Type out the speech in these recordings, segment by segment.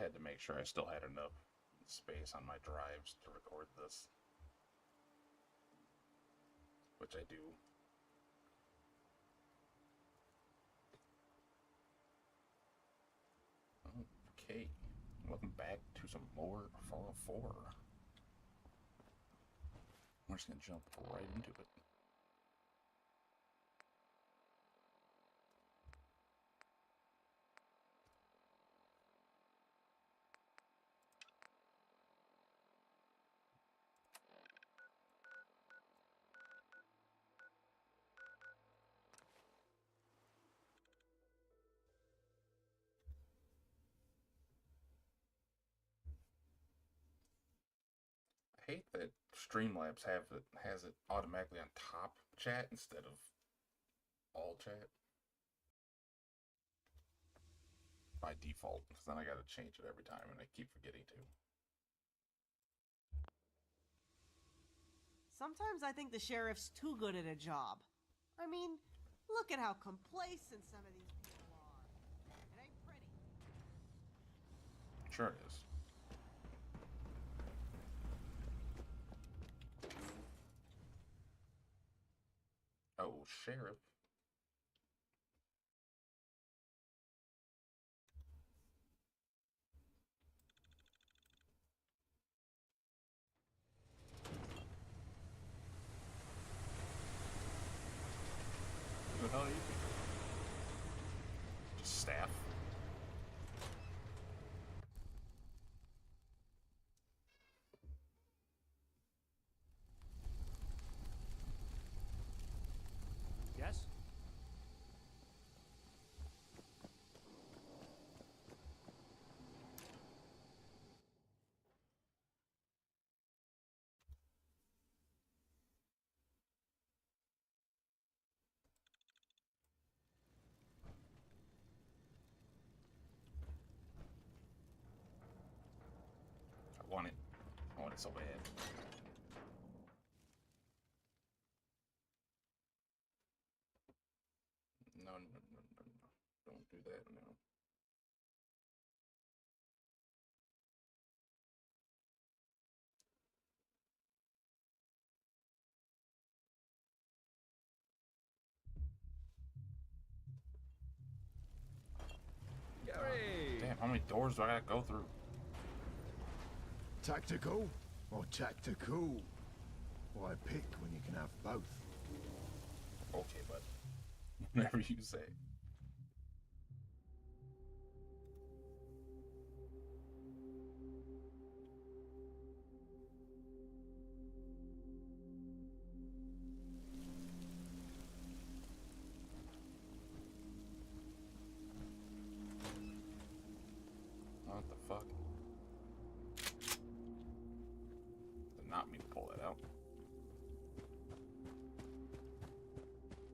had to make sure I still had enough space on my drives to record this. Which I do. Okay. Welcome back to some more Fallout 4. We're just gonna jump right into it. I hate that Streamlabs has it automatically on top chat instead of all chat by default, because then I gotta change it every time and I keep forgetting to. Sometimes I think the sheriff's too good at a job. I mean, look at how complacent some of these people are. It ain't pretty. Sure it is. Oh, sheriff. Who the hell are you? Just staff. Yes? I want it. I want it so bad. No, no, no, no, no. Don't do that now. Gary! Damn, how many doors do I gotta go through? Tactical or tactical? Why pick when you can have both? Okay, bud. Whatever you say. What the fuck? Did not mean to pull that out.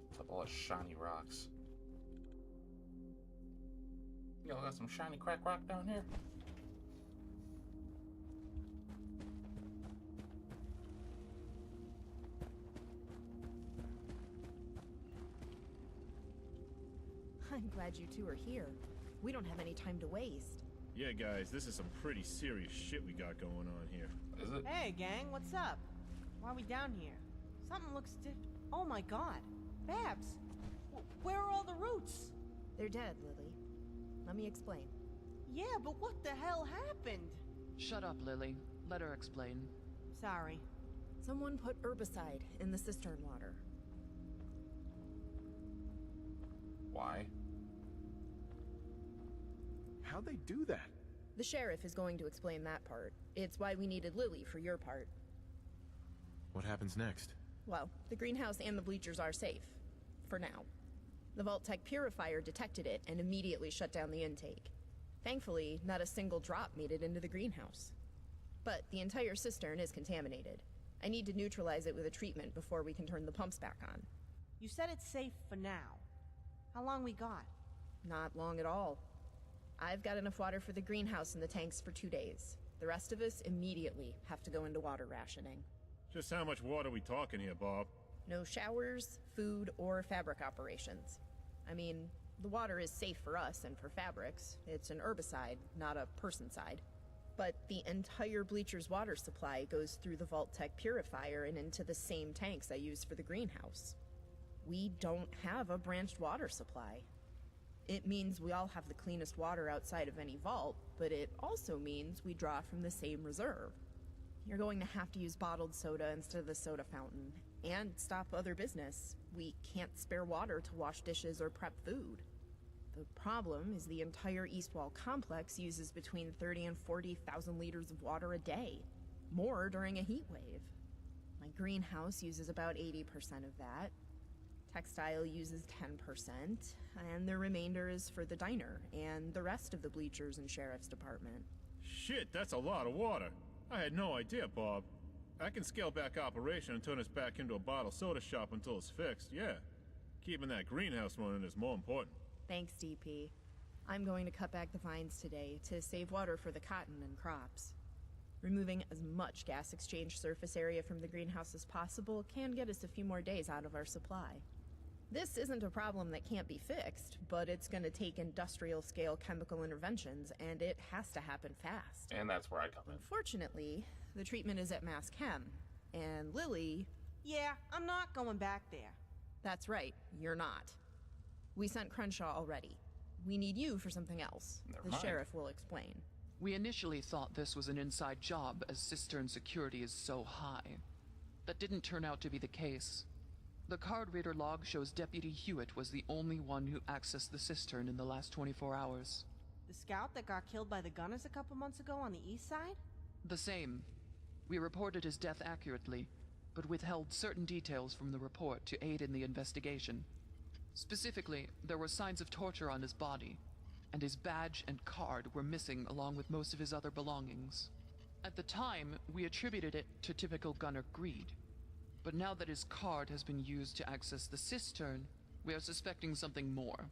What's up, all the shiny rocks? Y'all got some shiny crack rock down here? I'm glad you two are here. We don't have any time to waste. Yeah, guys, this is some pretty serious shit we got going on here. Is it? Hey, gang, what's up? Why are we down here? Something looks Oh my god. Babs! Where are all the roots? They're dead, Lily. Let me explain. Yeah, but what the hell happened? Shut up, Lily. Let her explain. Sorry. Someone put herbicide in the cistern water. Why? How'd they do that? The sheriff is going to explain that part. It's why we needed Lily for your part. What happens next? Well, the greenhouse and the bleachers are safe. For now. The Vault Tech purifier detected it and immediately shut down the intake. Thankfully, not a single drop made it into the greenhouse. But the entire cistern is contaminated. I need to neutralize it with a treatment before we can turn the pumps back on. You said it's safe for now. How long we got? Not long at all. I've got enough water for the greenhouse and the tanks for 2 days. The rest of us immediately have to go into water rationing. Just how much water are we talking here, Bob? No showers, food, or fabric operations. I mean, The water is safe for us and for fabrics. It's an herbicide, not a person-side. But the entire bleacher's water supply goes through the Vault Tech purifier and into the same tanks I use for the greenhouse. We don't have a branched water supply. It means we all have the cleanest water outside of any vault, but it also means we draw from the same reserve. You're going to have to use bottled soda instead of the soda fountain, and stop other business. We can't spare water to wash dishes or prep food. The problem is the entire East Wall complex uses between 30 and 40,000 liters of water a day, more during a heat wave. My greenhouse uses about 80% of that. Textile uses 10%, and the remainder is for the diner and the rest of the bleachers and sheriff's department. Shit, that's a lot of water. I had no idea, Bob. I can scale back operation and turn us back into a bottled soda shop until it's fixed, yeah. Keeping that greenhouse running is more important. Thanks, DP. I'm going to cut back the vines today to save water for the cotton and crops. Removing as much gas exchange surface area from the greenhouse as possible can get us a few more days out of our supply. This isn't a problem that can't be fixed, but it's going to take industrial-scale chemical interventions, and it has to happen fast. And that's where I come in. Unfortunately, the treatment is at Mass Chem, and Lily... Yeah, I'm not going back there. That's right, you're not. We sent Crenshaw already. We need you for something else. Never The mind. sheriff will explain. We initially thought this was an inside job, as cistern security is so high. That didn't turn out to be the case. The card reader log shows Deputy Hewitt was the only one who accessed the cistern in the last 24 hours. The scout that got killed by the gunners a couple months ago on the east side? The same. We reported his death accurately, but withheld certain details from the report to aid in the investigation. Specifically, there were signs of torture on his body, and his badge and card were missing along with most of his other belongings. At the time, we attributed it to typical gunner greed. But now that his card has been used to access the cistern, we are suspecting something more.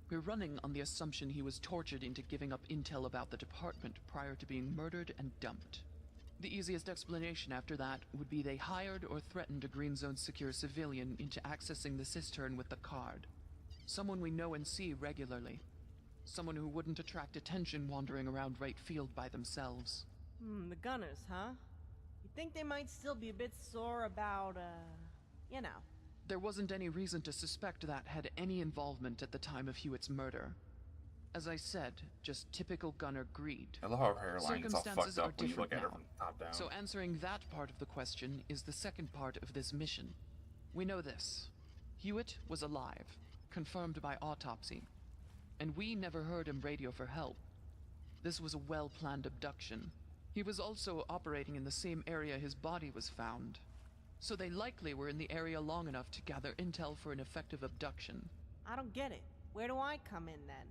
We're running on the assumption he was tortured into giving up intel about the department prior to being murdered and dumped. The easiest explanation after that would be they hired or threatened a Green Zone secure civilian into accessing the cistern with the card. Someone we know and see regularly. Someone who wouldn't attract attention wandering around Wright Field by themselves. The gunners, huh? You think they might still be a bit sore about, you know. There wasn't any reason to suspect that had any involvement at the time of Hewitt's murder. As I said, just typical gunner greed. I love how her hairline gets all Circumstances fucked are up when you look different at her now. from top down. So answering that part of the question is the second part of this mission. We know this. Hewitt was alive, confirmed by autopsy. And we never heard him radio for help. This was a well-planned abduction. He was also operating in the same area his body was found. So they likely were in the area long enough to gather intel for an effective abduction. I don't get it. Where do I come in then?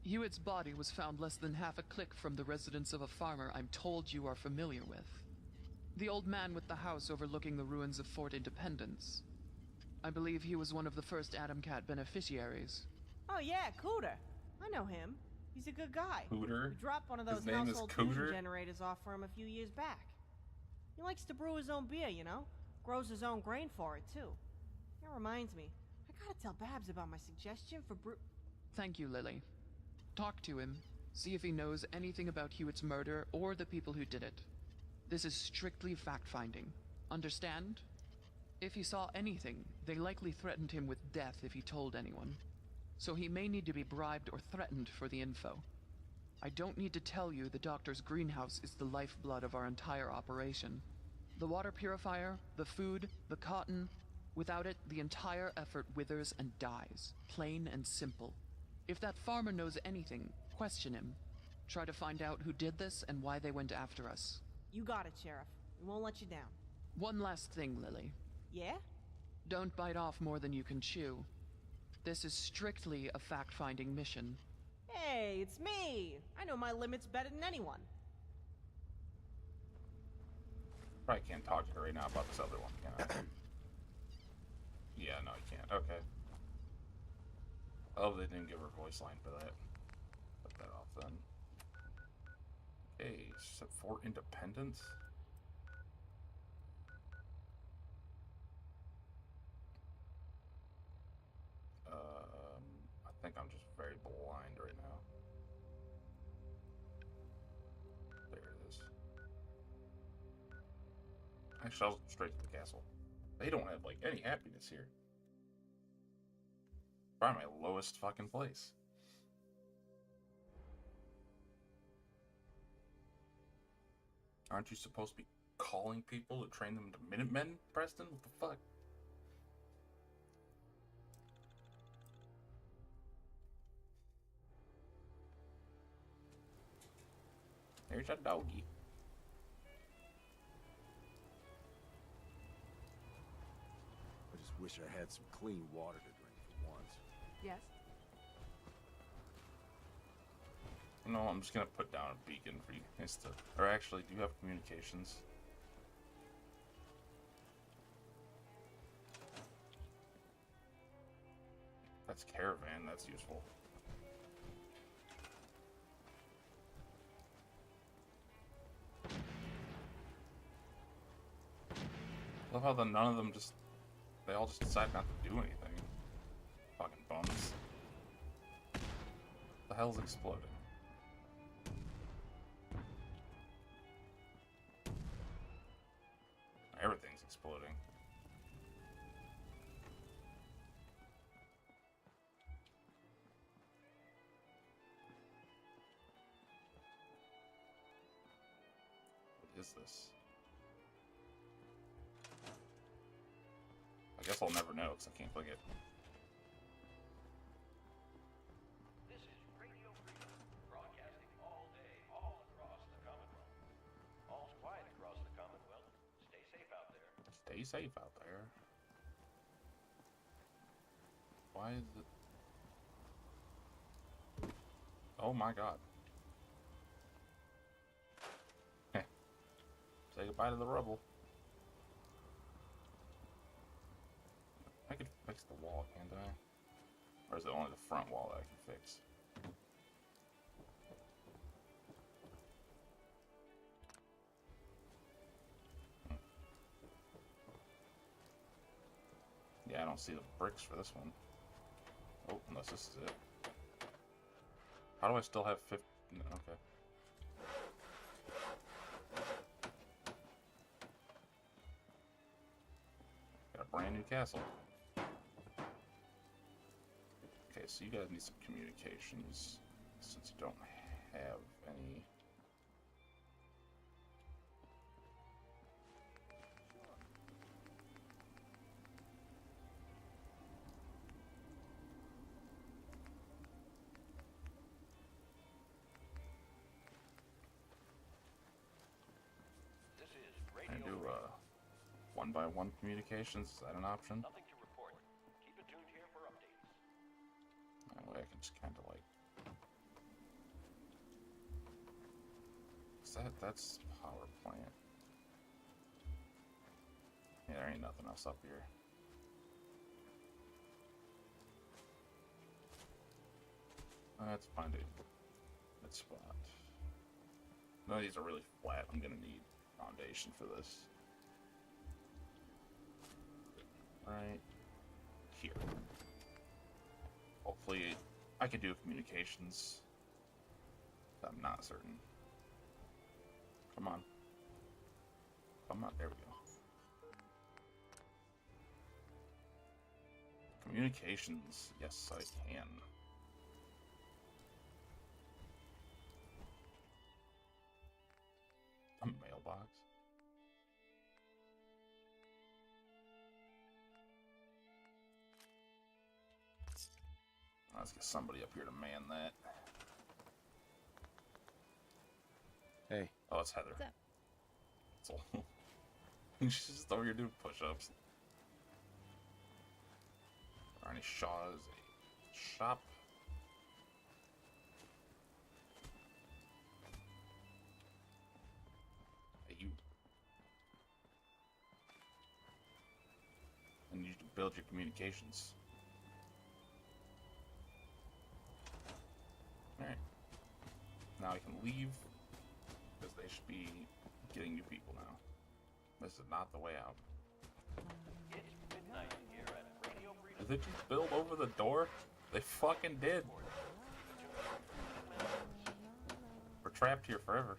Hewitt's body was found less than half a click from the residence of a farmer I'm told you are familiar with. The old man with the house overlooking the ruins of Fort Independence. I believe he was one of the first Atom Cat beneficiaries. Oh yeah, Cooter. I know him. He's a good guy. Cooter? We dropped one of those His name is household fusion Cooter? generators off for him a few years back. He likes to brew his own beer, you know? Grows his own grain for it, too. That reminds me. I gotta tell Babs about my suggestion for Thank you, Lily. Talk to him. See if he knows anything about Hewitt's murder or the people who did it. This is strictly fact-finding. Understand? If he saw anything, they likely threatened him with death if he told anyone. So he may need to be bribed or threatened for the info. I don't need to tell you the doctor's greenhouse is the lifeblood of our entire operation. The water purifier, the food, the cotton. Without it, the entire effort withers and dies. Plain and simple. If that farmer knows anything, question him. Try to find out who did this and why they went after us. You got it, Sheriff. We won't let you down. One last thing, Lily. Yeah? Don't bite off more than you can chew. This is strictly a fact-finding mission. Hey, it's me! I know my limits better than anyone. Probably can't talk to her right now about this other one, can I? Yeah, no, you can't. Okay. Oh, they didn't give her a voice line for that. Put that off then. Okay, Fort Independence. I think I'm just Actually, I'll go straight to the castle. They don't have, like, any happiness here. Probably my lowest fucking place. Aren't you supposed to be calling people to train them to Minutemen, Preston? What the fuck? There's a doggy. I just wish I had some clean water to drink for once. Yes? No, I'm just gonna put down a beacon for you guys to... Or actually, do you have communications? That's caravan, that's useful. I love how none of them just... They all just decide not to do anything. Fucking bums. The hell's exploding? Everything's exploding. What is this? I guess I'll never know because I can't click it. This is Radio Freedom, broadcasting all day, all across the Commonwealth. All's quiet across the Commonwealth. Stay safe out there. Stay safe out there. Why is it... Oh my god. Heh. Say goodbye to the rubble. I could fix the wall, can't I? Or is it only the front wall that I can fix? Yeah, I don't see the bricks for this one. Oh, unless this is it. How do I still have 50? No, okay. Got a brand new castle. Okay, so you guys need some communications since you don't have any. This is Can I Radio do Freedom. one-by-one communications? Is that an option? Nothing to report. Keep it tuned here for updates. That way I can just kind of like... That's power plant. Yeah, there ain't nothing else up here. Let's find a good spot. None of these are really flat. I'm gonna need foundation for this. Right here. Hopefully I can do communications. I'm not certain. Come on. Come on, there we go. Communications, yes I can. A mailbox. Let's get somebody up here to man that. Hey. Oh, it's Heather. What's up? It's all. She's just over here doing push-ups. Arnie Shaw's a shop. Hey, you. I need you to build your communications. Alright. Now I can leave. Because they should be getting new people now. This is not the way out. It's midnight here at Radio Freedom. Did they just build over the door? They fucking did. We're trapped here forever.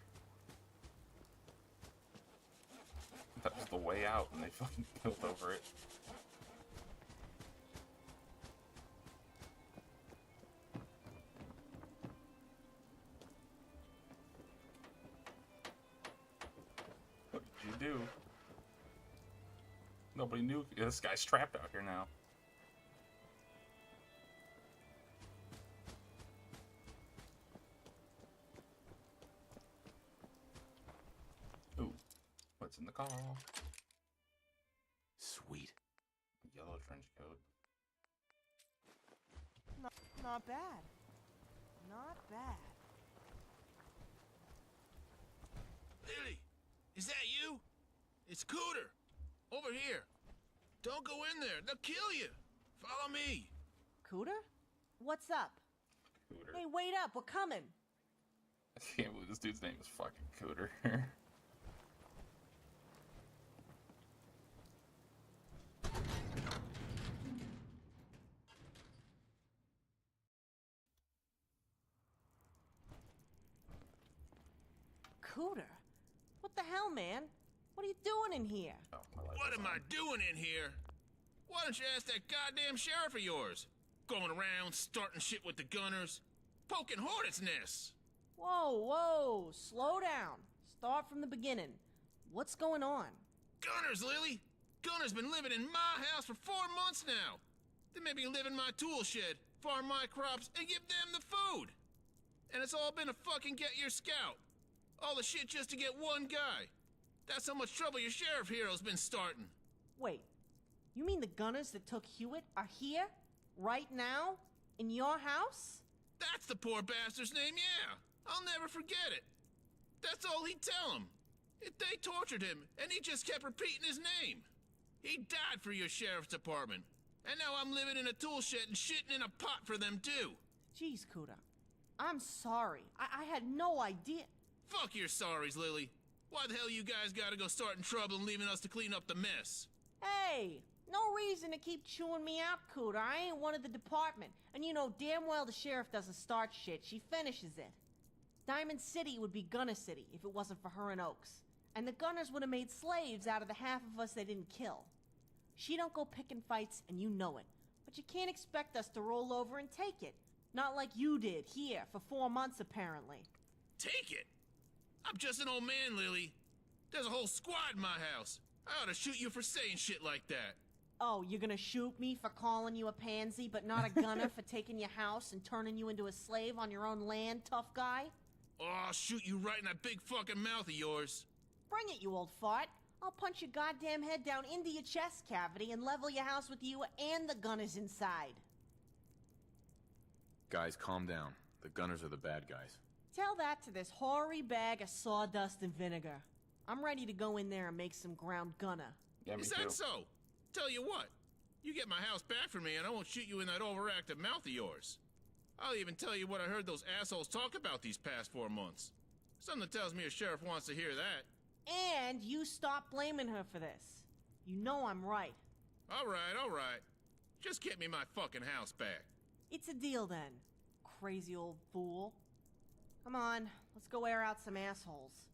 That was the way out and they fucking built over it. What did you do? Nobody knew. Yeah, this guy's trapped out here now. Ooh, what's in the car? Sweet. Yellow trench coat. Not bad. Not bad. Lily, is that you? It's Cooter. Over here. Don't go in there. They'll kill you. Follow me. Cooter? What's up? Cooter. Hey, wait up. We're coming. I can't believe this dude's name is fucking Cooter. Cooter? What the hell, man? What are you doing in here? Oh, my light What is am on. I doing in here? Why don't you ask that goddamn sheriff of yours? Going around, starting shit with the gunners. Poking hornets' nests. Whoa, whoa. Slow down. Start from the beginning. What's going on? Gunners, Lily! Gunner's been living in my house for 4 months now. They made me live in my tool shed, farm my crops, and give them the food. And it's all been a fucking get your scout. All the shit just to get one guy. That's how much trouble your sheriff hero's been starting. Wait. You mean the gunners that took Hewitt are here? Right now? In your house? That's the poor bastard's name, yeah. I'll never forget it. That's all he'd tell him. They tortured him, and he just kept repeating his name. He died for your sheriff's department. And now I'm living in a tool shed and shitting in a pot for them, too. Jeez, Cooter. I'm sorry. I had no idea. Fuck your sorries, Lily. Why the hell you guys gotta go starting trouble and leaving us to clean up the mess? Hey, no reason to keep chewing me out, Cooter. I ain't one of the department. And you know damn well the sheriff doesn't start shit. She finishes it. Diamond City would be Gunner City if it wasn't for her and Oaks. And the Gunners would have made slaves out of the half of us they didn't kill. She don't go picking fights, and you know it. But you can't expect us to roll over and take it. Not like you did, here, for 4 months apparently. Take it? I'm just an old man, Lily. There's a whole squad in my house. I ought to shoot you for saying shit like that. Oh, you're gonna shoot me for calling you a pansy, but not a gunner for taking your house and turning you into a slave on your own land, tough guy? Oh, I'll shoot you right in that big fucking mouth of yours. Bring it, you old fart. I'll punch your goddamn head down into your chest cavity and level your house with you and the gunners inside. Guys, calm down. The gunners are the bad guys. Tell that to this hoary bag of sawdust and vinegar. I'm ready to go in there and make some ground gunner. Yeah, me Is too. that so? Tell you what, you get my house back from me and I won't shoot you in that overactive mouth of yours. I'll even tell you what I heard those assholes talk about these past 4 months. Something tells me a sheriff wants to hear that. And you stop blaming her for this. You know I'm right. All right. Just get me my fucking house back. It's a deal then, crazy old fool. Come on, let's go air out some assholes.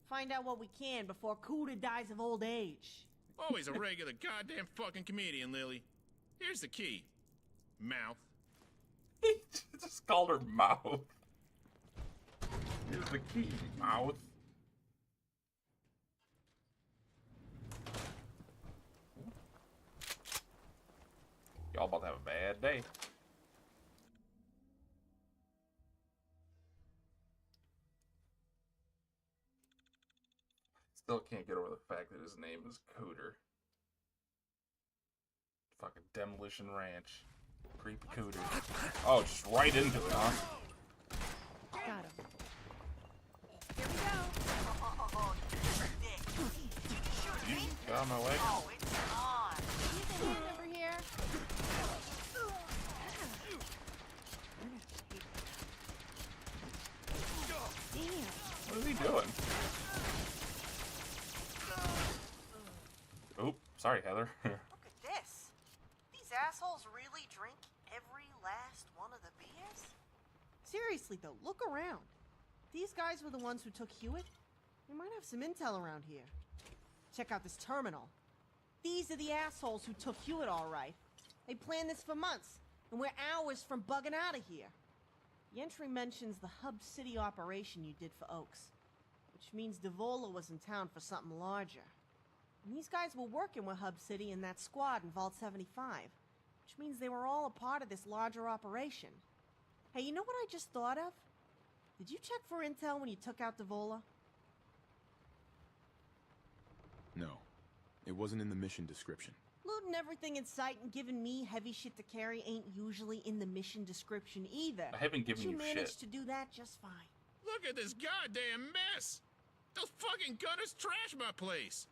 Find out what we can before Cooter dies of old age. Always a regular goddamn fucking comedian, Lily. Here's the key. Mouth. He just called her mouth. Here's the key, mouth. Y'all about to have a bad day. Still can't get over the fact that his name is Cooter. Fucking Demolition Ranch. Creepy Cooter. Oh, just right into it, huh? Got him. Here we go. You got out of my way. You can over here. Damn. What is he doing? Oop, sorry, Heather. Look at this. These assholes really drink every last one of the beers? Seriously though, look around. These guys were the ones who took Hewitt. We might have some intel around here. check out this terminal. These are the assholes who took Hewitt, all right. They planned this for months, and we're hours from bugging out of here. The entry mentions the Hub City operation you did for Oaks, which means Devola was in town for something larger. And these guys were working with Hub City and that squad in Vault 75, which means they were all a part of this larger operation. Hey, you know what I just thought of? Did you check for intel when you took out Devola? No. It wasn't in the mission description. Looting everything in sight and giving me heavy shit to carry ain't usually in the mission description either. I haven't given you But you managed shit. to do that just fine. Look at this goddamn mess! Those fucking gunners trashed my place!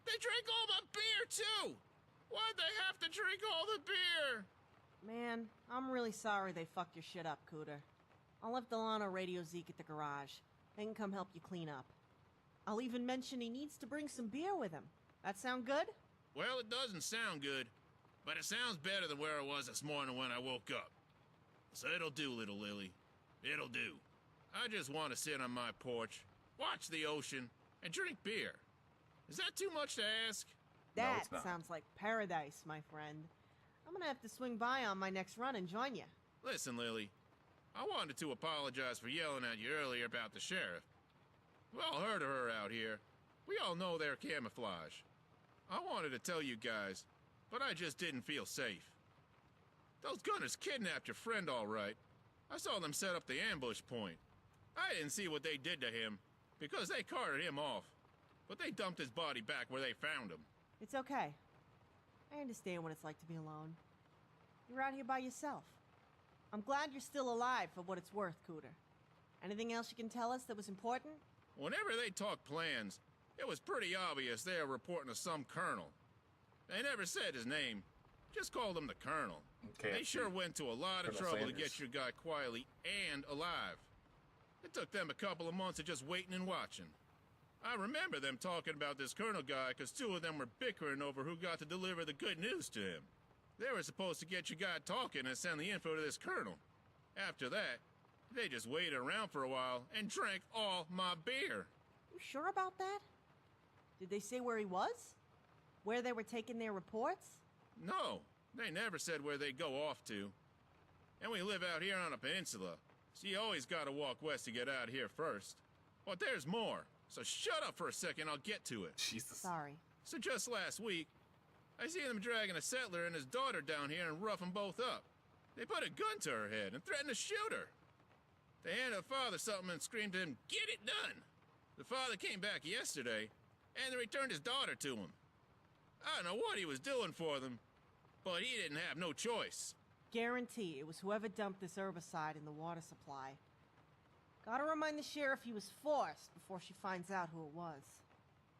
They drank all my beer, too! Why'd they have to drink all the beer? Man, I'm really sorry they fucked your shit up, Cooter. I'll have Delano radio Zeke at the garage. They can come help you clean up. I'll even mention he needs to bring some beer with him. That sound good? Well, it doesn't sound good, but it sounds better than where I was this morning when I woke up. So it'll do, little Lily. It'll do. I just want to sit on my porch, watch the ocean, and drink beer. Is that too much to ask? That it's not. sounds like paradise, my friend. I'm gonna have to swing by on my next run and join you. Listen, Lily. I wanted to apologize for yelling at you earlier about the sheriff. We all heard of her out here. We all know their camouflage. I wanted to tell you guys, but I just didn't feel safe. Those gunners kidnapped your friend, all right. I saw them set up the ambush point. I didn't see what they did to him, because they carted him off. But they dumped his body back where they found him. It's okay. I understand what it's like to be alone. You're out here by yourself. I'm glad you're still alive for what it's worth, Cooter. Anything else you can tell us that was important? Whenever they talked plans, it was pretty obvious they were reporting to some colonel. They never said his name, just called him the colonel. Okay, They sure went to a lot of Colonel trouble to Sanders. get your guy quietly and alive. It took them a couple of months of just waiting and watching. I remember them talking about this colonel guy because two of them were bickering over who got to deliver the good news to him. They were supposed to get your guy talking and send the info to this colonel. After that, they just waited around for a while and drank all my beer. You sure about that? Did they say where he was? Where they were taking their reports? No, they never said where they'd go off to. And we live out here on a peninsula, so you always gotta walk west to get out here first. But there's more, so shut up for a second, I'll get to it. Jesus. Sorry. So just last week, I see them dragging a settler and his daughter down here and rough them both up. They put a gun to her head and threatened to shoot her. They handed the father something and screamed to him, "Get it done!" The father came back yesterday, and they returned his daughter to him. I don't know what he was doing for them, but he didn't have no choice. Guarantee it was whoever dumped this herbicide in the water supply. Gotta remind the sheriff he was forced before she finds out who it was.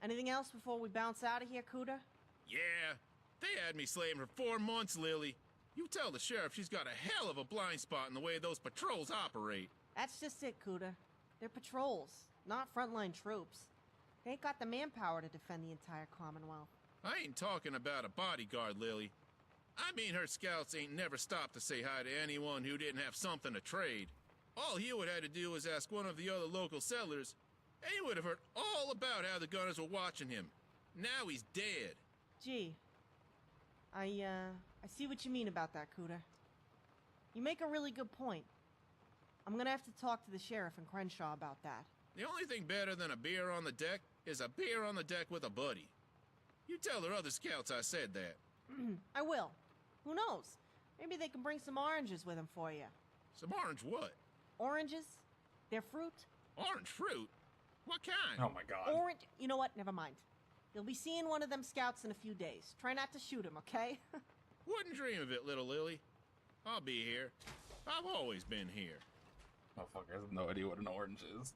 Anything else before we bounce out of here, Cooter? Yeah, they had me slaving for 4 months, Lily. You tell the sheriff she's got a hell of a blind spot in the way those patrols operate. That's just it, Cooter. They're patrols, not frontline troops. They ain't got the manpower to defend the entire Commonwealth. I ain't talking about a bodyguard, Lily. I mean her scouts ain't never stopped to say hi to anyone who didn't have something to trade. All Hewitt had to do was ask one of the other local settlers, and he would have heard all about how the gunners were watching him. Now he's dead. Gee, I see what you mean about that, Cooter. You make a really good point. I'm gonna have to talk to the sheriff and Crenshaw about that. The only thing better than a beer on the deck is a beer on the deck with a buddy. You tell the other scouts I said that. I will. Who knows? Maybe they can bring some oranges with them for you. Some orange what? Oranges? They're fruit? Orange fruit? What kind? Oh my god. Orange? You know what? Never mind. You'll be seeing one of them scouts in a few days. Try not to shoot him, okay? Wouldn't dream of it, little Lily. I'll be here. I've always been here. Motherfucker has no idea what an orange is.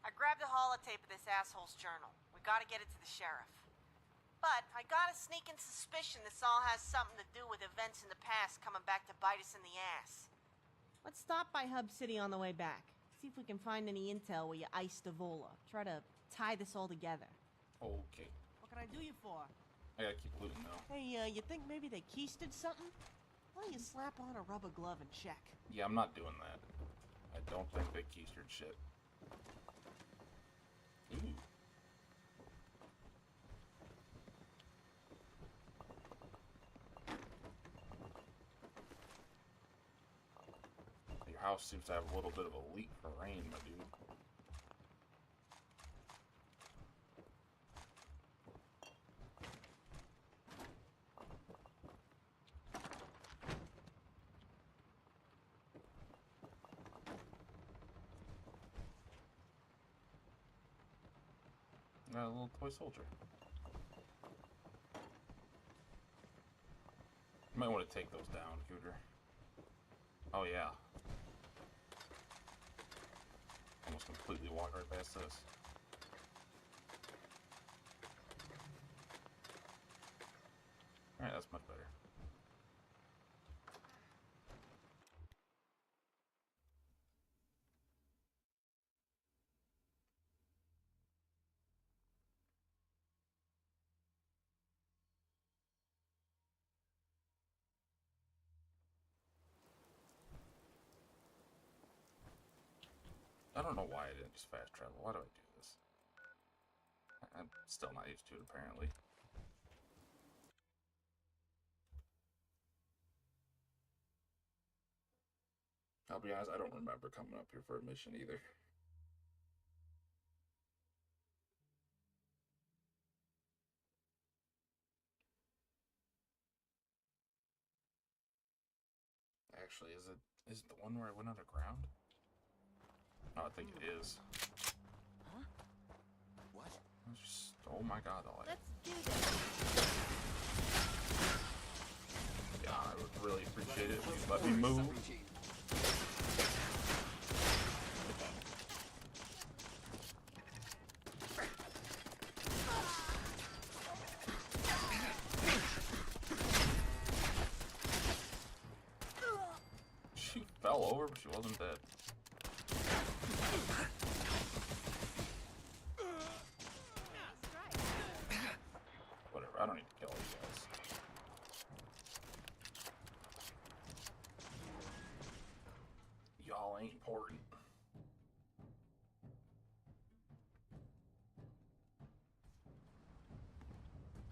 I grabbed a holotape of this asshole's journal. We gotta get it to the sheriff. But I got a sneaking suspicion this all has something to do with events in the past coming back to bite us in the ass. Let's stop by Hub City on the way back. See if we can find any intel where you iced Devola. Try to tie this all together. Okay. What can I do you for? I gotta keep looting though. Hey, you think maybe they keysted something? Why don't you slap on a rubber glove and check? Yeah, I'm not doing that. I don't think they keistered shit. Ooh, house seems to have a little bit of a leak for rain, my dude. Got a little toy soldier. You might want to take those down, Cooter. Oh yeah. Almost completely walked right past this. Alright, that's much better. I don't know why I didn't just fast travel. Why do I do this? I'm still not used to it, apparently. I'll be honest, I don't remember coming up here for a mission either. Actually, is it the one where I went underground? No, I think it is. Huh? What? Just, oh my god, Let's do this. yeah, I would really appreciate it if you let me move. She fell over, but she wasn't dead. Whatever, I don't need to kill you guys. Y'all ain't important.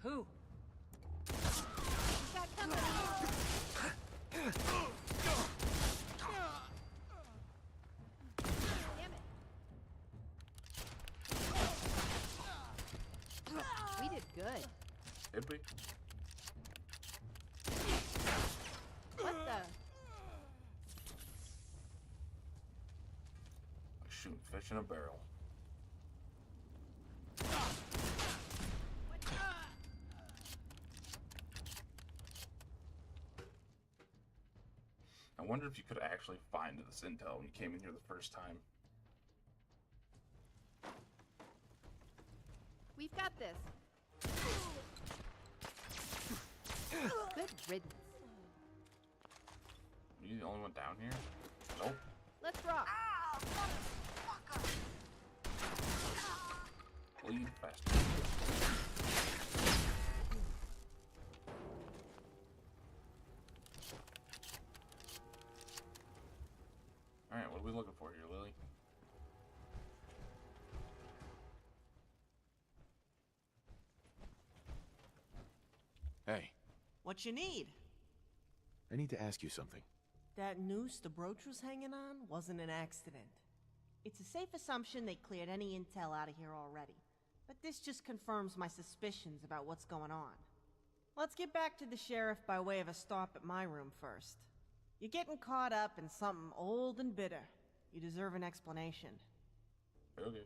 Who? Who's that coming? Damn it. We did good. Did we? What the? Like shooting fish in a barrel. I wonder if you could actually find this intel when you came in here the first time. We've got this. Good riddance. Are you the only one down here? Nope. Let's rock. Leave faster. Alright, what are we looking for here, Lily? Hey, What you need? I need to ask you something. That noose the brooch was hanging on wasn't an accident. It's a safe assumption they cleared any intel out of here already. But this just confirms my suspicions about what's going on. Let's get back to the sheriff by way of a stop at my room first. You're getting caught up in something old and bitter. You deserve an explanation. Okay.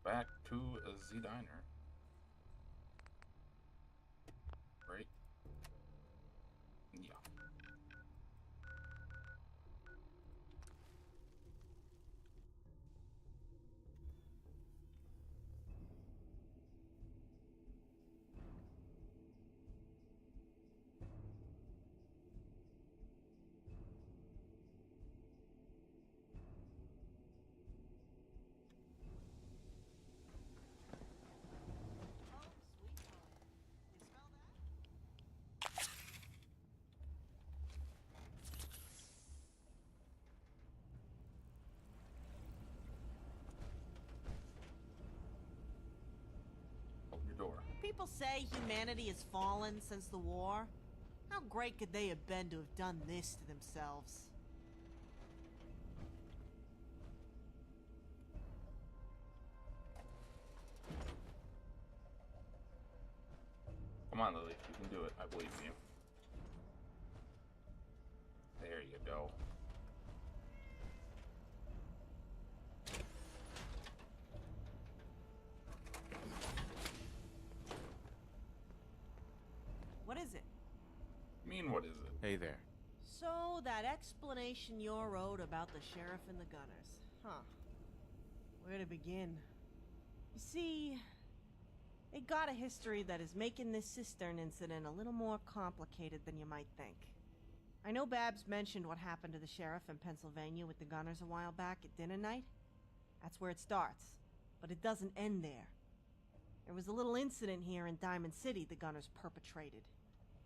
Back to the diner. Right? Yeah. Open your door. People say humanity has fallen since the war. How great could they have been to have done this to themselves? Come on, Lily. You can do it. I believe in you. There you go. What is it? Mean, what is it? Hey there. So, that explanation you're owed about the sheriff and the gunners. Huh. Where to begin? You see, they got a history that is making this cistern incident a little more complicated than you might think. I know Babs mentioned what happened to the sheriff in Pennsylvania with the gunners a while back at dinner night. That's where it starts. But it doesn't end there. There was a little incident here in Diamond City the gunners perpetrated.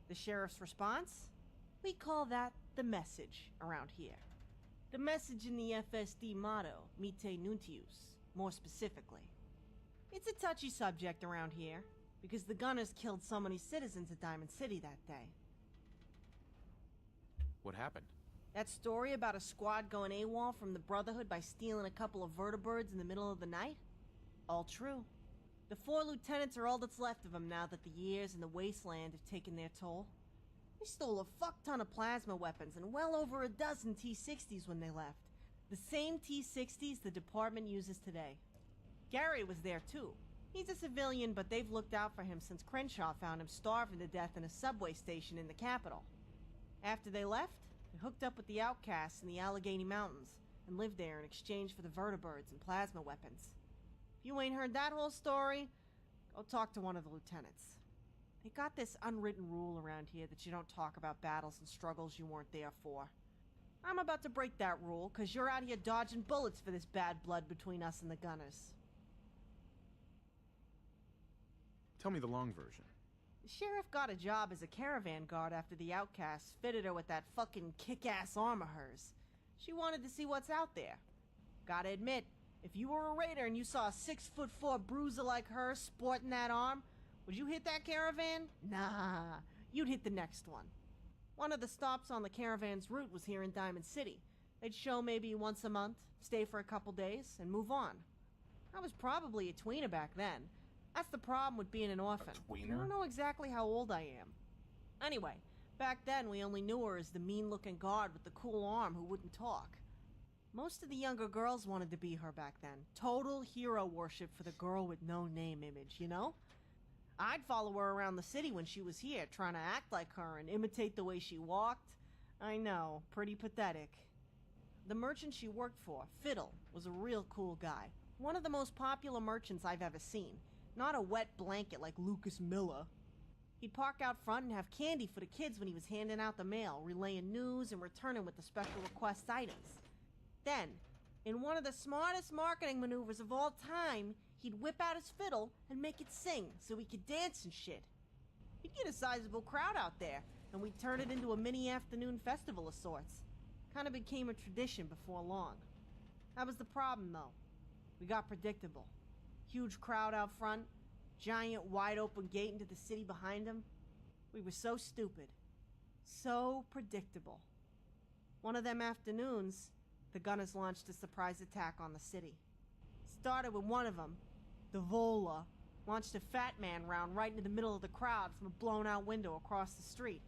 The sheriff's response? We call that the message around here. The message in the FSD motto, Mite Nuntius, more specifically. It's a touchy subject around here, because the gunners killed so many citizens of Diamond City that day. What happened? That story about a squad going AWOL from the Brotherhood by stealing a couple of vertibirds in the middle of the night? All true. The 4 lieutenants are all that's left of them now that the years in the wasteland have taken their toll. They stole a fuck ton of plasma weapons and well over a dozen T-60s when they left. The same T-60s the department uses today. Gary was there too. He's a civilian, but they've looked out for him since Crenshaw found him starving to death in a subway station in the capital. After they left, they hooked up with the outcasts in the Allegheny Mountains and lived there in exchange for the vertibirds and plasma weapons. If you ain't heard that whole story, go talk to one of the lieutenants. They got this unwritten rule around here that you don't talk about battles and struggles you weren't there for. I'm about to break that rule, cause you're out here dodging bullets for this bad blood between us and the gunners. Tell me the long version. The sheriff got a job as a caravan guard after the outcasts fitted her with that fucking kick-ass arm of hers. She wanted to see what's out there. Gotta admit, if you were a raider and you saw a 6'4" bruiser like her sporting that arm, would you hit that caravan? Nah, you'd hit the next one. One of the stops on the caravan's route was here in Diamond City. They'd show maybe once a month, stay for a couple days, and move on. I was probably a tweener back then. That's the problem with being an orphan. A tweener? I don't know exactly how old I am. Anyway, back then we only knew her as the mean-looking guard with the cool arm who wouldn't talk. Most of the younger girls wanted to be her back then. Total hero worship for the girl with no name image, you know? I'd follow her around the city when she was here, trying to act like her and imitate the way she walked. I know, pretty pathetic. The merchant she worked for, Fiddle, was a real cool guy. One of the most popular merchants I've ever seen. Not a wet blanket like Lucas Miller. He'd park out front and have candy for the kids when he was handing out the mail, relaying news and returning with the special request items. Then, in one of the smartest marketing maneuvers of all time, he'd whip out his fiddle and make it sing so he could dance and shit. He'd get a sizable crowd out there, and we'd turn it into a mini afternoon festival of sorts. Kinda became a tradition before long. That was the problem, though. We got predictable. Huge crowd out front, giant wide open gate into the city behind him. We were so stupid. So predictable. One of them afternoons, the gunners launched a surprise attack on the city. Started with one of them, the Vola, launched a fat man round right into the middle of the crowd from a blown out window across the street.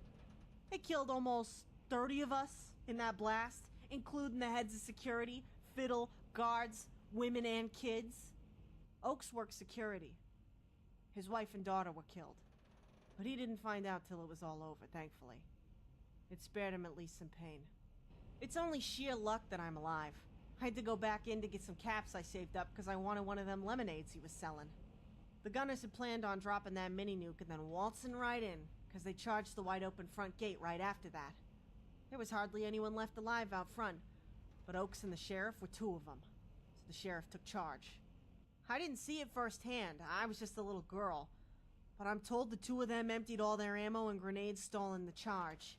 They killed almost 30 of us in that blast, including the heads of security, Fiddle, guards, women and kids. Oaks worked security. His wife and daughter were killed. But he didn't find out till it was all over, thankfully. It spared him at least some pain. It's only sheer luck that I'm alive. I had to go back in to get some caps I saved up because I wanted one of them lemonades he was selling. The gunners had planned on dropping that mini-nuke and then waltzing right in, because they charged the wide open front gate right after that. There was hardly anyone left alive out front, but Oaks and the sheriff were 2 of them, so the sheriff took charge. I didn't see it firsthand, I was just a little girl, but I'm told the 2 of them emptied all their ammo and grenades stolen the charge.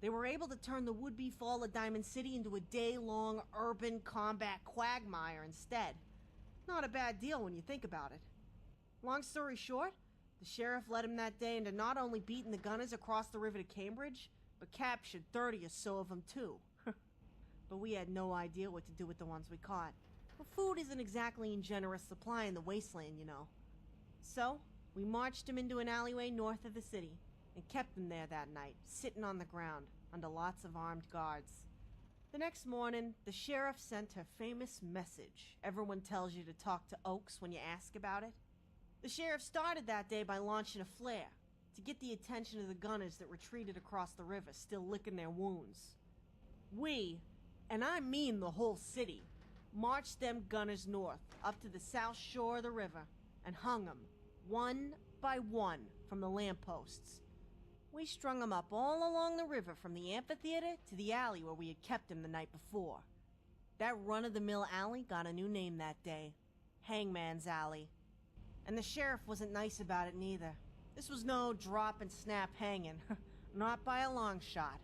They were able to turn the would-be fall of Diamond City into a day-long urban combat quagmire instead. Not a bad deal when you think about it. Long story short, The sheriff led him that day into not only beating the gunners across the river to Cambridge, but captured 30 or so of them too. But we had no idea what to do with the ones we caught. But food isn't exactly in generous supply in the wasteland, you know. So, we marched him into an alleyway north of the city, and kept him there that night, sitting on the ground, under lots of armed guards. The next morning, the sheriff sent her famous message everyone tells you to talk to Oaks when you ask about it. The sheriff started that day by launching a flare to get the attention of the gunners that retreated across the river, still licking their wounds. We, and I mean the whole city, marched them gunners north, up to the south shore of the river, and hung them, one by one, from the lampposts. We strung them up all along the river from the amphitheater to the alley where we had kept them the night before. That run-of-the-mill alley got a new name that day, Hangman's Alley. And the sheriff wasn't nice about it neither. This was no drop and snap hanging, not by a long shot.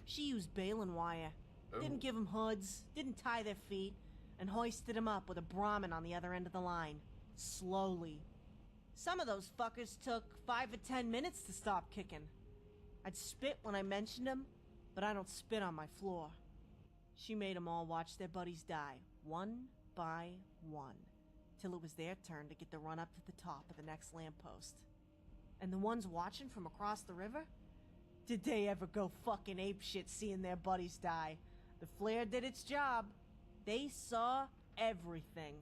She used baling wire, didn't give them hoods, didn't tie their feet, and hoisted them up with a Brahmin on the other end of the line, slowly. Some of those fuckers took 5 or 10 minutes to stop kicking. I'd spit when I mentioned them, but I don't spit on my floor. She made them all watch their buddies die, one by one, till it was their turn to get the run up to the top of the next lamppost. And the ones watching from across the river? Did they ever go fucking apeshit seeing their buddies die? The flare did its job. They saw everything.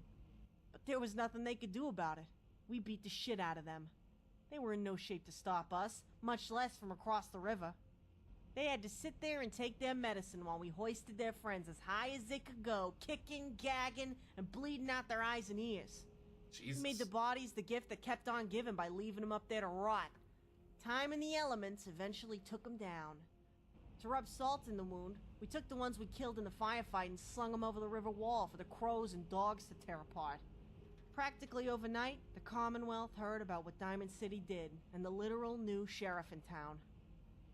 But there was nothing they could do about it. We beat the shit out of them. They were in no shape to stop us, much less from across the river. They had to sit there and take their medicine while we hoisted their friends as high as they could go, kicking, gagging, and bleeding out their eyes and ears. Jesus. We made the bodies the gift that kept on giving by leaving them up there to rot. Time and the elements eventually took them down. To rub salt in the wound, we took the ones we killed in the firefight and slung them over the river wall for the crows and dogs to tear apart. Practically overnight, the Commonwealth heard about what Diamond City did, and the literal new sheriff in town.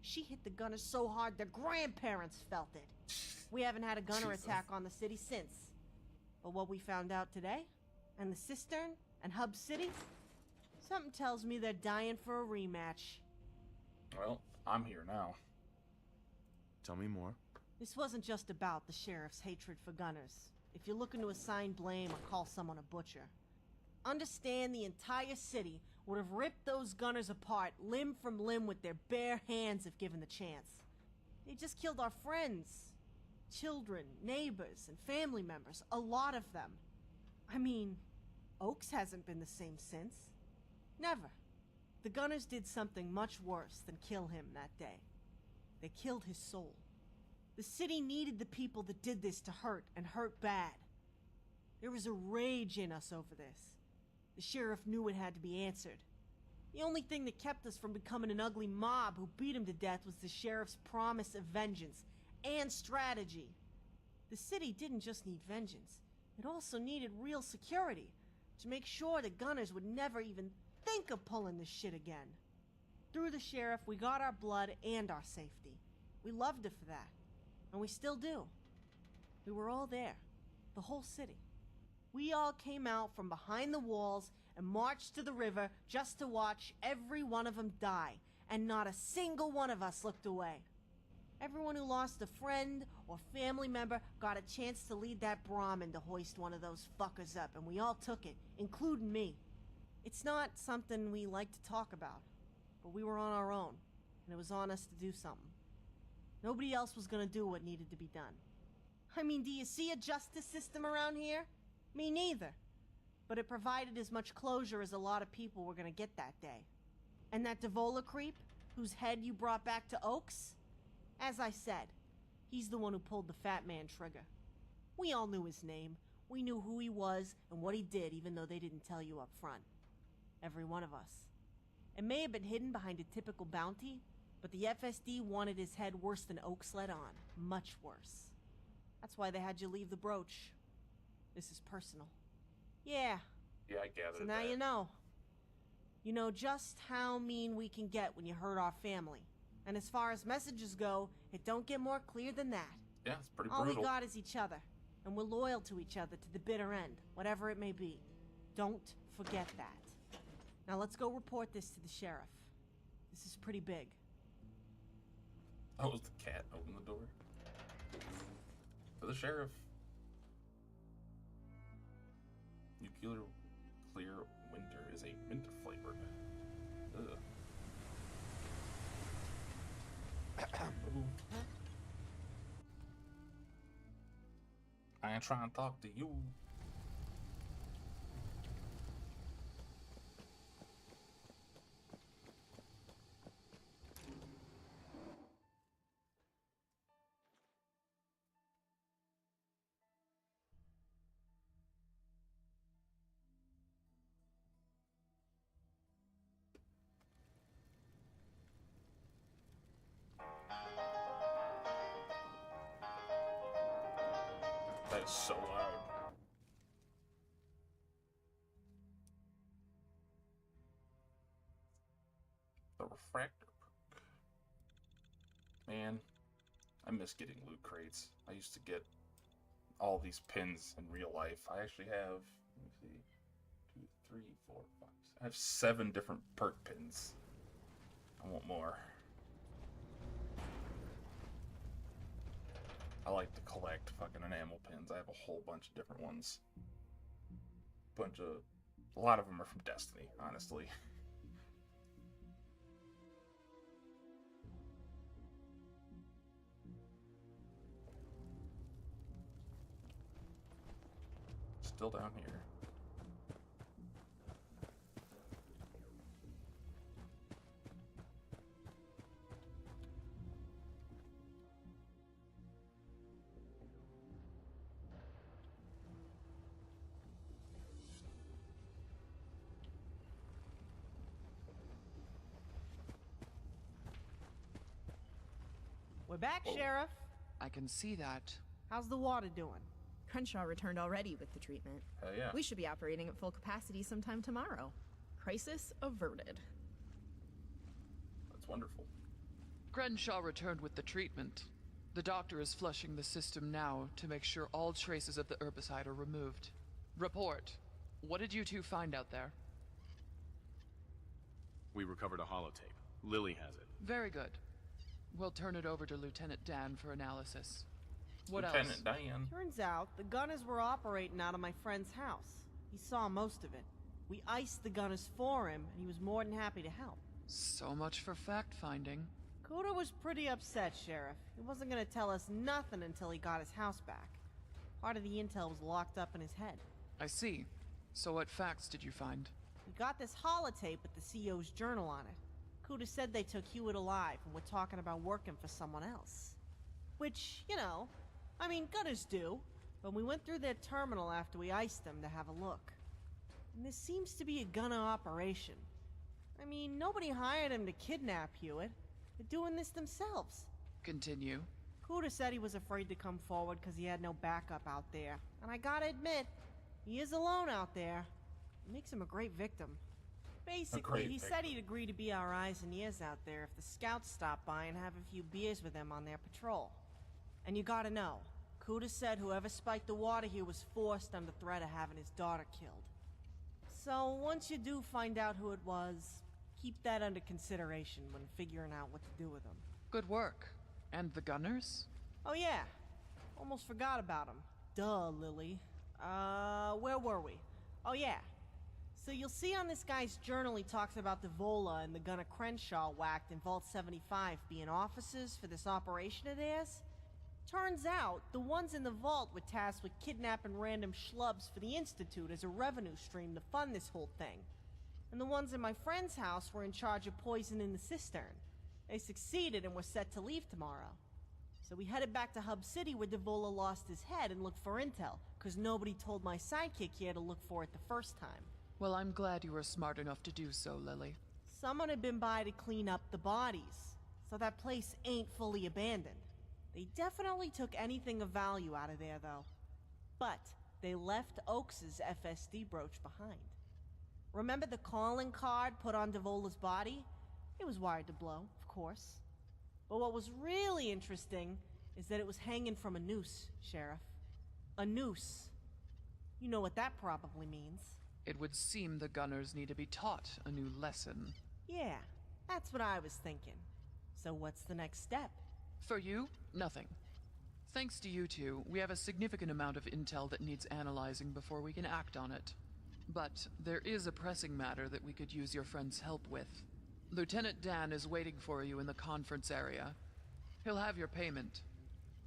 She hit the gunners so hard their grandparents felt it. We haven't had a gunner attack on the city since. But what we found out today, and the Cistern, and Hub City, something tells me they're dying for a rematch. Well, I'm here now. Tell me more. This wasn't just about the sheriff's hatred for gunners. If you're looking to assign blame or call someone a butcher, understand the entire city would have ripped those gunners apart limb from limb with their bare hands if given the chance. They just killed our friends, children, neighbors, and family members, a lot of them. I mean, Oaks hasn't been the same since. Never. The gunners did something much worse than kill him that day. They killed his soul. The city needed the people that did this to hurt, and hurt bad. There was a rage in us over this. The sheriff knew it had to be answered. The only thing that kept us from becoming an ugly mob who beat him to death was the sheriff's promise of vengeance and strategy. The city didn't just need vengeance. It also needed real security to make sure the gunners would never even think of pulling this shit again. Through the sheriff, we got our blood and our safety. We loved it for that. And we still do. We were all there. The whole city. We all came out from behind the walls and marched to the river just to watch every one of them die. And not a single one of us looked away. Everyone who lost a friend or family member got a chance to lead that Brahmin to hoist one of those fuckers up, and we all took it, including me. It's not something we like to talk about, but we were on our own, and it was on us to do something. Nobody else was gonna do what needed to be done. I mean, do you see a justice system around here? Me neither. But it provided as much closure as a lot of people were gonna get that day. And that Devola creep, whose head you brought back to Oaks? As I said, he's the one who pulled the fat man trigger. We all knew his name. We knew who he was and what he did, even though they didn't tell you up front. Every one of us. It may have been hidden behind a typical bounty, but the FSD wanted his head worse than Oaks let on. Much worse. That's why they had you leave the brooch. This is personal. Yeah. Yeah, I gathered So now that. you know. You know just how mean we can get when you hurt our family. And as far as messages go, it don't get more clear than that. Yeah, it's pretty All brutal. we got is each other. And we're loyal to each other to the bitter end, whatever it may be. Don't forget that. Now let's go report this to the sheriff. This is pretty big. Oh, it was the cat open the door. For the sheriff. Nuclear clear winter is a mint flavored. Ugh. I ain't trying to talk to you. That is so loud. The refractor perk. Man, I miss getting loot crates. I used to get all these pins in real life. I actually have, let me see, 2, 3, 4, 5, 6. I have 7 different perk pins. I want more. I like to collect fucking enamel pins. I have a whole bunch of different ones. A lot of them are from Destiny, honestly. Still down here. We're back, Whoa. Sheriff. I can see that. How's the water doing? Crenshaw returned already with the treatment. Hell yeah. We should be operating at full capacity sometime tomorrow. Crisis averted. That's wonderful. Crenshaw returned with the treatment. The doctor is flushing the system now to make sure all traces of the herbicide are removed. Report. What did you two find out there? We recovered a holotape. Lily has it. Very good. We'll turn it over to Lieutenant Dan for analysis. What Lieutenant else? Diane. Turns out the gunners were operating out of my friend's house. He saw most of it. We iced the gunners for him, and he was more than happy to help. So much for fact-finding. Kuda was pretty upset, Sheriff. He wasn't gonna tell us nothing until he got his house back. Part of the intel was locked up in his head. I see. So what facts did you find? We got this holotape with the CO's journal on it. Kuda said they took Hewitt alive and were talking about working for someone else. Which, you know, I mean, gunners do. But we went through their terminal after we iced them to have a look. And this seems to be a gunner operation. I mean, nobody hired him to kidnap Hewitt. They're doing this themselves. Continue. Kuda said he was afraid to come forward because he had no backup out there. And I gotta admit, he is alone out there. It makes him a great victim. Basically, he said he'd agree to be our eyes and ears out there if the scouts stop by and have a few beers with him on their patrol. And you gotta know, Kuda said whoever spiked the water here was forced under threat of having his daughter killed. So once you do find out who it was, keep that under consideration when figuring out what to do with him. Good work. And the gunners? Oh yeah, almost forgot about him. Duh, Lily. Where were we? Oh yeah. So you'll see on this guy's journal he talks about the Vola and the gunner Crenshaw whacked in Vault 75 being officers for this operation of theirs. Turns out, the ones in the vault were tasked with kidnapping random schlubs for the Institute as a revenue stream to fund this whole thing. And the ones in my friend's house were in charge of poisoning the cistern. They succeeded and were set to leave tomorrow. So we headed back to Hub City where Devola lost his head and looked for intel, because nobody told my sidekick here to look for it the first time. Well, I'm glad you were smart enough to do so, Lily. Someone had been by to clean up the bodies, so that place ain't fully abandoned. They definitely took anything of value out of there, though. But they left Oakes' FSD brooch behind. Remember the calling card put on Devola's body? It was wired to blow, of course. But what was really interesting is that it was hanging from a noose, Sheriff. A noose. You know what that probably means. It would seem the gunners need to be taught a new lesson. Yeah, that's what I was thinking. So what's the next step? For you, nothing. Thanks to you two, we have a significant amount of intel that needs analyzing before we can act on it. But there is a pressing matter that we could use your friend's help with. Lieutenant Dan is waiting for you in the conference area. He'll have your payment.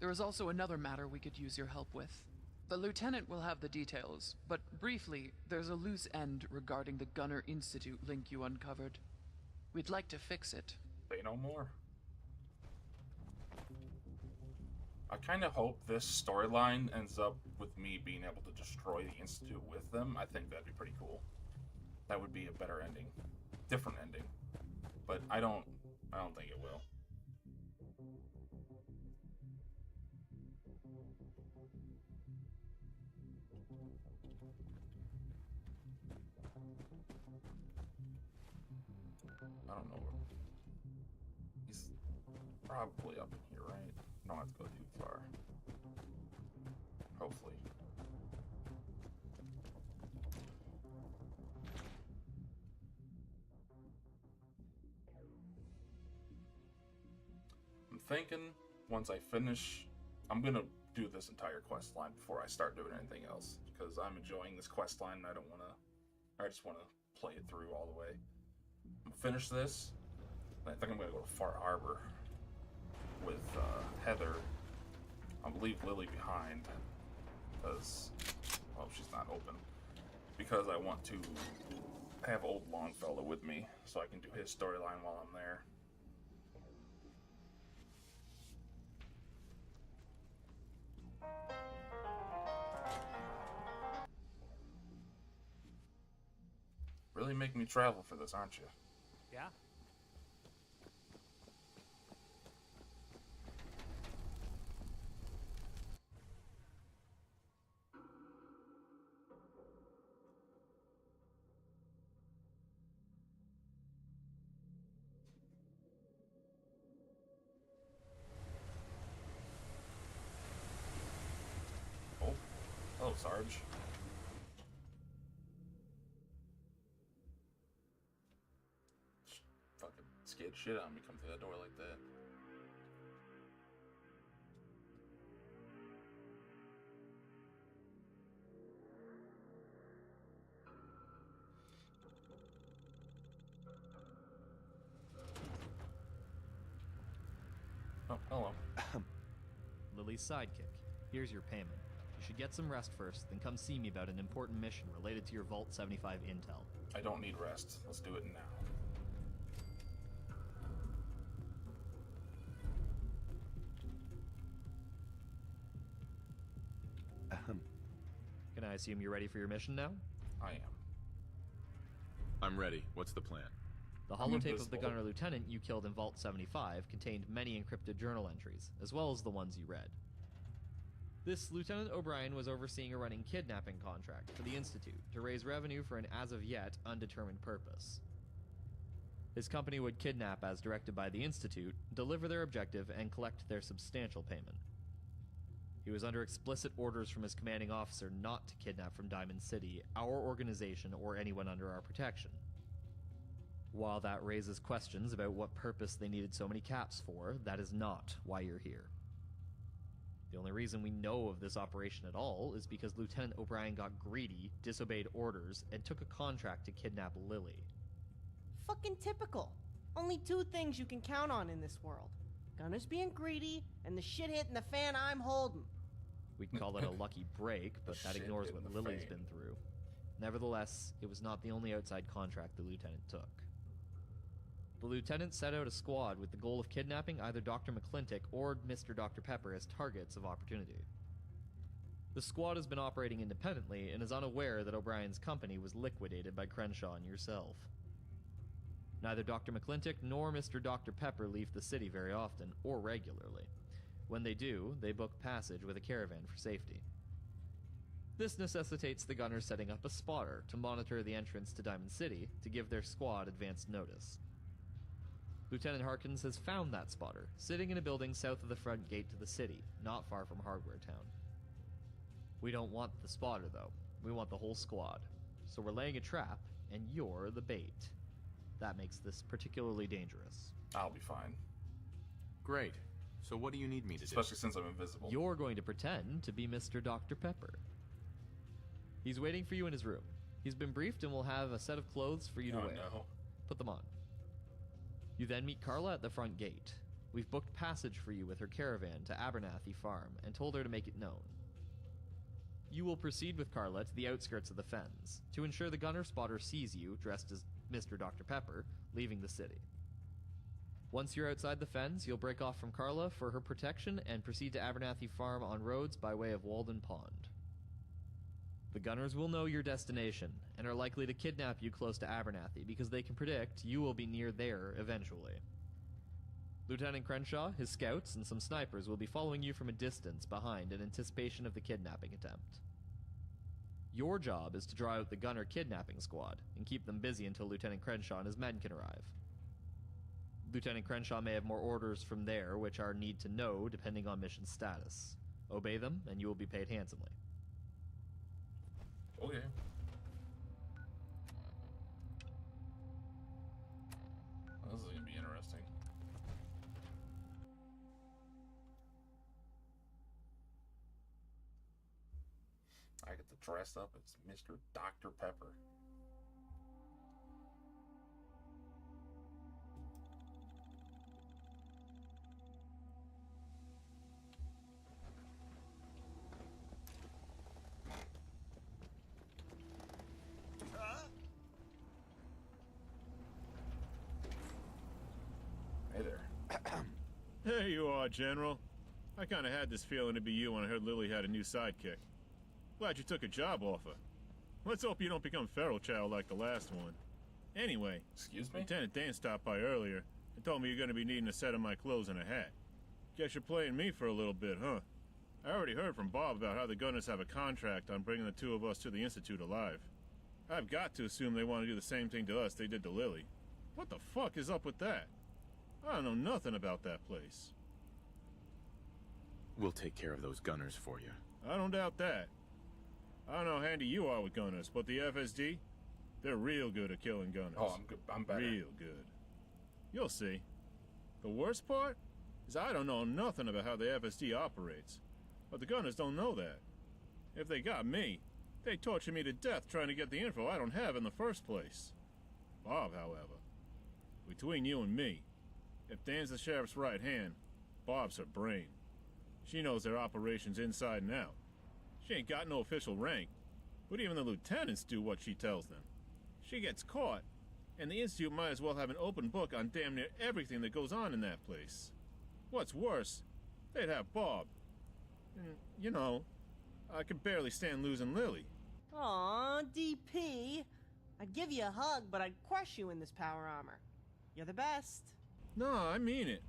There is also another matter we could use your help with. The lieutenant will have the details, but briefly, there's a loose end regarding the Gunner Institute link you uncovered. We'd like to fix it. Say no more. I kind of hope this storyline ends up with me being able to destroy the Institute with them. I think that'd be pretty cool. That would be a better ending. Different ending. But I don't think it will. I don't know. He's probably up in here, right? Don't have to go too far. Hopefully. I'm thinking once I finish, I'm gonna do this entire quest line before I start doing anything else, because I'm enjoying this quest line and I just wanna play it through all the way. I'm gonna finish this. I think I'm gonna go to Far Harbor with Heather. I'll leave Lily behind because, well, she's not open. Because I want to have old Longfellow with me so I can do his storyline while I'm there. Really making me travel for this, aren't you? Yeah? Oh, hello, Sarge. Fucking scared shit out of me come through that door like that. Oh, hello. Lily's sidekick. Here's your payment. You should get some rest first, then come see me about an important mission related to your Vault 75 intel. I don't need rest. Let's do it now. Can I assume you're ready for your mission now? I am. I'm ready. What's the plan? The I'm holotape of the invisible. Gunner Lieutenant you killed in Vault 75 contained many encrypted journal entries, as well as the ones you read. This Lieutenant O'Brien was overseeing a running kidnapping contract for the Institute to raise revenue for an as-of-yet undetermined purpose. His company would kidnap as directed by the Institute, deliver their objective, and collect their substantial payment. He was under explicit orders from his commanding officer not to kidnap from Diamond City, our organization, or anyone under our protection. While that raises questions about what purpose they needed so many caps for, that is not why you're here. The only reason we know of this operation at all is because Lieutenant O'Brien got greedy, disobeyed orders, and took a contract to kidnap Lily. Fucking typical. Only two things you can count on in this world. Gunners being greedy, and the shit hitting the fan I'm holding. We'd call it a lucky break, but that Shit ignores in what the Lily's fan. been through. Nevertheless, it was not the only outside contract the lieutenant took. The lieutenant set out a squad with the goal of kidnapping either Dr. McClintock or Mr. Dr. Pepper as targets of opportunity. The squad has been operating independently and is unaware that O'Brien's company was liquidated by Crenshaw and yourself. Neither Dr. McClintock nor Mr. Dr. Pepper leave the city very often, or regularly. When they do, they book passage with a caravan for safety. This necessitates the gunners setting up a spotter to monitor the entrance to Diamond City to give their squad advance notice. Lieutenant Harkins has found that spotter, sitting in a building south of the front gate to the city, not far from Hardware Town. We don't want the spotter, though. We want the whole squad. so we're laying a trap, and you're the bait. That makes this particularly dangerous. I'll be fine. Great. So what do you need me to do? Especially since I'm invisible. You're going to pretend to be Mr. Dr. Pepper. He's waiting for you in his room. He's been briefed and will have a set of clothes for you to wear. No. Put them on. You then meet Carla at the front gate. We've booked passage for you with her caravan to Abernathy Farm and told her to make it known. You will proceed with Carla to the outskirts of the fens to ensure the gunner spotter sees you, dressed as Mr. Dr. Pepper, leaving the city. Once you're outside the fens, you'll break off from Carla for her protection and proceed to Abernathy Farm on roads by way of Walden Pond. The gunners will know your destination and are likely to kidnap you close to Abernathy because they can predict you will be near there eventually. Lieutenant Crenshaw, his scouts, and some snipers will be following you from a distance behind in anticipation of the kidnapping attempt. Your job is to draw out the gunner kidnapping squad and keep them busy until Lieutenant Crenshaw and his men can arrive. Lieutenant Crenshaw may have more orders from there, which are need to know depending on mission status. Obey them, and you will be paid handsomely. Okay. This is gonna be interesting. I get to dress up as Mr. Dr. Pepper. Hey there. There you are, General. I kinda had this feeling it'd be you when I heard Lily had a new sidekick. Glad you took a job offer. Let's hope you don't become feral child like the last one. Anyway, Excuse me? Lieutenant Dan stopped by earlier and told me you're gonna be needing a set of my clothes and a hat. Guess you're playing me for a little bit, huh? I already heard from Bob about how the Gunners have a contract on bringing the two of us to the Institute alive. I've got to assume they want to do the same thing to us they did to Lily. What the fuck is up with that? I don't know nothing about that place. We'll take care of those gunners for you. I don't doubt that. I don't know how handy you are with gunners, but the FSD, they're real good at killing gunners. Oh, I'm good. I'm better. Real good. You'll see. The worst part is I don't know nothing about how the FSD operates, but the gunners don't know that. If they got me, they'd torture me to death trying to get the info I don't have in the first place. Bob, however, between you and me, if Dan's the sheriff's right hand, Bob's her brain. She knows their operations inside and out. She ain't got no official rank, but even the lieutenants do what she tells them. She gets caught, and the Institute might as well have an open book on damn near everything that goes on in that place. What's worse, they'd have Bob. And, you know, I could barely stand losing Lily. Aw, DP. I'd give you a hug, but I'd crush you in this power armor. You're the best. No, I mean it.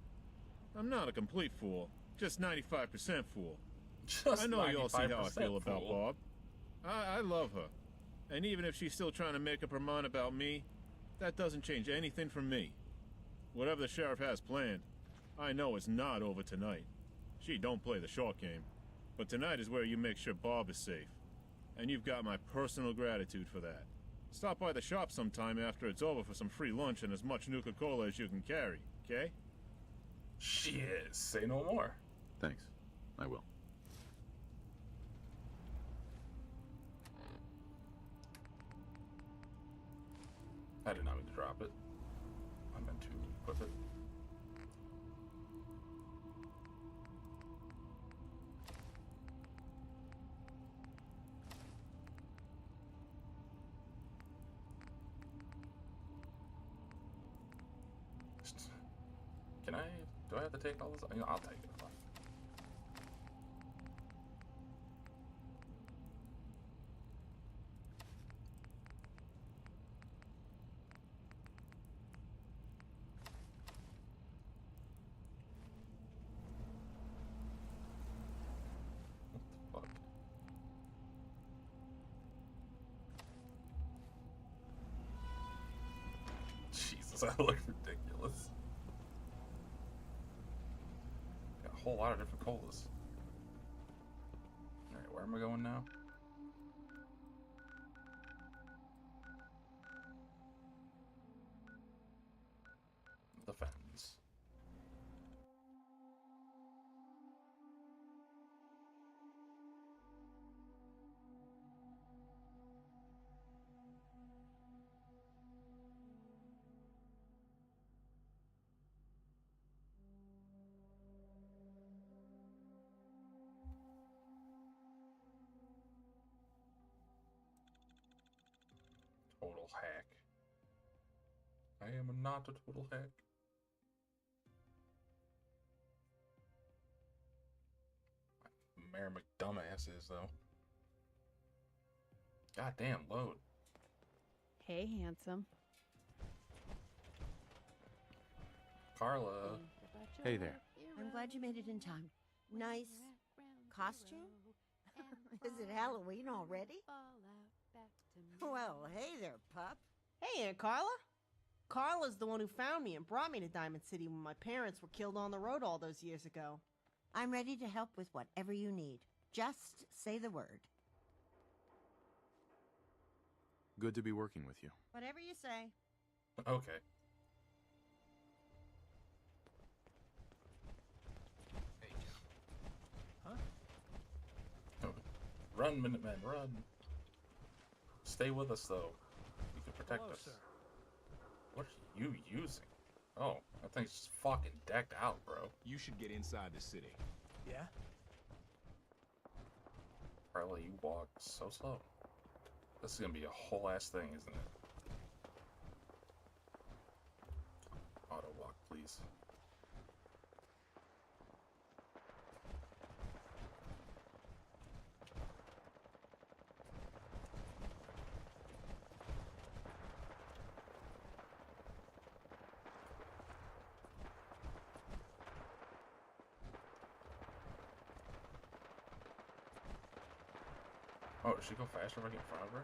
I'm not a complete fool, just 95% fool. Just I know you all see how I feel about fool. Bob. I love her. And even if she's still trying to make up her mind about me, that doesn't change anything for me. Whatever the sheriff has planned, I know it's not over tonight. She don't play the short game. But tonight is where you make sure Bob is safe. And you've got my personal gratitude for that. Stop by the shop sometime after it's over for some free lunch and as much Nuka-Cola as you can carry, okay? Shit, say no more. Thanks. I will. I did not mean to drop it. I meant to equip it. Can I? Do I have to take all this? I'll take it. Fine. What the fuck? Jesus, I look ridiculous. Got a whole lot of different colas. Alright, where am I going now? total hack. I am not a total hack. Mayor McDumbass is, though. Goddamn, load. Hey, handsome. Carla. Hey there. I'm glad you made it in time. Nice costume? Is it Halloween already? Well, hey there, pup. Hey, Aunt Carla. Carla's the one who found me and brought me to Diamond City when my parents were killed on the road all those years ago. I'm ready to help with whatever you need. Just say the word. Good to be working with you. Whatever you say. Okay. Huh? Run, Minutemen, run. Stay with us, though. You can protect Hello, us. sir. What are you using? Oh, that thing's just fucking decked out, bro. You should get inside the city. Yeah? Carla, you walk so slow. This is gonna be a whole ass thing, isn't it? Auto walk, please. Oh, does she go faster if I get in front of her?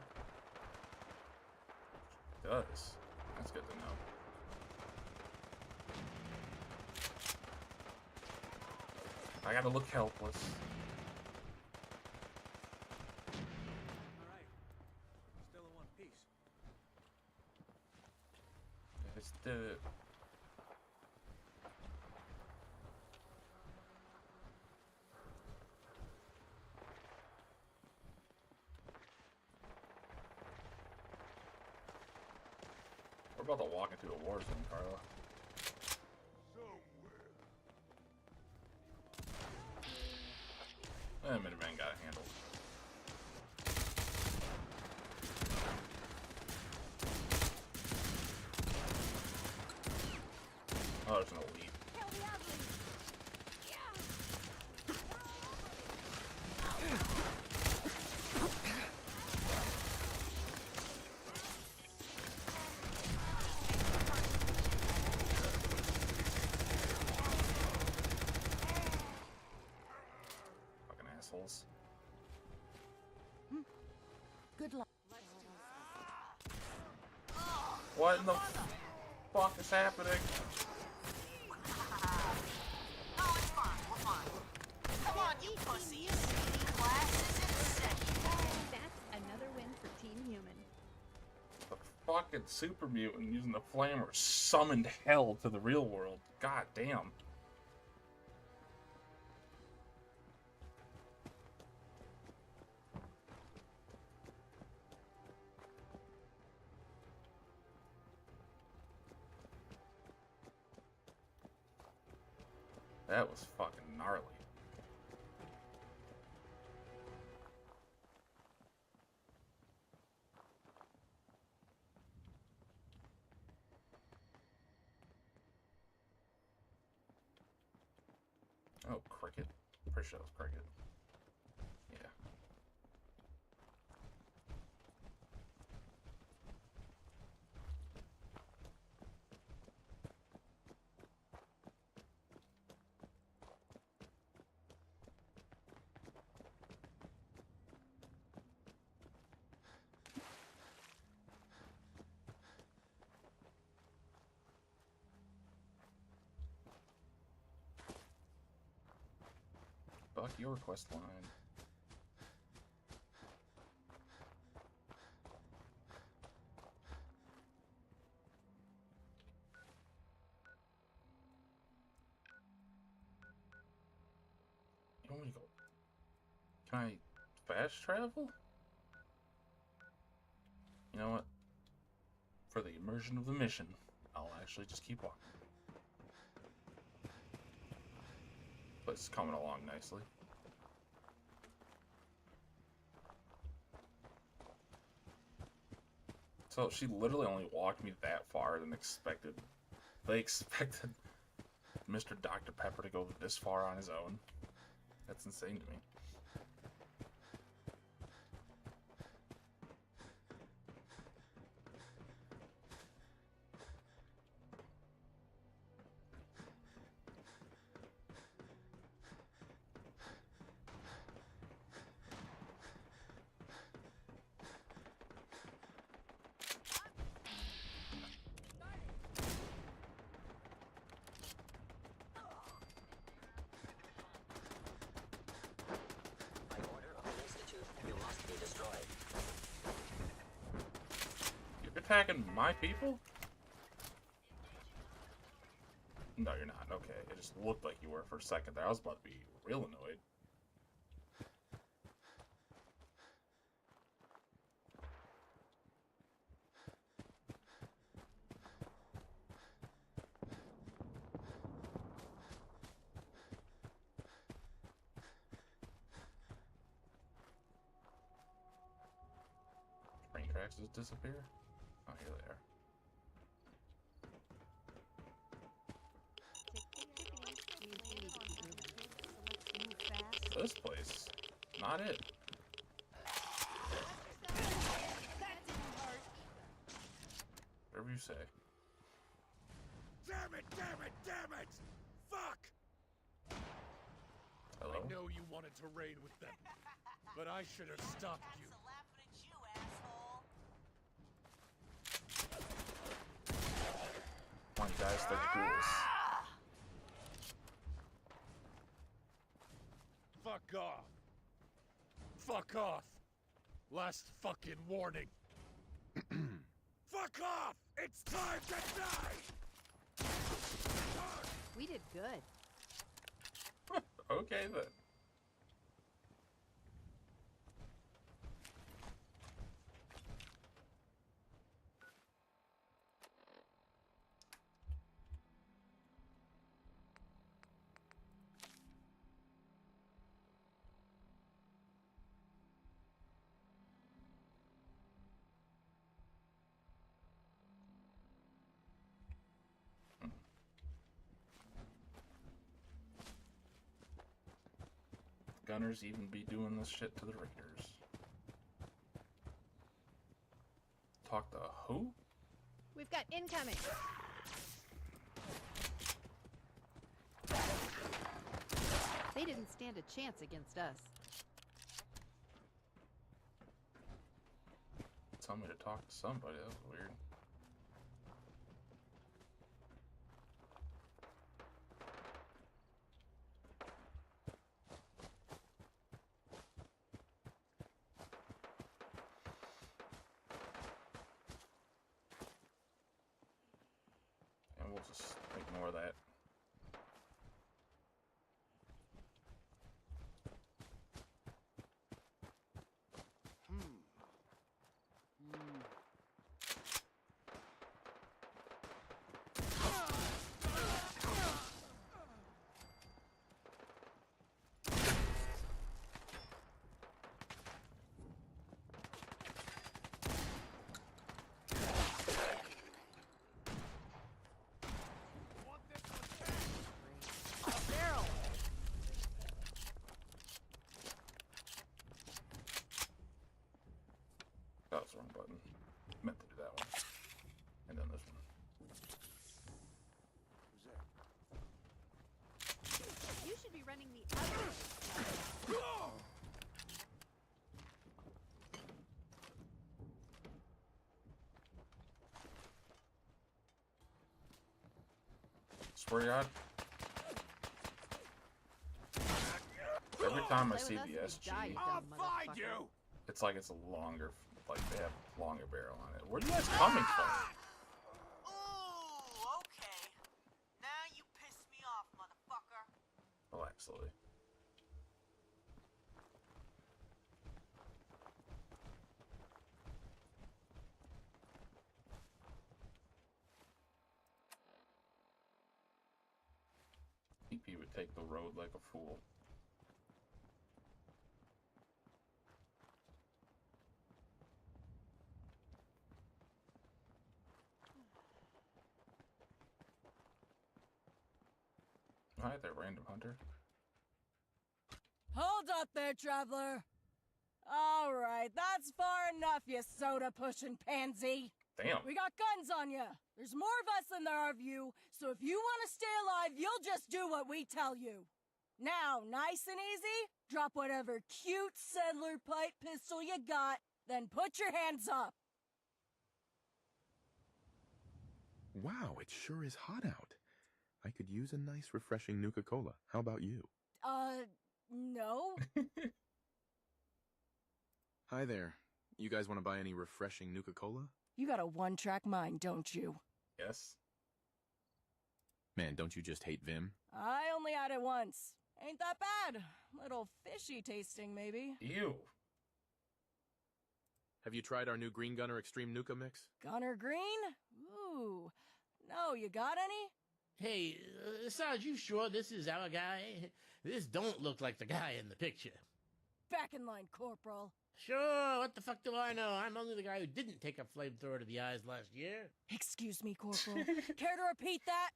She does. That's good to know. I gotta look helpless. Alright. Still in one piece. It's the... We're about to walk into a war zone, Carla. Minuteman got it handled. Oh, there's an elite. Fucking assholes. Good luck. What in the fuck is happening? Oh, it's fine. We're fine. Come on, you pussies. Class is in session. That's another win for Team Human. The fucking super mutant using the flamer summoned hell to the real world. God damn. That was fucking gnarly. Oh, cricket. Pretty sure it was cricket. Yeah. Buck your quest line. You want me to go? Can I fast travel? You know what? For the immersion of the mission, I'll actually just keep walking. But it's coming along nicely. So she literally only walked me that far than expected. They expected Mr. Dr. Pepper to go this far on his own. That's insane to me. You're attacking my people? No, you're not. Okay, it just looked like you were for a second there. I was about to be real annoyed. Train tracks just disappear? Oh, here they are. This place, not it. Whatever you say. Damn it! Damn it! Damn it! Fuck! Hello? I know you wanted to raid with them, but I should have stopped you. Come on, guys, let's do this. Fuck off! Fuck off! Last fucking warning! Fuck off! It's time to die! We did good. Okay then. Gunners even be doing this shit to the Raiders. Talk to who? We've got incoming. They didn't stand a chance against us. Tell me to talk to somebody. That was weird. And we'll just ignore that. Barrel. That was the wrong button. Meant to do that one. And then this one. You should be running the other. Swear to God. Every time I see the SG, I'll find you! it's like it's a longer, like they have longer barrel on it. Where are you guys coming from? Ooh, okay. Now you piss me off, motherfucker. Relax, Lily. EP would take the road like a fool. that there, random hunter? Hold up there, traveler. All right, that's far enough, you soda-pushing pansy. Damn. We got guns on you. There's more of us than there are of you, so if you want to stay alive, you'll just do what we tell you. Now, nice and easy, drop whatever cute settler pipe pistol you got, then put your hands up. Wow, it sure is hot out. I could use a nice, refreshing Nuka-Cola. How about you? No. Hi there. You guys want to buy any refreshing Nuka-Cola? You got a one-track mind, don't you? Yes. Man, don't you just hate Vim? I only had it once. Ain't that bad. Little fishy tasting, maybe. Ew. Have you tried our new Green Gunner Extreme Nuka Mix? Gunner Green? Ooh. No, you got any? Hey, Sarge, you sure this is our guy? This don't look like the guy in the picture. Back in line, Corporal. Sure, what the fuck do I know? I'm only the guy who didn't take a flamethrower to the eyes last year. Excuse me, Corporal. Care to repeat that?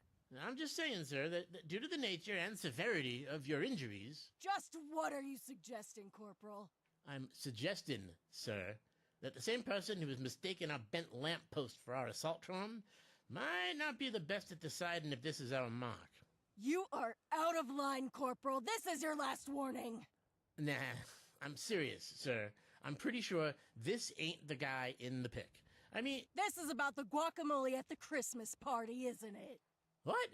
I'm just saying, sir, that due to the nature and severity of your injuries... Just what are you suggesting, Corporal? I'm suggesting, sir, that the same person who has mistaken our bent lamppost for our assaultron might not be the best at deciding if this is our mark. You are out of line, Corporal. This is your last warning. Nah, I'm serious, sir. I'm pretty sure this ain't the guy in the pic. I mean... This is about the guacamole at the Christmas party, isn't it? What?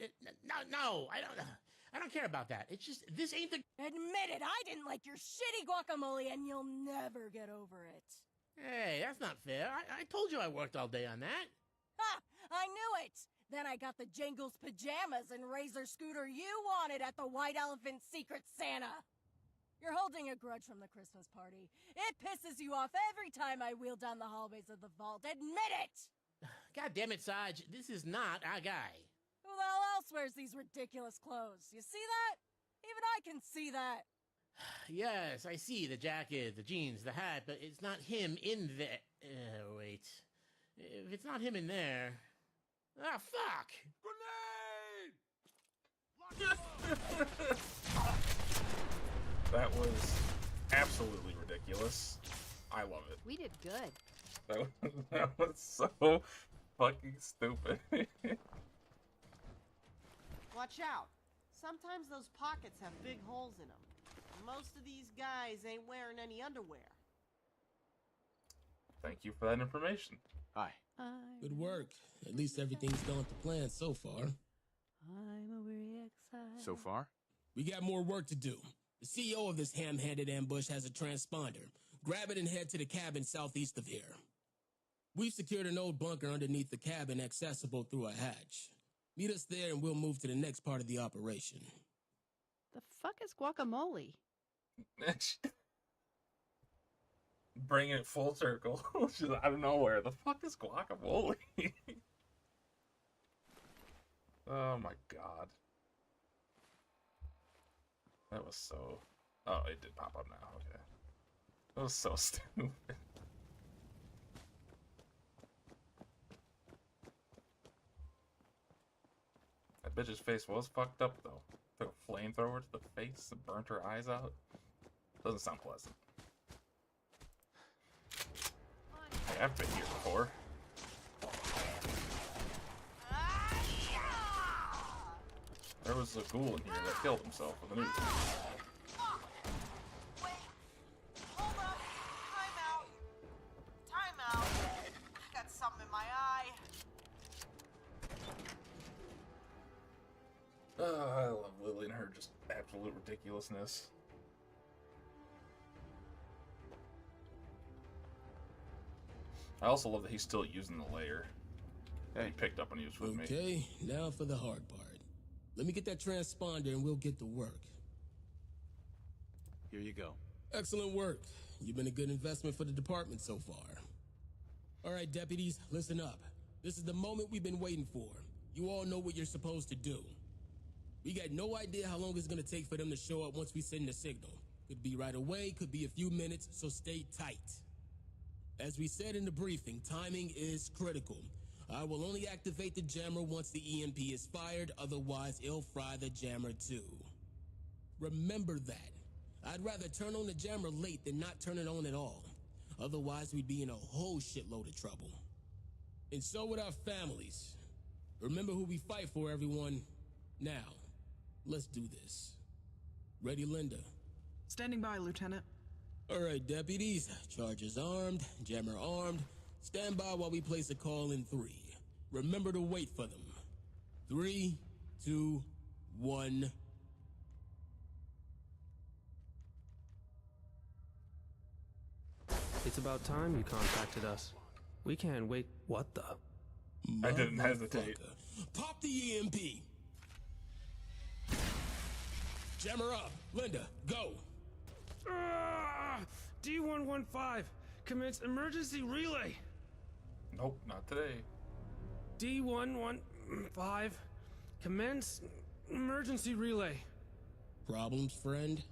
No, I don't care about that. It's just, this ain't the... Admit it, I didn't like your shitty guacamole and you'll never get over it. Hey, that's not fair. I told you I worked all day on that. Ha! I knew it! Then I got the Jangles pajamas and Razor scooter you wanted at the White Elephant Secret Santa. You're holding a grudge from the Christmas party. It pisses you off every time I wheel down the hallways of the vault. Admit it! God damn it, Sarge. This is not our guy. Who the hell else wears these ridiculous clothes? You see that? Even I can see that. Yes, I see the jacket, the jeans, the hat, but it's not him in there. Wait. If it's not him in there... Ah, fuck! That was absolutely ridiculous. I love it. We did good. That was so fucking stupid. Watch out. Sometimes those pockets have big holes in them. Most of these guys ain't wearing any underwear. Thank you for that information. Hi. Good work. At least everything's gone to plan so far. I'm very excited. So far? We got more work to do. The CEO of this ham-handed ambush has a transponder. Grab it and head to the cabin southeast of here. We've secured an old bunker underneath the cabin accessible through a hatch. Meet us there and we'll move to the next part of the operation. The fuck is guacamole? Bring it full circle. Just out of nowhere. The fuck is guacamole? Oh my god. That was so... Oh, it did pop up now. Okay. That was so stupid. That bitch's face was fucked up, though. Took a flamethrower to the face and burnt her eyes out. Doesn't sound pleasant. Hey, I've been here before. There was a ghoul in here that killed himself with a nuke. Wait. Hold up. Time out. Time out. I got something in my eye. I love Lily and her just absolute ridiculousness. I also love that he's still using the layer that he picked up when he was with me. Okay, now for the hard part. Let me get that transponder and we'll get to work. Here you go. Excellent work. You've been a good investment for the department so far. All right, deputies, listen up. This is the moment we've been waiting for. You all know what you're supposed to do. We got no idea how long it's gonna take for them to show up once we send the signal. Could be right away, could be a few minutes, so stay tight. As we said in the briefing, timing is critical. I will only activate the jammer once the EMP is fired, otherwise it'll fry the jammer too. Remember that. I'd rather turn on the jammer late than not turn it on at all. Otherwise we'd be in a whole shitload of trouble. And so would our families. Remember who we fight for, everyone. Now, let's do this. Ready, Linda? Standing by, Lieutenant. All right, deputies. Charges armed, jammer armed. Stand by while we place a call in 3. Remember to wait for them. 3, 2, 1. It's about time you contacted us. We can't wait. What the? I didn't hesitate. Pop the EMP. Jammer up. Linda, go. D115, commence emergency relay. Nope, not today. D115, commence emergency relay. Problems, friend?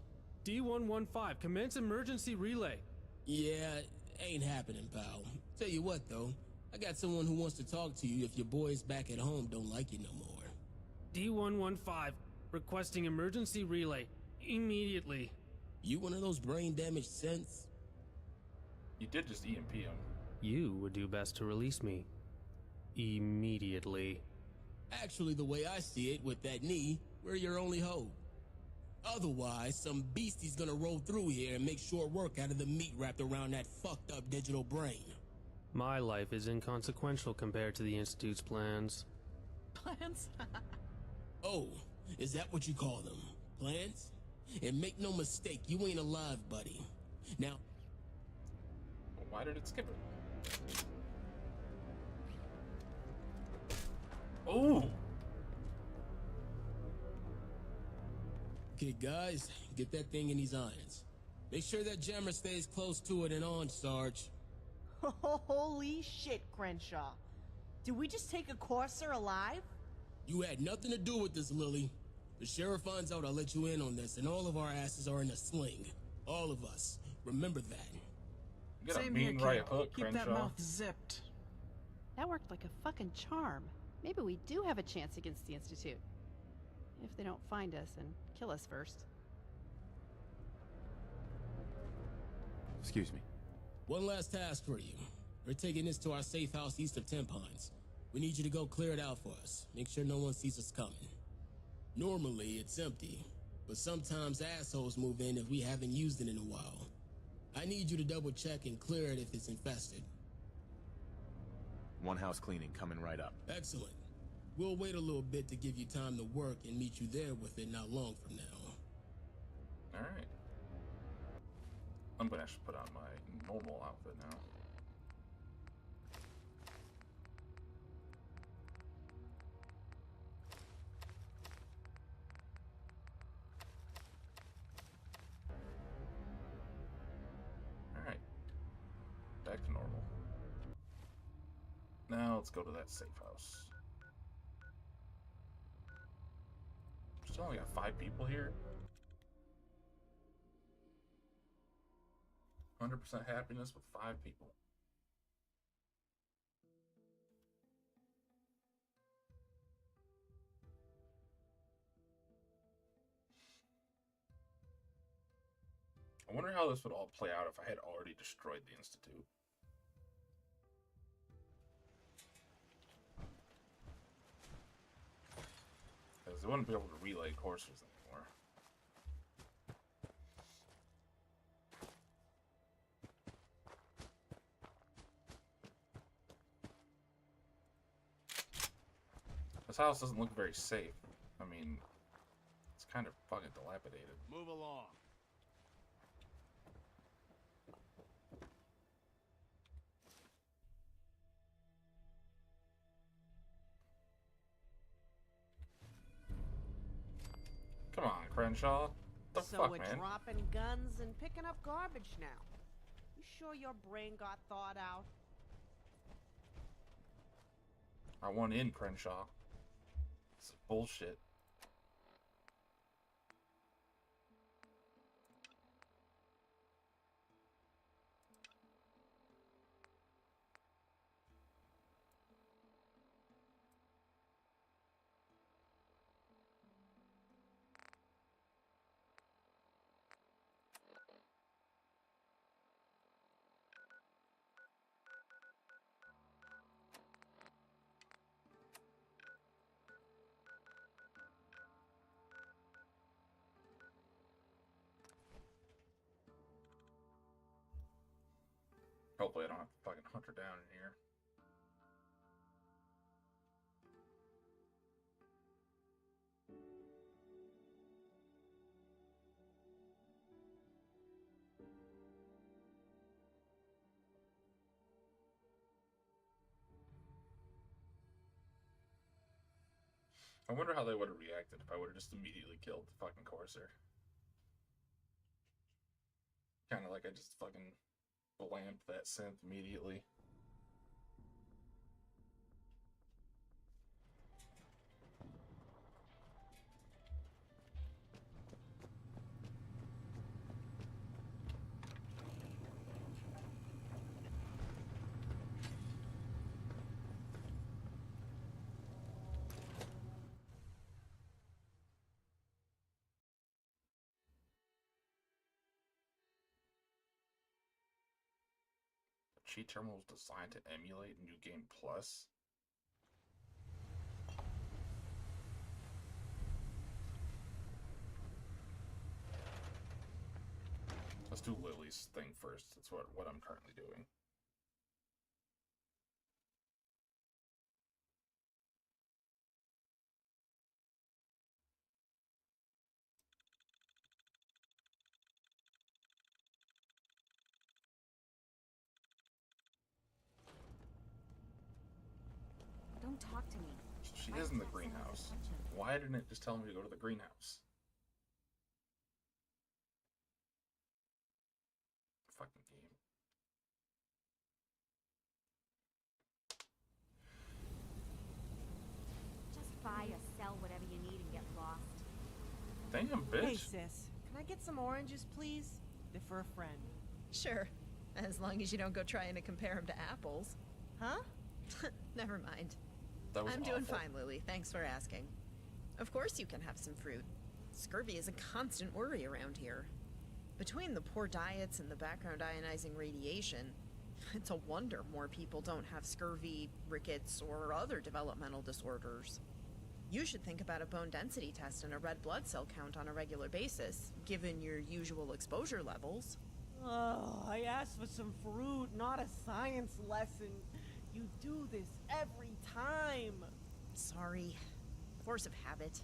D115, commence emergency relay. Yeah, ain't happening, pal. Tell you what, though. I got someone who wants to talk to you if your boys back at home don't like you no more. D115, requesting emergency relay. Immediately. You one of those brain-damaged synths? You did just EMP him. You would do best to release me. Immediately. Actually, the way I see it, with that knee, we're your only hope. Otherwise, some beastie's gonna roll through here and make short work out of the meat wrapped around that fucked up digital brain. My life is inconsequential compared to the Institute's plans. Plans? Oh, is that what you call them? Plans? And make no mistake, you ain't alive, buddy. Now... Well, why did it skip it? Oh! Okay, guys, get that thing in these irons. Make sure that jammer stays close to it and on, Sarge. Holy shit, Crenshaw. Did we just take a courser alive? You had nothing to do with this, Lily. The sheriff finds out I'll let you in on this, and all of our asses are in a sling. All of us. Remember that. You got a Same here, mean right kid. hook, Keep Crenshaw. that mouth zipped. That worked like a fucking charm. Maybe we do have a chance against the Institute. If they don't find us and kill us first. Excuse me. One last task for you. We're taking this to our safe house east of Tempines. We need you to go clear it out for us. Make sure no one sees us coming. Normally, it's empty, but sometimes assholes move in if we haven't used it in a while. I need you to double check and clear it if it's infested. One house cleaning coming right up. Excellent. We'll wait a little bit to give you time to work and meet you there with it not long from now. Alright. I'm gonna actually put on my normal outfit now. Alright. Back to normal. Now let's go to that safe house. Still only got 5 people here. 100% happiness with 5 people. I wonder how this would all play out if I had already destroyed the Institute. Because they wouldn't be able to relay courses anymore. This house doesn't look very safe. I mean, it's kind of fucking dilapidated. Move along. Come on, Crenshaw. The So fuck, we're man? dropping guns and picking up garbage now. You sure your brain got thought out? I want in, Crenshaw. This is bullshit. Hopefully I don't have to fucking hunt her down in here. I wonder how they would have reacted if I would have just immediately killed the fucking Corsair. Kind of like I just fucking blamped that synth immediately. Cheat terminal was designed to emulate New Game Plus. Let's do Lily's thing first. That's what I'm currently doing. Don't talk to me. She is in the greenhouse. Why didn't it just tell me to go to the greenhouse? Fucking game. Just buy or sell whatever you need and get lost. Damn, bitch. Hey, sis. Can I get some oranges, please? They're for a friend. Sure. As long as you don't go trying to compare them to apples. Huh? Never mind. That was I'm doing awful. fine, Lily. Thanks for asking. Of course you can have some fruit. Scurvy is a constant worry around here. Between the poor diets and the background ionizing radiation, it's a wonder more people don't have scurvy, rickets, or other developmental disorders. You should think about a bone density test and a red blood cell count on a regular basis, given your usual exposure levels. Oh, I asked for some fruit, not a science lesson. You do this every time. Sorry. Force of habit.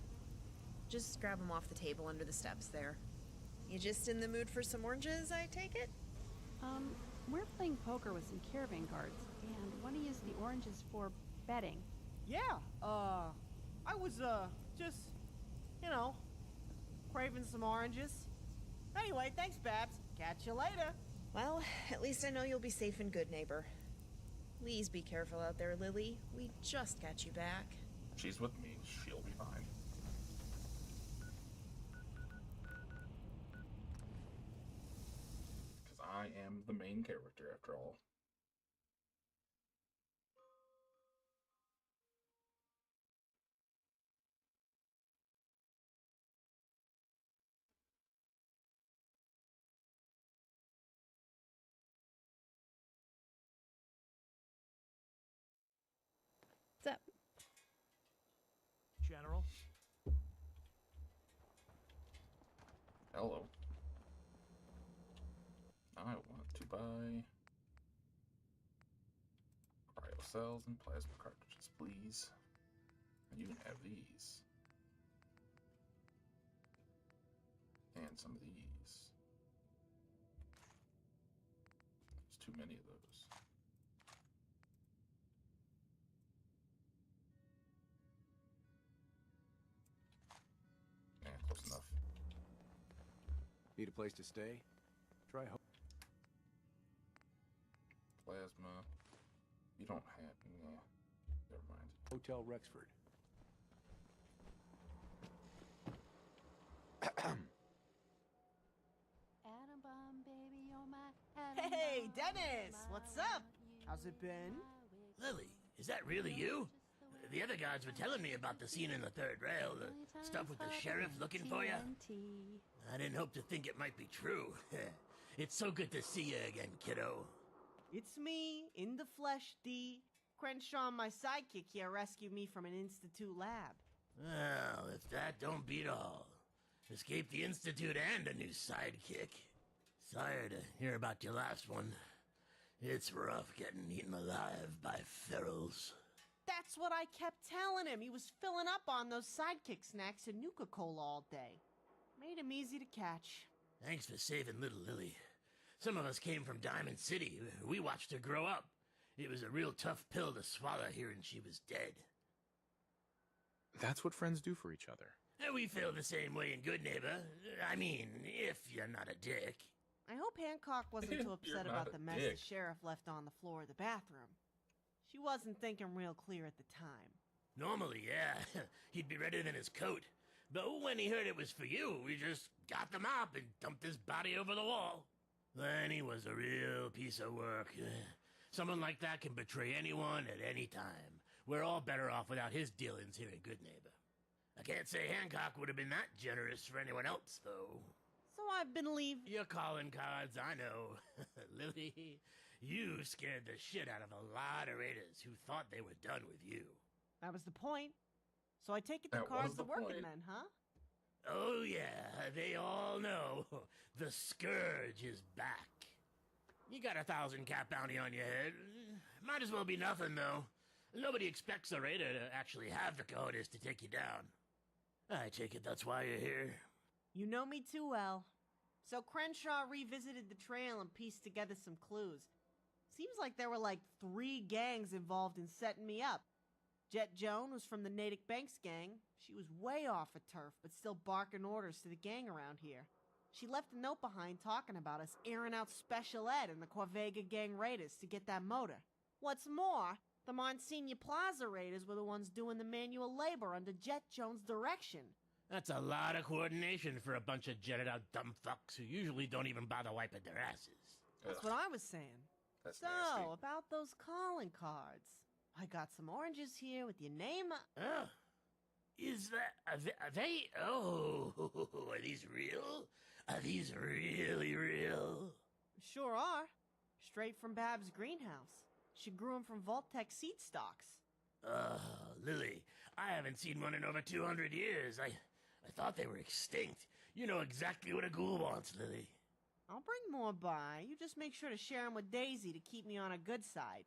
Just grab them off the table under the steps there. You just in the mood for some oranges, I take it? We're playing poker with some caravan guards, and want to use the oranges for betting. Yeah, I was, just, you know, craving some oranges. Anyway, thanks, Babs. Catch you later. Well, at least I know you'll be safe and good, neighbor. Please be careful out there, Lily. We just got you back. She's with me. She'll be fine. Because I am the main character, after all. What's up? General? Hello. I want to buy cryo cells and plasma cartridges, please. You can have these. And some of these. There's too many of those. Yeah, close enough. Need a place to stay? Try Plasma. You don't have. Yeah. Never mind. Hotel Rexford. Hey, Dennis! What's up? How's it been? Lily, is that really you? The other guards were telling me about the scene in the third rail, the stuff with the sheriff looking for you. I didn't hope to think it might be true. It's so good to see you again, kiddo. It's me, in the flesh, D. Crenshaw, my sidekick here, rescued me from an Institute lab. Well, if that don't beat all. Escaped the Institute and a new sidekick. Sorry to hear about your last one. It's rough getting eaten alive by ferals. That's what I kept telling him. He was filling up on those sidekick snacks and Nuka-Cola all day. Made him easy to catch. Thanks for saving little Lily. Some of us came from Diamond City. We watched her grow up. It was a real tough pill to swallow hearing she was dead. That's what friends do for each other. And we feel the same way in Good Neighbor. I mean, if you're not a dick. I hope Hancock wasn't too upset You're about not the a mess dick. the sheriff left on the floor of the bathroom. She wasn't thinking real clear at the time. Normally, yeah, he'd be redder than his coat. But when he heard it was for you, we just got the mop and dumped his body over the wall. Then he was a real piece of work. Someone like that can betray anyone at any time. We're all better off without his dealings here at Good Neighbor. I can't say Hancock would have been that generous for anyone else, though. So I've been leaving. You're calling cards, I know. Lily, you scared the shit out of a lot of raiders who thought they were done with you. That was the point. So I take it the That cards was the the working point. men, huh? Oh yeah, they all know. The Scourge is back. You got 1,000 cap bounty on your head. Might as well be nothing, though. Nobody expects a raider to actually have the cojones to take you down. I take it that's why you're here. You know me too well. So Crenshaw revisited the trail and pieced together some clues. Seems like there were like 3 gangs involved in setting me up. Jet Joan was from the Natick Banks gang. She was way off of turf, but still barking orders to the gang around here. She left a note behind talking about us airing out Special Ed and the Corvega gang raiders to get that motor. What's more, the Monsignor Plaza raiders were the ones doing the manual labor under Jet Joan's direction. That's a lot of coordination for a bunch of jetted out dumb fucks who usually don't even bother wiping their asses. That's what I was saying. That's So, nasty. about those calling cards. I got some oranges here with your name. Oh. Is that... Are they... Oh, are these real? Are these really real? Sure are. Straight from Bab's greenhouse. She grew them from Vault-Tec seed stocks. Lily, I haven't seen one in over 200 years. I thought they were extinct. You know exactly what a ghoul wants, Lily. I'll bring more by. You just make sure to share them with Daisy to keep me on a good side.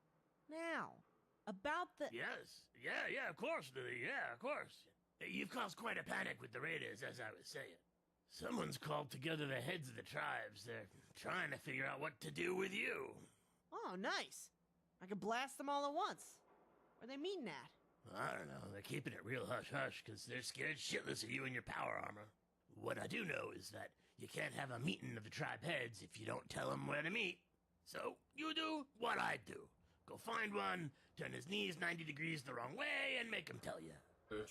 Now, about the... Yes. Yeah, of course, Lily. Yeah, of course. You've caused quite a panic with the raiders, as I was saying. Someone's called together the heads of the tribes. They're trying to figure out what to do with you. Oh, nice. I could blast them all at once. Where they meeting at? I don't know. They're keeping it real hush-hush because they're scared shitless of you and your power armor. What I do know is that you can't have a meeting of the tribe heads if you don't tell them where to meet. So you do what I do. Go find one, turn his knees 90 degrees the wrong way, and make him tell you.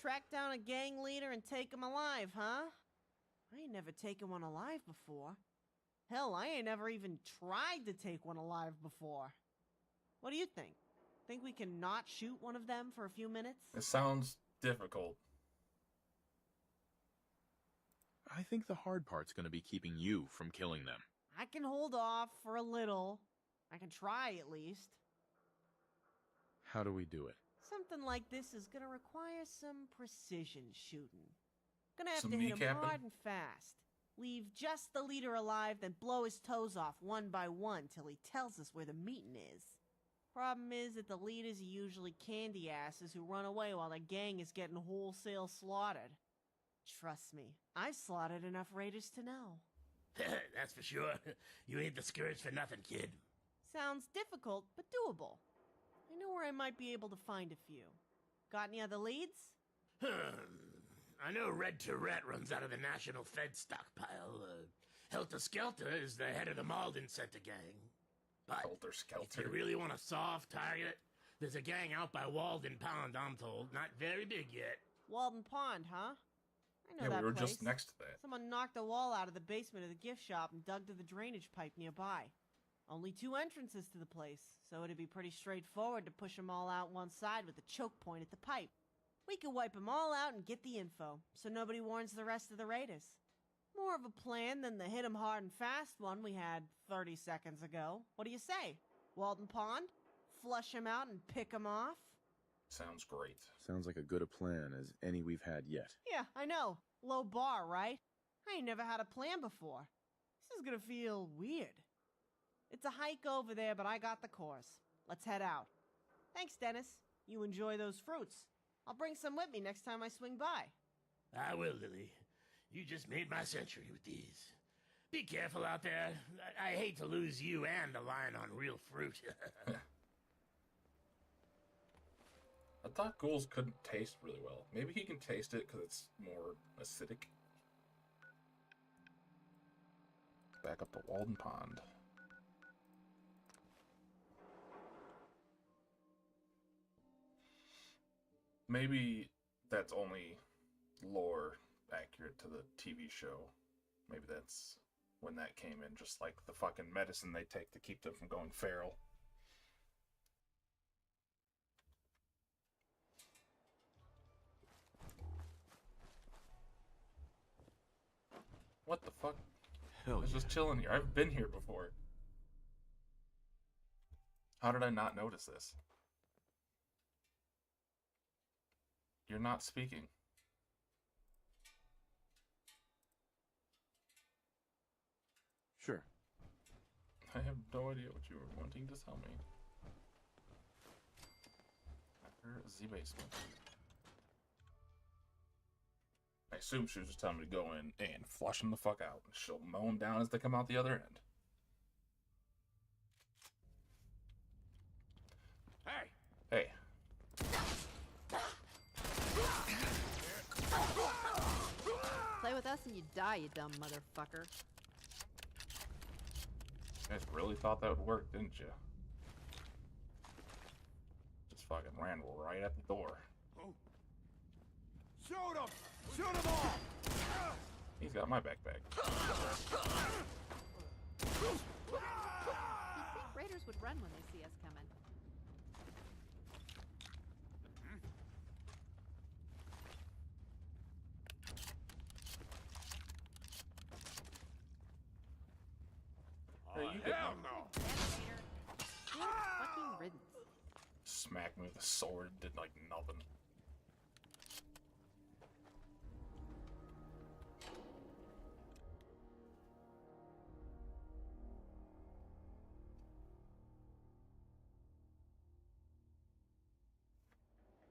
Track down a gang leader and take him alive, huh? I ain't never taken one alive before. Hell, I ain't never even tried to take one alive before. What do you think? Think we can not shoot one of them for a few minutes? It sounds difficult. I think the hard part's going to be keeping you from killing them. I can hold off for a little. I can try at least. How do we do it? Something like this is gonna require some precision shooting. Gonna have Some to hit him kneecapping? hard and fast. Leave just the leader alive, then blow his toes off one by one till he tells us where the meeting is. Problem is that the leaders are usually candy asses who run away while the gang is getting wholesale slaughtered. Trust me, I've slaughtered enough raiders to know. That's for sure. You ain't the Scourge for nothing, kid. Sounds difficult, but doable. I know where I might be able to find a few. Got any other leads? I know Red Tourette runs out of the National Fed stockpile. Helter Skelter is the head of the Malden Center gang. But Helter if Skelter. you really want a soft target, there's a gang out by Walden Pond, I'm told. Not very big yet. Walden Pond, huh? I know Yeah, that we were place. just next to that. Someone knocked a wall out of the basement of the gift shop and dug to the drainage pipe nearby. Only 2 entrances to the place, so it'd be pretty straightforward to push them all out one side with a choke point at the pipe. We could wipe them all out and get the info, so nobody warns the rest of the raiders. More of a plan than the hit 'em hard and fast one we had 30 seconds ago. What do you say? Walden Pond? Flush 'em out and pick 'em off? Sounds great. Sounds like as good a plan as any we've had yet. Yeah, I know. Low bar, right? I ain't never had a plan before. This is gonna feel weird. It's a hike over there, but I got the course. Let's head out. Thanks, Dennis. You enjoy those fruits. I'll bring some with me next time I swing by. I will, Lily. You just made my century with these. Be careful out there. I hate to lose you and the line on real fruit. I thought ghouls couldn't taste really well. Maybe he can taste it because it's more acidic. Back up to Walden Pond. Maybe that's only lore accurate to the TV show. Maybe that's when that came in, just like the fucking medicine they take to keep them from going feral. What the fuck? Hell I was just chilling here. I've been here before. How did I not notice this? You're not speaking. Sure. I have no idea what you were wanting to tell me. Enter the basement. I assume she was just telling me to go in and flush them the fuck out. She'll mow them down as they come out the other end. Hey! Hey. Play with us and you die, you dumb motherfucker. You guys really thought that would work, didn't you? Just fucking ran right at the door. Shoot him! Shoot them all! He's got my backpack. You'd think raiders would run when they see us coming. Hey, you hell didn't no! Fucking riddance. smack me with a sword, did like nothing.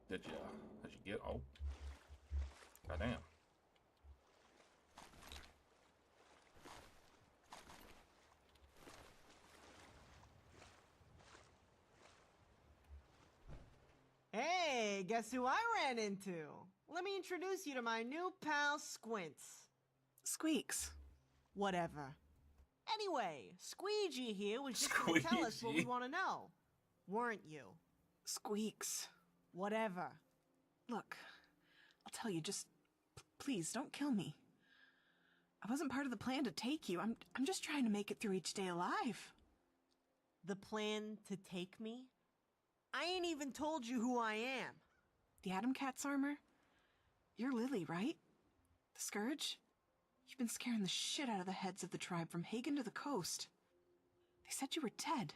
Did you get? Oh, goddamn! Hey, guess who I ran into? Let me introduce you to my new pal, Squints. Squeaks. Whatever. Anyway, Squeegee here was just gonna tell us what we Squeegee. want to know. Weren't you? Squeaks. Whatever. Look, I'll tell you, just please don't kill me. I wasn't part of the plan to take you. I'm just trying to make it through each day alive. The plan to take me? I ain't even told you who I am. The Atom Cat's armor? You're Lily, right? The Scourge? You've been scaring the shit out of the heads of the tribe from Hagen to the coast. They said you were dead.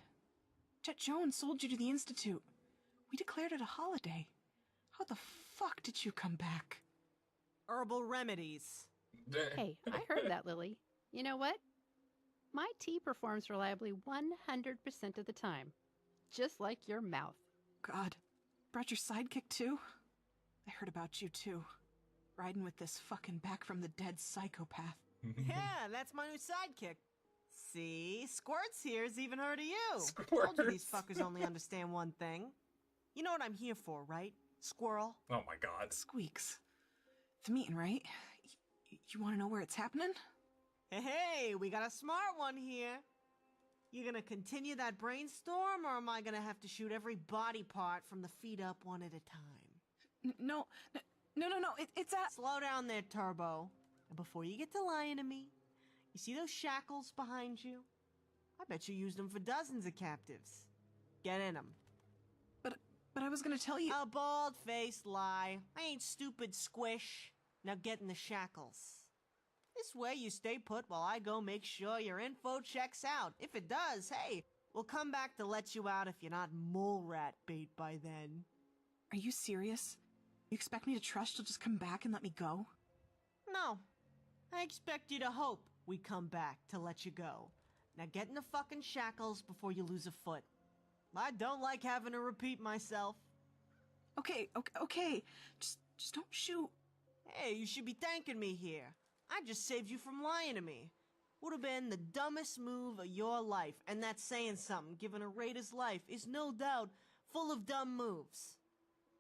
Jet Jones sold you to the Institute. We declared it a holiday. How the fuck did you come back? Herbal remedies. Hey, I heard that, Lily. You know what? My tea performs reliably 100% of the time. Just like your mouth. God. Brought your sidekick too? I heard about you too. Riding with this fucking back from the dead psychopath. Yeah, that's my new sidekick. See? Squirts here's even heard of you. Squirts. Told you these fuckers only understand one thing. You know what I'm here for, right? Squirrel. Oh my god. Squeaks. The meeting, right? You want to know where it's happening? Hey, we got a smart one here. You gonna continue that brainstorm, or am I gonna have to shoot every body part from the feet up one at a time? No, it's at... Slow down there, Turbo. And before you get to lying to me, you see those shackles behind you? I bet you used them for dozens of captives. Get in them. But I was gonna tell you... A bald-faced lie. I ain't stupid, Squish. Now get in the shackles. This way you stay put while I go make sure your info checks out. If it does, hey, we'll come back to let you out if you're not mole rat bait by then. Are you serious? You expect me to trust you'll just come back and let me go? No. I expect you to hope we come back to let you go. Now get in the fucking shackles before you lose a foot. I don't like having to repeat myself. Okay. Just don't shoot. Hey, you should be thanking me here. I just saved you from lying to me. Would have been the dumbest move of your life, and that's saying something, given a raider's life is no doubt full of dumb moves.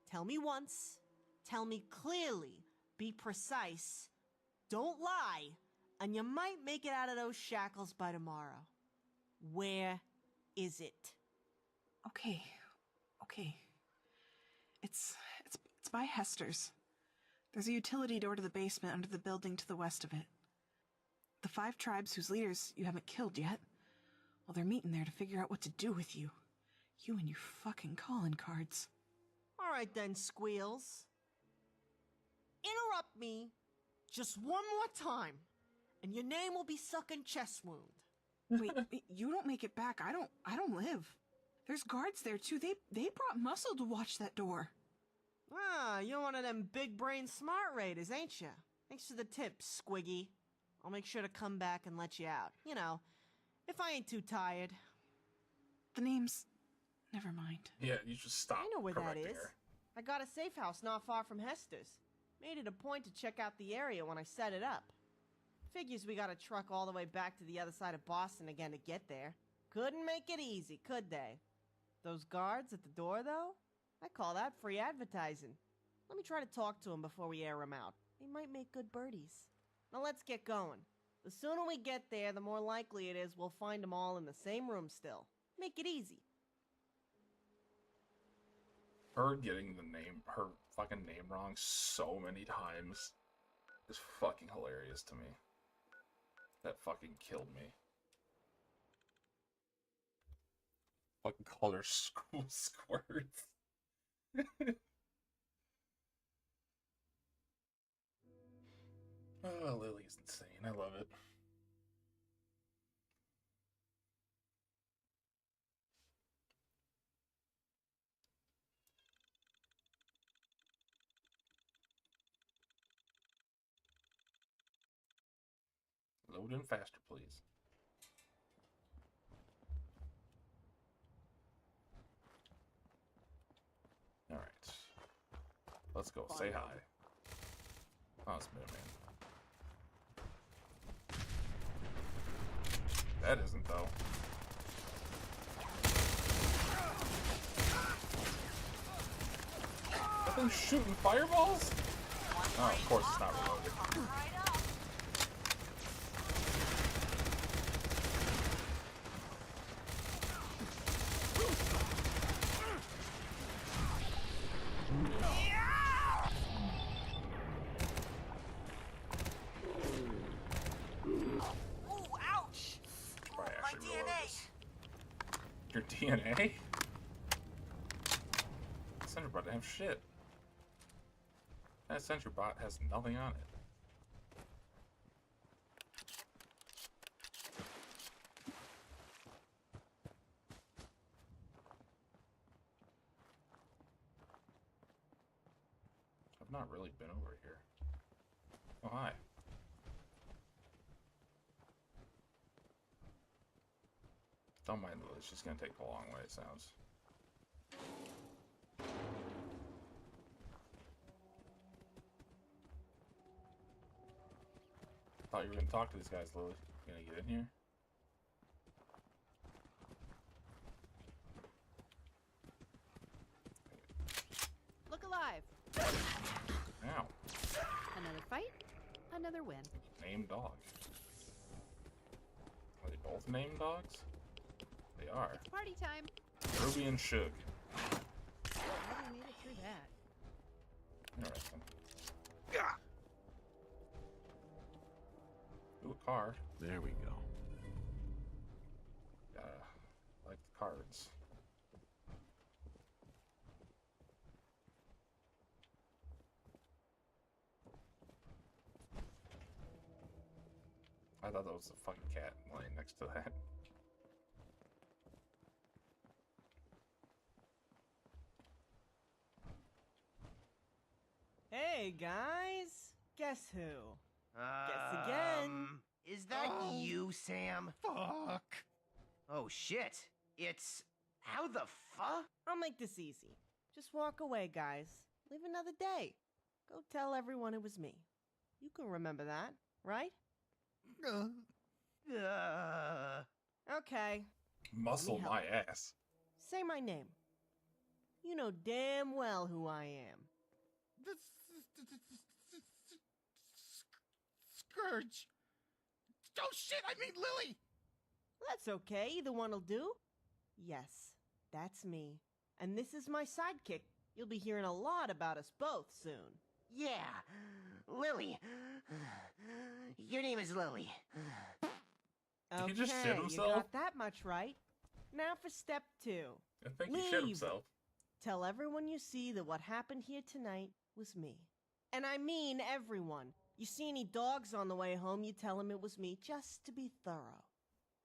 Tell me once, tell me clearly, be precise, don't lie, and you might make it out of those shackles by tomorrow. Where is it? Okay. It's by Hester's. There's a utility door to the basement under the building to the west of it. The 5 tribes whose leaders you haven't killed yet, well, they're meeting there to figure out what to do with you. You and your fucking calling cards. All right then, Squeals. Interrupt me just one more time, and your name will be sucking chest wound. Wait, you don't make it back. I don't live. There's guards there too. They brought muscle to watch that door. Ah, you're one of them big brain smart raiders, ain't you? Thanks for the tip, Squiggy. I'll make sure to come back and let you out. You know, if I ain't too tired. The name's... Never mind. Yeah, you should stop. I know where that correcting is. her. I got a safe house not far from Hester's. Made it a point to check out the area when I set it up. Figures we gotta truck all the way back to the other side of Boston again to get there. Couldn't make it easy, could they? Those guards at the door, though? I call that free advertising. Let me try to talk to them before we air them out. They might make good birdies. Now let's get going. The sooner we get there, the more likely it is we'll find them all in the same room still. Make it easy. Her getting her fucking name wrong so many times is fucking hilarious to me. That fucking killed me. Fucking call her school squirts. Oh, Lily's insane. I love it. Load in faster, please. Alright. Let's go. Say hi. Oh, it's Minuteman. That isn't, though. That thing's shooting fireballs? Oh, of course it's not reloaded. Your DNA? Sensor bot didn't have shit. That sensor bot has nothing on it. I've not really been over here. Oh, hi. Don't mind Lily, it's just gonna take a long way, it sounds. Thought you were gonna talk to these guys, Lily. You gonna get in here? Look alive. Ow. Another fight, another win. Named dog. Are they both named dogs? They are. It's party time. Ruby and Shug. How we made it through that? Interesting. Ooh, a car. There we go. Like the cards. I thought that was a fucking cat laying next to that. Hey, guys. Guess who? Guess again. Is that you, Sam? Fuck. Oh, shit. It's... How the fuck? I'll make this easy. Just walk away, guys. Live another day. Go tell everyone it was me. You can remember that, right? Okay. Muscle my ass. Say my name. You know damn well who I am. Scourge. Oh shit, I mean Lily! That's okay, either one'll do. Yes, that's me. And this is my sidekick. You'll be hearing a lot about us both soon. Yeah, Lily. Your name is Lily. Okay, he just shit you himself? got that much right. Now for step 2. I think he shit himself. Tell everyone you see that what happened here tonight was me. And I mean everyone. You see any dogs on the way home, you tell them it was me, just to be thorough.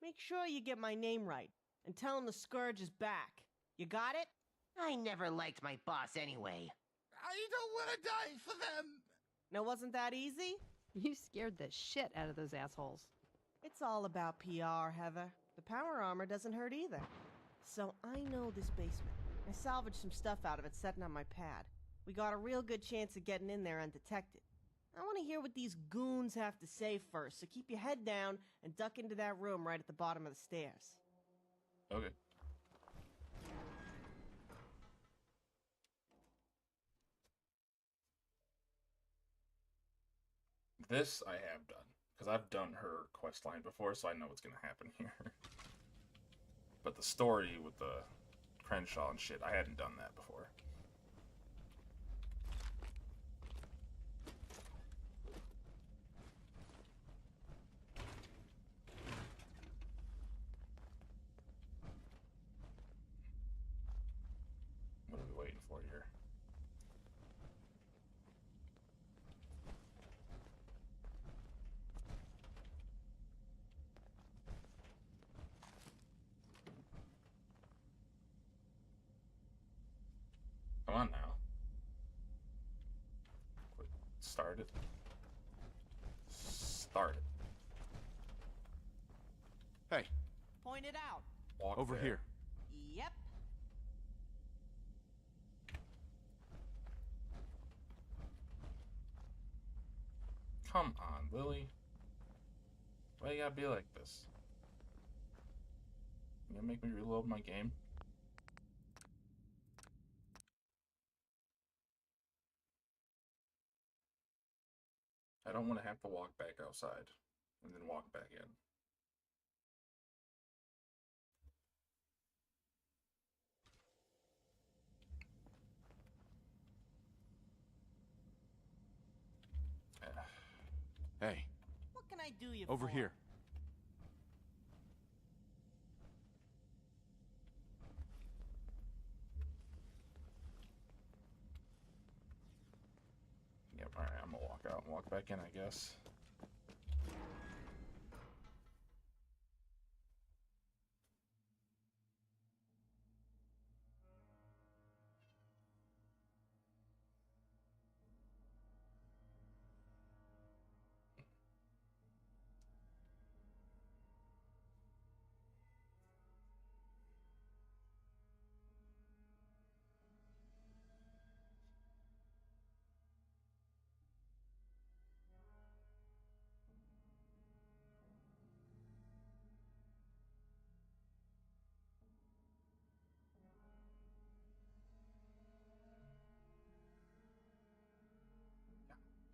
Make sure you get my name right, and tell them the Scourge is back. You got it? I never liked my boss anyway. I don't want to die for them. Now, wasn't that easy? You scared the shit out of those assholes. It's all about PR, Heather. The power armor doesn't hurt either. So I know this basement. I salvaged some stuff out of it sitting on my pad. We got a real good chance of getting in there undetected. I want to hear what these goons have to say first, so keep your head down and duck into that room right at the bottom of the stairs. Okay. This I have done, because I've done her questline before, so I know what's going to happen here. But the story with the Crenshaw and shit, I hadn't done that before. What are we waiting for here? Come on now. Quit. Start it. Start it. Hey, Point it out. Walk over there. here. Yep. Come on, Lily. Why you gotta be like this? You gonna make me reload my game? I don't want to have to walk back outside and then walk back in. Hey, What can I do you over for? here. Yep, alright, I'm gonna walk out and walk back in, I guess.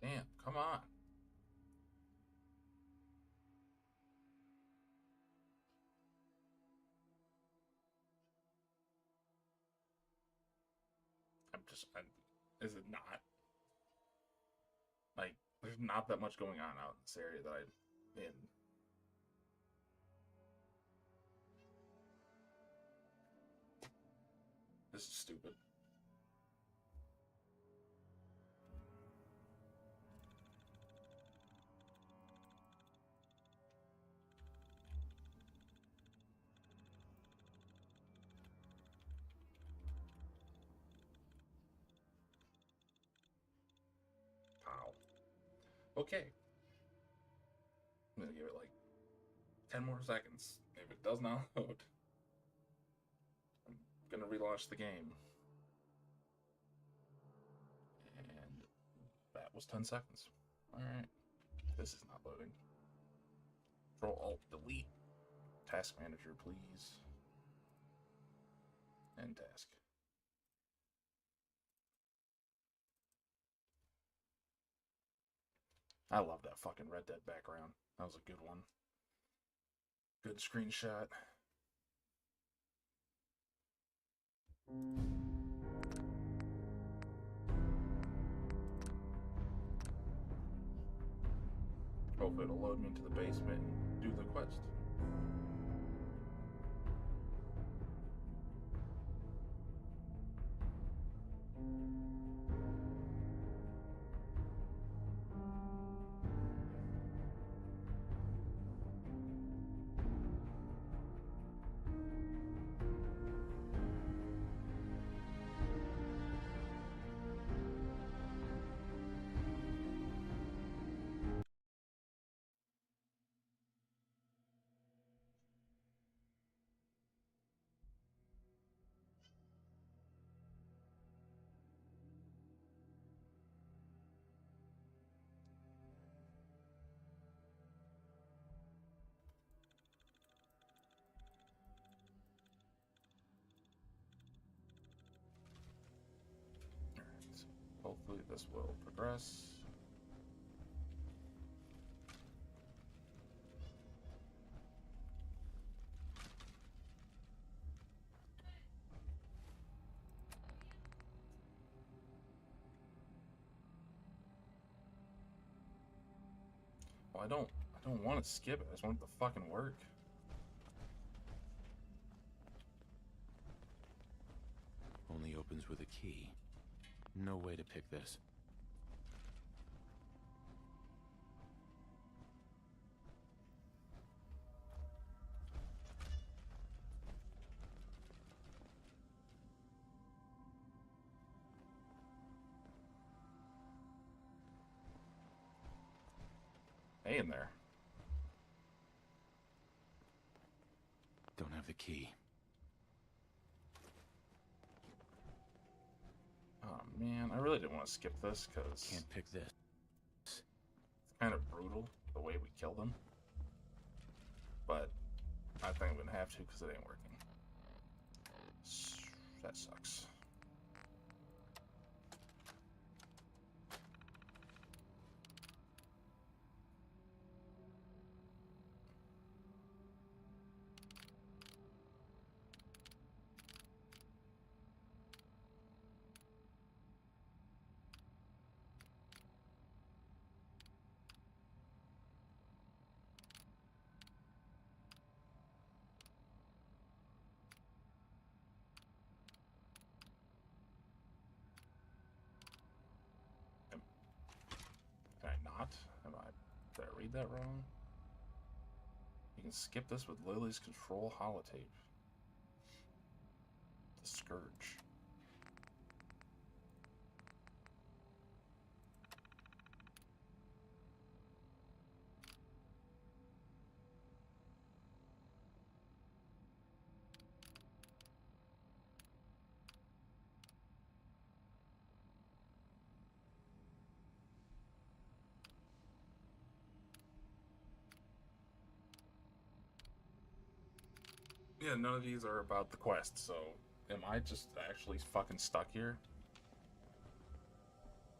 Damn, come on. Is it not? Like, there's not that much going on out in this area that I'm in. This is stupid. Okay. I'm gonna give it like 10 more seconds. If it does not load, I'm gonna relaunch the game. And that was 10 seconds. Alright. This is not loading. Control-Alt-Delete. Task Manager, please. End task. I love that fucking Red Dead background. That was a good one. Good screenshot. Hopefully it'll load me into the basement and do the quest. Hopefully this will progress. Well, I don't want to skip it. I just want it to fucking work. Only opens with a key. No way to pick this. Hey in there. Don't have the key. Oh man, I really didn't want to skip this because Can't pick this. it's kind of brutal the way we killed him. But I think I'm gonna have to because it ain't working. That sucks. Can I not? Did I read that wrong? You can skip this with Lily's control holotape. The Scourge. Yeah, none of these are about the quest, so am I just actually fucking stuck here?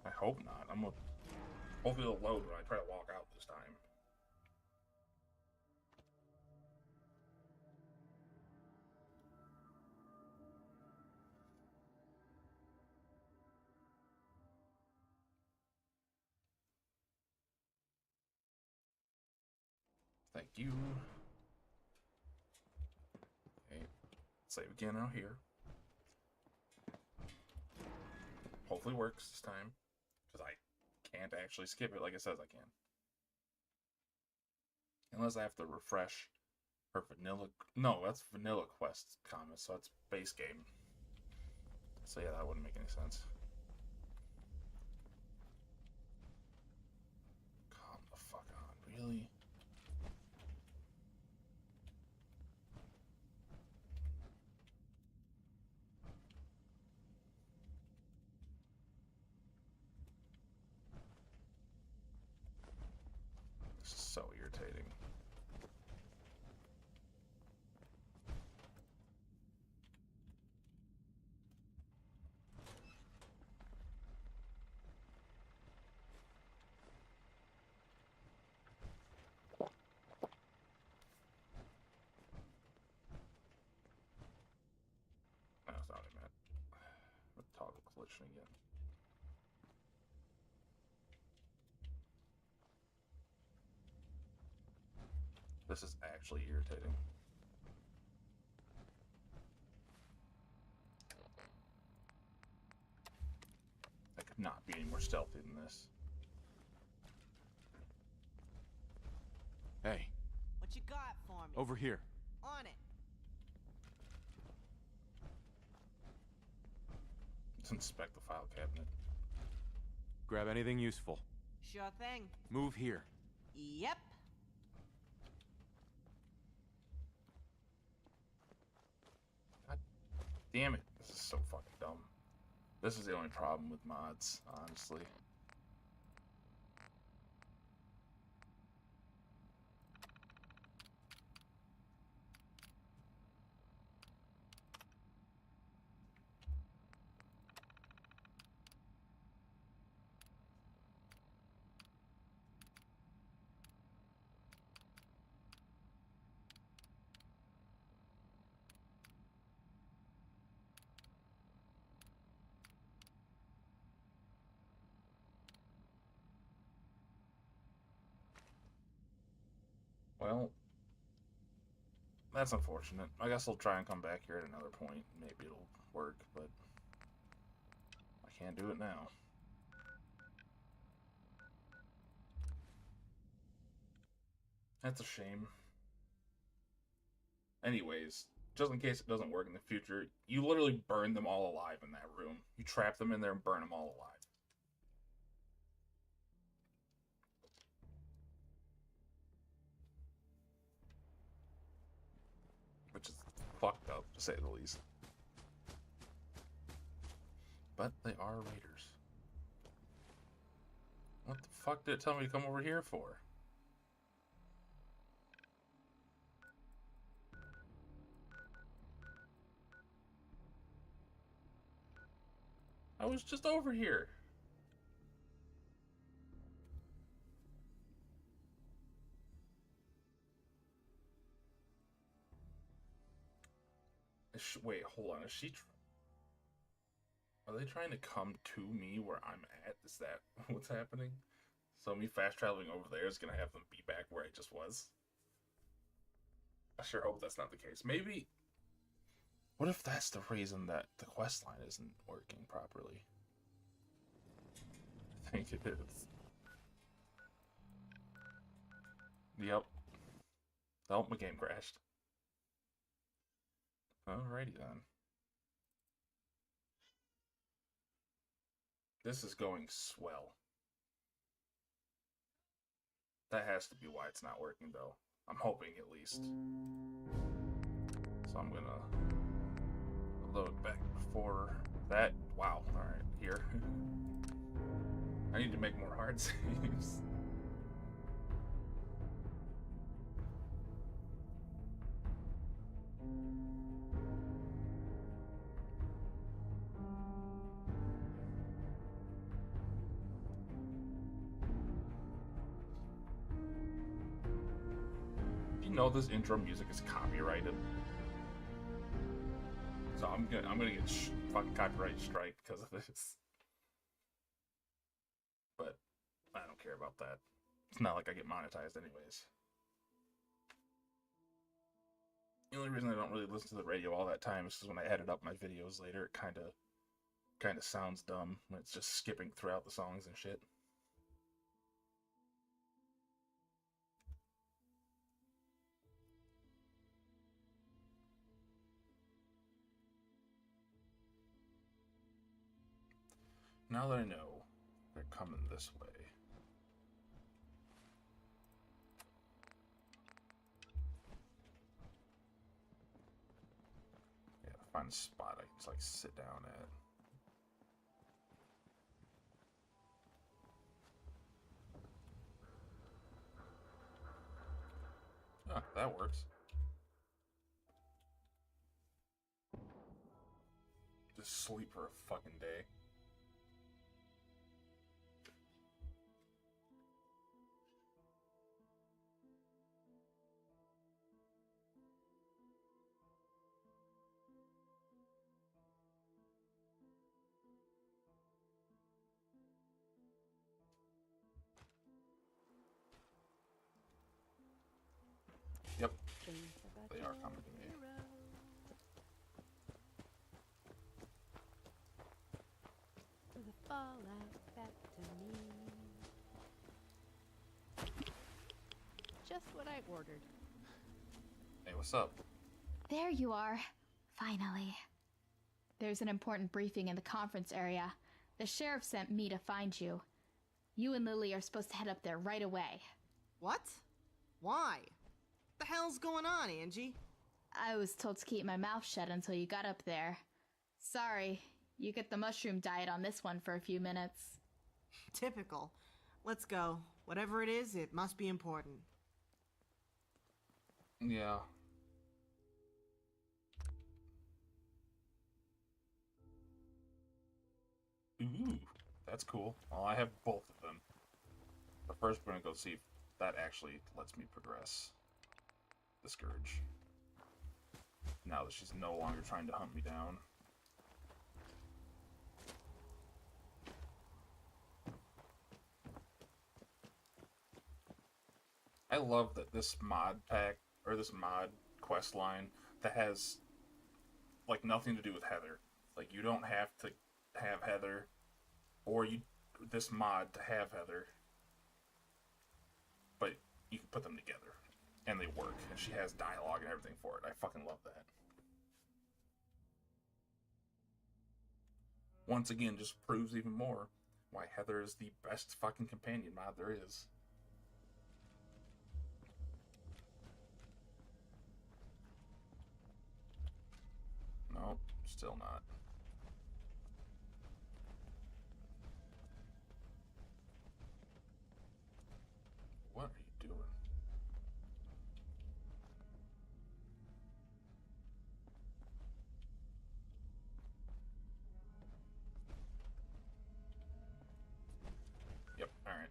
I hope not. Hopefully it'll load when I try to walk out this time. Thank you. Okay, save again out here. Hopefully works this time, because I can't actually skip it like it says I can. Unless I have to refresh her vanilla... No, that's vanilla quest comment, so it's base game. So yeah, that wouldn't make any sense. Calm the fuck on, really? solution again. This is actually irritating. I could not be any more stealthy than this. Hey, What you got for me? over here. On it. Let's inspect the file cabinet. Grab anything useful. Sure thing. Move here. Yep. God damn it. This is so fucking dumb. This is the only problem with mods, honestly. Well, that's unfortunate. I guess I'll try and come back here at another point. Maybe it'll work, but I can't do it now. That's a shame. Anyways, just in case it doesn't work in the future, you literally burn them all alive in that room. You trap them in there and burn them all alive. Which is fucked up, to say the least. But they are raiders. What the fuck did it tell me to come over here for? I was just over here. Wait, hold on. Is she... Are they trying to come to me where I'm at? Is that what's happening? So me fast traveling over there is going to have them be back where I just was? I sure hope that's not the case. Maybe... What if that's the reason that the quest line isn't working properly? I think it is. Yep. Oh, my game crashed. Alrighty then. This is going swell. That has to be why it's not working, though. I'm hoping, at least. So I'm gonna load back before that. Wow. Alright, here. I need to make more hard saves. You know this intro music is copyrighted, so I'm gonna get fucking copyright strike because of this. But I don't care about that. It's not like I get monetized anyways. The only reason I don't really listen to the radio all that time is because when I edit up my videos later, it kind of sounds dumb when it's just skipping throughout the songs and shit. Now that I know they're coming this way. Yeah, find a spot I can just like sit down at. Ah, that works. Just sleep for a fucking day. Just what I ordered. Hey, what's up? There you are. Finally. There's an important briefing in the conference area. The sheriff sent me to find you. You and Lily are supposed to head up there right away. What? Why? What the hell's going on, Angie? I was told to keep my mouth shut until you got up there. Sorry, you get the mushroom diet on this one for a few minutes. Typical. Let's go. Whatever it is, it must be important. Yeah. Ooh, that's cool. Well, I have both of them. But first, we're gonna go see if that actually lets me progress the Scourge. Now that she's no longer trying to hunt me down. I love that this mod pack, or this mod quest line, that has, like, nothing to do with Heather. Like, you don't have to have Heather, or this mod to have Heather, but you can put them together, and they work, and she has dialogue and everything for it. I fucking love that. Once again, just proves even more why Heather is the best fucking companion mod there is. Nope, still not. What are you doing? Yep, alright.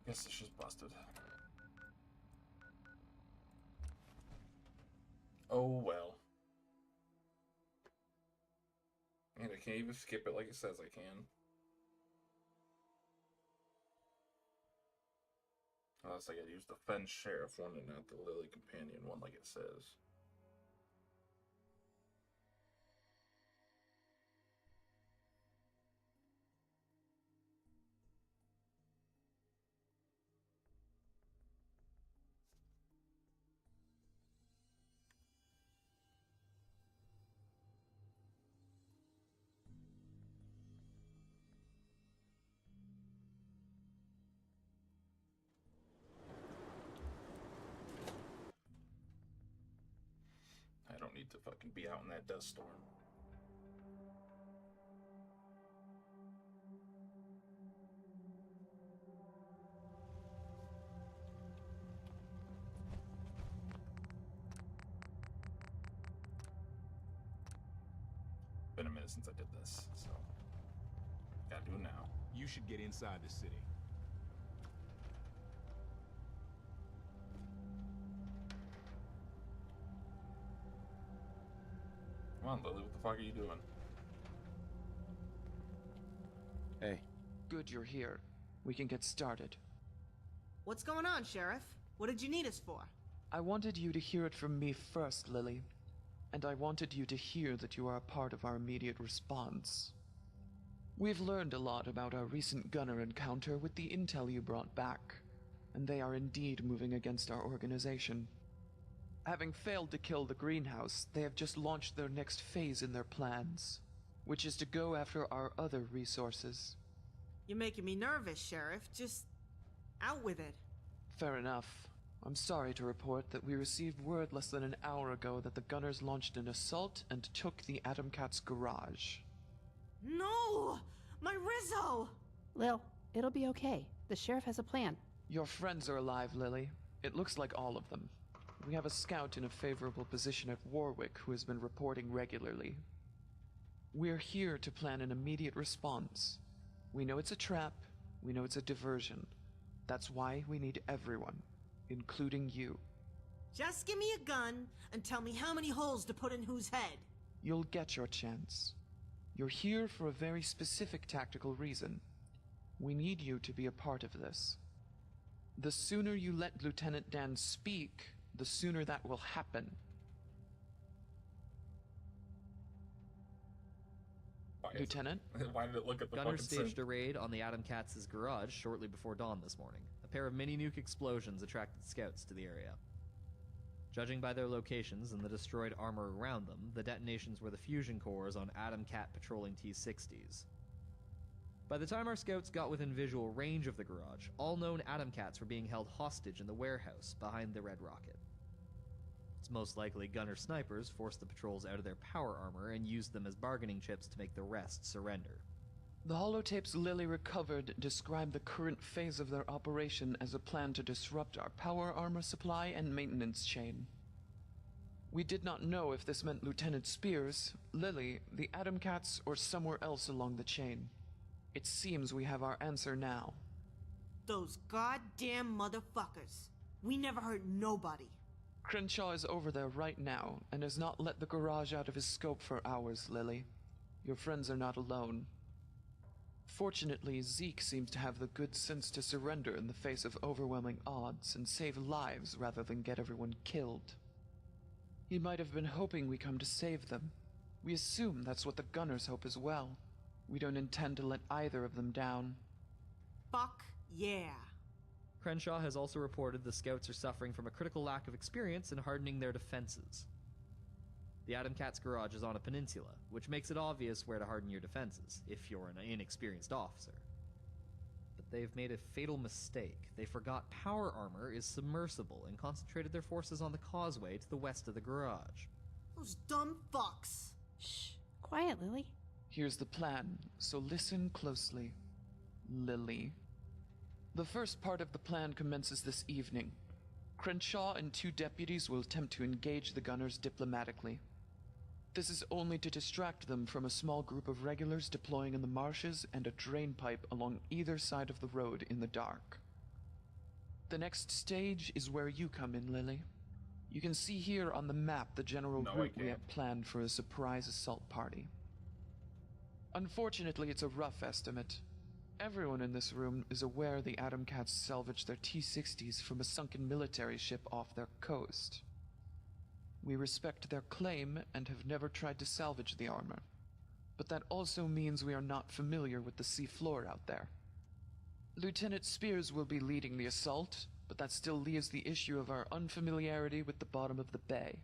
Guess this is busted. Oh well. And I can't even skip it like it says I can. Unless I gotta use the Fen Sheriff one and not the Lily Companion one like it says. I don't need to fucking be out in that dust storm. Been a minute since I did this, so gotta do it now. You should get inside the city. Come on, Lily, what the fuck are you doing? Hey. Good you're here. We can get started. What's going on, Sheriff? What did you need us for? I wanted you to hear it from me first, Lily. And I wanted you to hear that you are a part of our immediate response. We've learned a lot about our recent gunner encounter with the intel you brought back, and they are indeed moving against our organization. Having failed to kill the greenhouse, they have just launched their next phase in their plans, which is to go after our other resources. You're making me nervous, Sheriff. Just out with it. Fair enough. I'm sorry to report that we received word less than an hour ago that the gunners launched an assault and took the Atom Cat's garage. No! My Rizzo! Lil, it'll be okay. The sheriff has a plan. Your friends are alive, Lily. It looks like all of them. We have a scout in a favorable position at Warwick who has been reporting regularly. We're here to plan an immediate response. We know it's a trap. We know it's a diversion. That's why we need everyone, including you. Just give me a gun and tell me how many holes to put in whose head. You'll get your chance. You're here for a very specific tactical reason. We need you to be a part of this. The sooner you let Lieutenant Dan speak, the sooner that will happen. Lieutenant? Why did it look at the Gunner fucking staged sim? a raid on the Atom Cats' garage shortly before dawn this morning. pair of mini-nuke explosions attracted scouts to the area. Judging by their locations and the destroyed armor around them, the detonations were the fusion cores on Atom Cat patrolling T-60s. By the time our scouts got within visual range of the garage, all known Atom Cats were being held hostage in the warehouse behind the Red Rocket. It's most likely gunner snipers forced the patrols out of their power armor and used them as bargaining chips to make the rest surrender. The holotapes Lily recovered describe the current phase of their operation as a plan to disrupt our power armor supply and maintenance chain. We did not know if this meant Lieutenant Spears, Lily, the Atom Cats, or somewhere else along the chain. It seems we have our answer now. Those goddamn motherfuckers. We never hurt nobody. Crenshaw is over there right now and has not let the garage out of his scope for hours, Lily. Your friends are not alone. Fortunately, Zeke seems to have the good sense to surrender in the face of overwhelming odds and save lives rather than get everyone killed. He might have been hoping we come to save them. We assume that's what the gunners hope as well. We don't intend to let either of them down. Fuck yeah. Crenshaw has also reported the scouts are suffering from a critical lack of experience in hardening their defenses. The Atom Cat's garage is on a peninsula, which makes it obvious where to harden your defenses, if you're an inexperienced officer. But they've made a fatal mistake. They forgot power armor is submersible and concentrated their forces on the causeway to the west of the garage. Those dumb fucks. Shh. Quiet, Lily. Here's the plan, so listen closely. Lily. The first part of the plan commences this evening. Crenshaw and 2 deputies will attempt to engage the gunners diplomatically. This is only to distract them from a small group of regulars deploying in the marshes and a drain pipe along either side of the road in the dark. The next stage is where you come in, Lily. You can see here on the map the general route we have planned for a surprise assault party. Unfortunately, it's a rough estimate. Everyone in this room is aware the Atom Cats salvaged their T-60s from a sunken military ship off their coast. We respect their claim and have never tried to salvage the armor. But that also means we are not familiar with the sea floor out there. Lieutenant Spears will be leading the assault, but that still leaves the issue of our unfamiliarity with the bottom of the bay.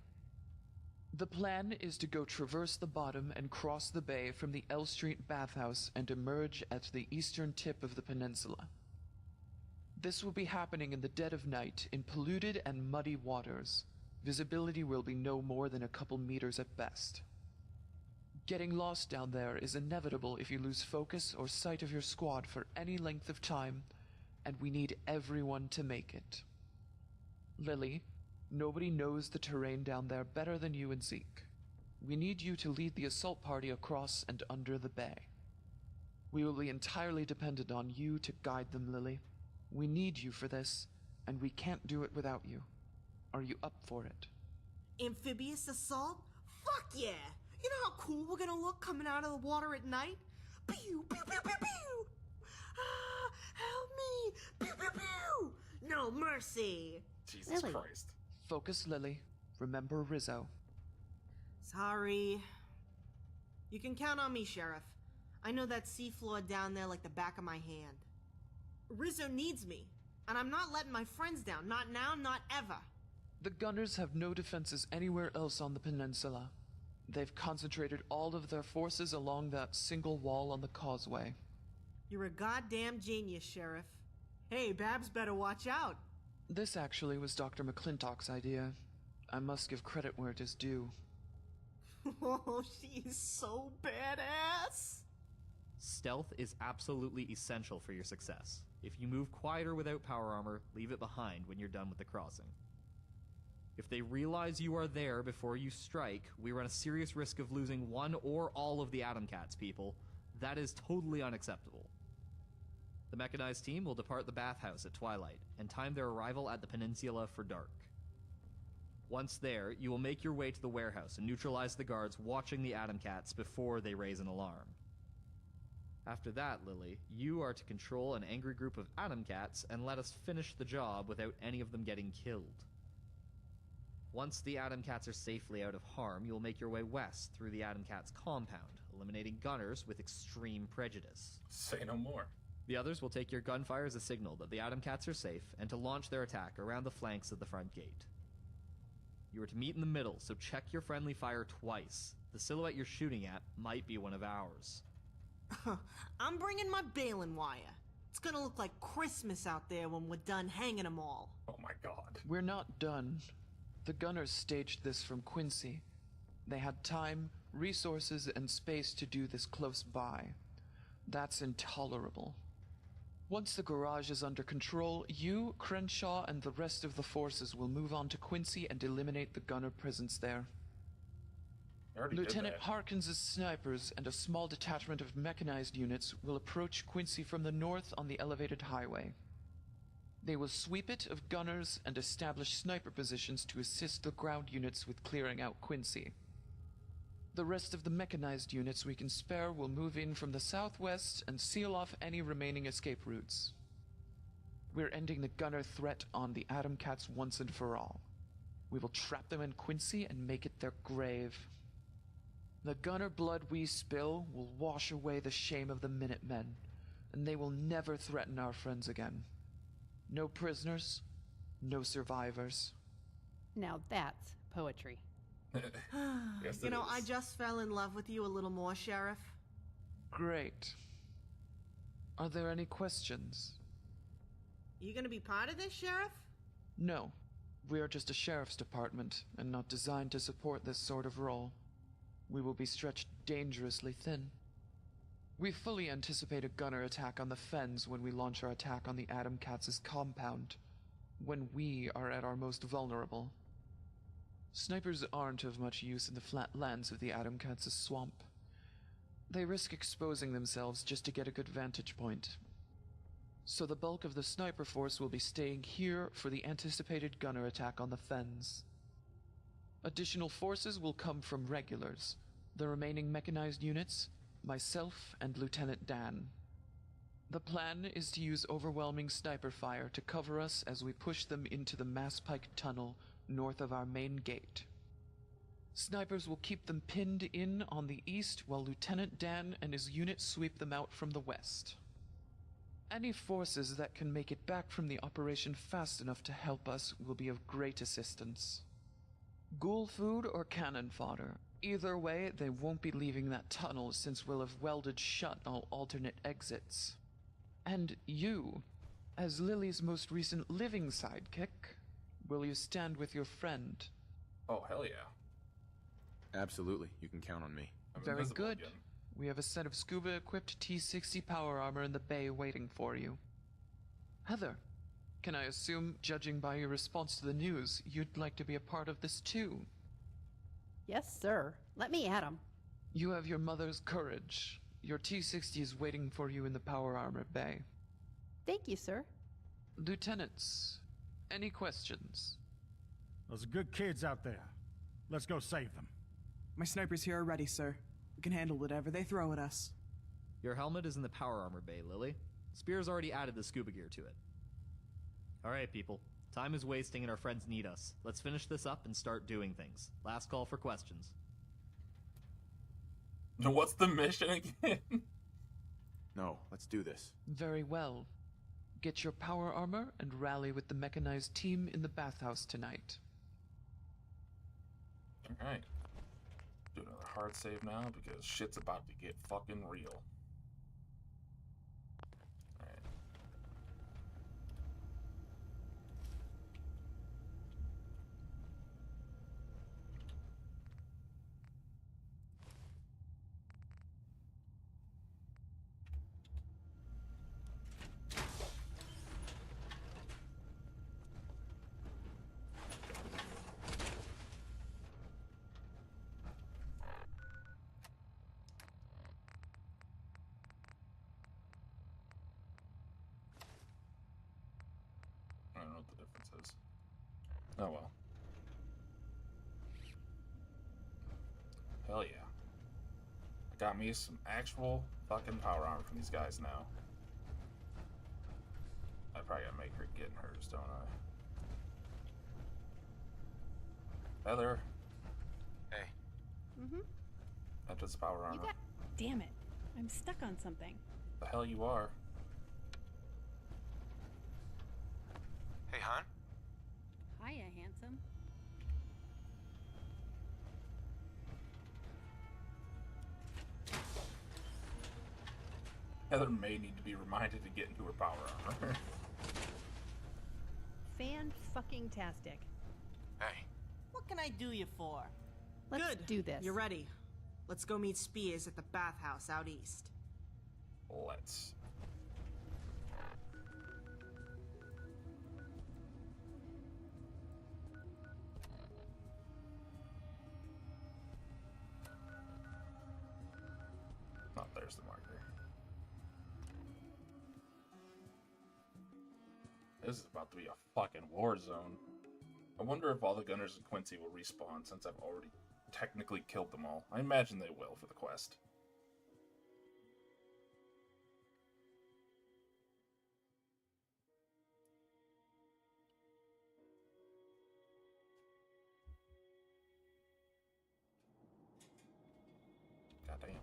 The plan is to go traverse the bottom and cross the bay from the L Street bathhouse and emerge at the eastern tip of the peninsula. This will be happening in the dead of night in polluted and muddy waters. Visibility will be no more than a couple meters at best. Getting lost down there is inevitable if you lose focus or sight of your squad for any length of time, and we need everyone to make it. Lily, nobody knows the terrain down there better than you and Zeke. We need you to lead the assault party across and under the bay. We will be entirely dependent on you to guide them, Lily. We need you for this, and we can't do it without you. Are you up for it? Amphibious assault? Fuck yeah! You know how cool we're gonna look coming out of the water at night? Pew, pew, pew, pew, pew! Ah, help me! Pew, pew, pew! No mercy! Jesus Christ. Focus, Lily. Remember Rizzo. Sorry. You can count on me, Sheriff. I know that seafloor down there like the back of my hand. Rizzo needs me, and I'm not letting my friends down. Not now, not ever. The gunners have no defenses anywhere else on the peninsula. They've concentrated all of their forces along that single wall on the causeway. You're a goddamn genius, Sheriff. Hey, Babs better watch out. This actually was Dr. McClintock's idea. I must give credit where it is due. Oh, she is so badass. Stealth is absolutely essential for your success. If you move quieter without power armor, leave it behind when you're done with the crossing. If they realize you are there before you strike, we run a serious risk of losing one or all of the Atom Cats, people. That is totally unacceptable. The mechanized team will depart the bathhouse at twilight and time their arrival at the peninsula for dark. Once there, you will make your way to the warehouse and neutralize the guards watching the Atom Cats before they raise an alarm. After that, Lily, you are to control an angry group of Atom Cats and let us finish the job without any of them getting killed. Once the Atom Cats are safely out of harm, you will make your way west through the Atom Cats compound, eliminating gunners with extreme prejudice. Say no more. The others will take your gunfire as a signal that the Atom Cats are safe and to launch their attack around the flanks of the front gate. You are to meet in the middle, so check your friendly fire twice. The silhouette you're shooting at might be one of ours. I'm bringing my baling wire. It's gonna look like Christmas out there when we're done hanging them all. Oh my god. We're not done. The gunners staged this from Quincy. They had time, resources, and space to do this close by. That's intolerable. Once the garage is under control, you, Crenshaw, and the rest of the forces will move on to Quincy and eliminate the gunner presence there. Lieutenant Harkins' snipers and a small detachment of mechanized units will approach Quincy from the north on the elevated highway. They will sweep it of gunners and establish sniper positions to assist the ground units with clearing out Quincy. The rest of the mechanized units we can spare will move in from the southwest and seal off any remaining escape routes. We're ending the gunner threat on the Atom Cats once and for all. We will trap them in Quincy and make it their grave. The gunner blood we spill will wash away the shame of the Minutemen, and they will never threaten our friends again. No prisoners, no survivors. Now that's poetry. Yes, You know, I just fell in love with you a little more, Sheriff. Great. Are there any questions? You gonna be part of this, Sheriff? No. We are just a sheriff's department, and not designed to support this sort of role. We will be stretched dangerously thin. We fully anticipate a gunner attack on the Fens when we launch our attack on the Atom Cats' compound, when we are at our most vulnerable. Snipers aren't of much use in the flat lands of the Atom Cats' swamp. They risk exposing themselves just to get a good vantage point. So the bulk of the sniper force will be staying here for the anticipated gunner attack on the Fens. Additional forces will come from regulars, the remaining mechanized units, myself, and Lieutenant Dan. The plan is to use overwhelming sniper fire to cover us as we push them into the Mass Pike Tunnel north of our main gate. Snipers will keep them pinned in on the east while Lieutenant Dan and his unit sweep them out from the west. Any forces that can make it back from the operation fast enough to help us will be of great assistance. Ghoul food or cannon fodder. Either way, they won't be leaving that tunnel since we'll have welded shut all alternate exits. And you, as Lily's most recent living sidekick, will you stand with your friend? Oh, hell yeah. Absolutely, you can count on me. Very good. We have a set of scuba-equipped T-60 power armor in the bay waiting for you. Heather, can I assume, judging by your response to the news, you'd like to be a part of this too? Yes, sir. Let me at him. You have your mother's courage. Your T-60 is waiting for you in the power armor bay. Thank you, sir. Lieutenants, any questions? Those are good kids out there. Let's go save them. My snipers here are ready, sir. We can handle whatever they throw at us. Your helmet is in the power armor bay, Lily. Spear's already added the scuba gear to it. Alright, people. Time is wasting and our friends need us. Let's finish this up and start doing things. Last call for questions. What's the mission again? No, let's do this. Very well. Get your power armor and rally with the mechanized team in the bathhouse tonight. Alright. Do another hard save now because shit's about to get fucking real. Alright. I don't know what the difference is. Oh well. Hell yeah. I got me some actual fucking power armor from these guys now. I probably gotta make her get in hers, don't I? Heather. Hey. Mm-hmm. That does power armor. Damn it. I'm stuck on something. The hell you are. Heather may need to be reminded to get into her power armor. Fan-fucking-tastic. Hey. What can I do you for? Let's Good. do this. You're ready. Let's go meet Spears at the bathhouse out east. Let's. Oh, there's the marker. This is about to be a fucking war zone. I wonder if all the gunners in Quincy will respawn since I've already technically killed them all. I imagine they will for the quest. Goddamn.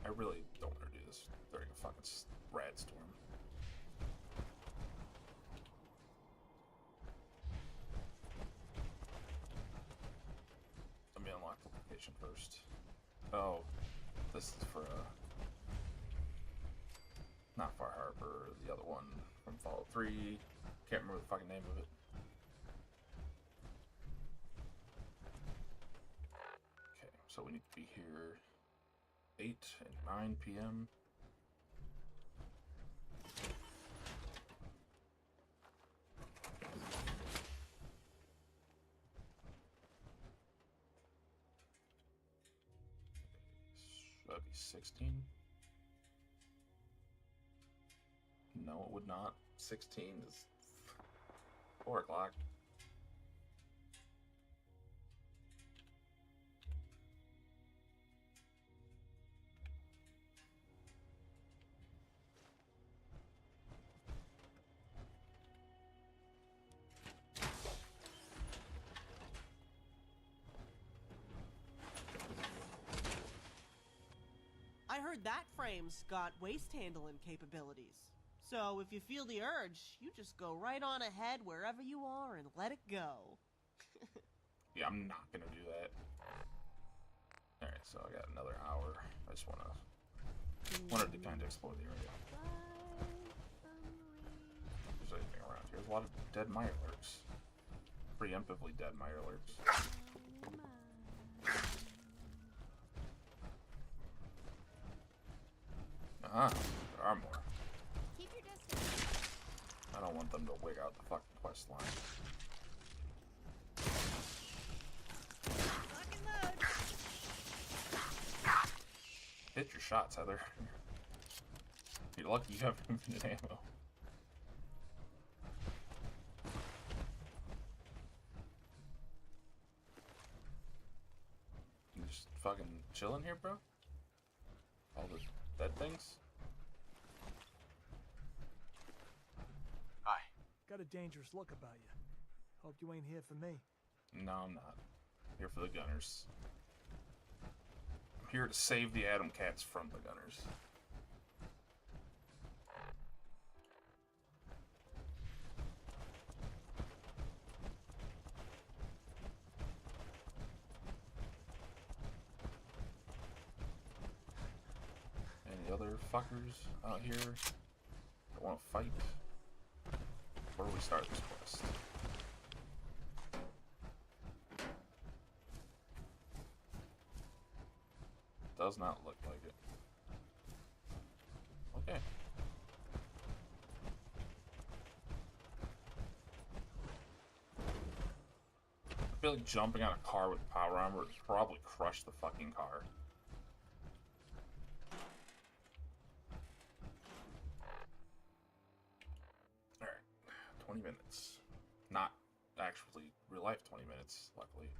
I really don't want to do this during a fucking rad storm. Let me unlock the location first. Oh, this is for not Far Harbor, the other one from Fallout 3. Can't remember the fucking name of it. Okay, so we need to be here 8 and 9 p.m. That'd be 16. No, it would not. 16 is 4 o'clock. I heard that frame's got waste handling capabilities. So if you feel the urge, you just go right on ahead wherever you are and let it go. Yeah, I'm not gonna do that. Alright, so I got another hour. I just wanted to kind of explore the area. If there's anything around here. There's a lot of dead Mirelurks. Preemptively dead Mirelurks. There are more. Keep your distance. I don't want them to wig out the fucking quest line. Fucking load. Hit your shots, Heather. You're lucky you have infinite ammo. You just fucking chilling here, bro? All the dead things? Hi. Got a dangerous look about you. Hope you ain't here for me. No, I'm not. I'm here for the gunners. I'm here to save the Atom Cats from the gunners. Any other fuckers out here that want to fight? Where do we start this quest? Does not look like it. Okay. I feel like jumping on a car with power armor would probably crush the fucking car. Alright. 20 minutes. Not actually real life 20 minutes, luckily.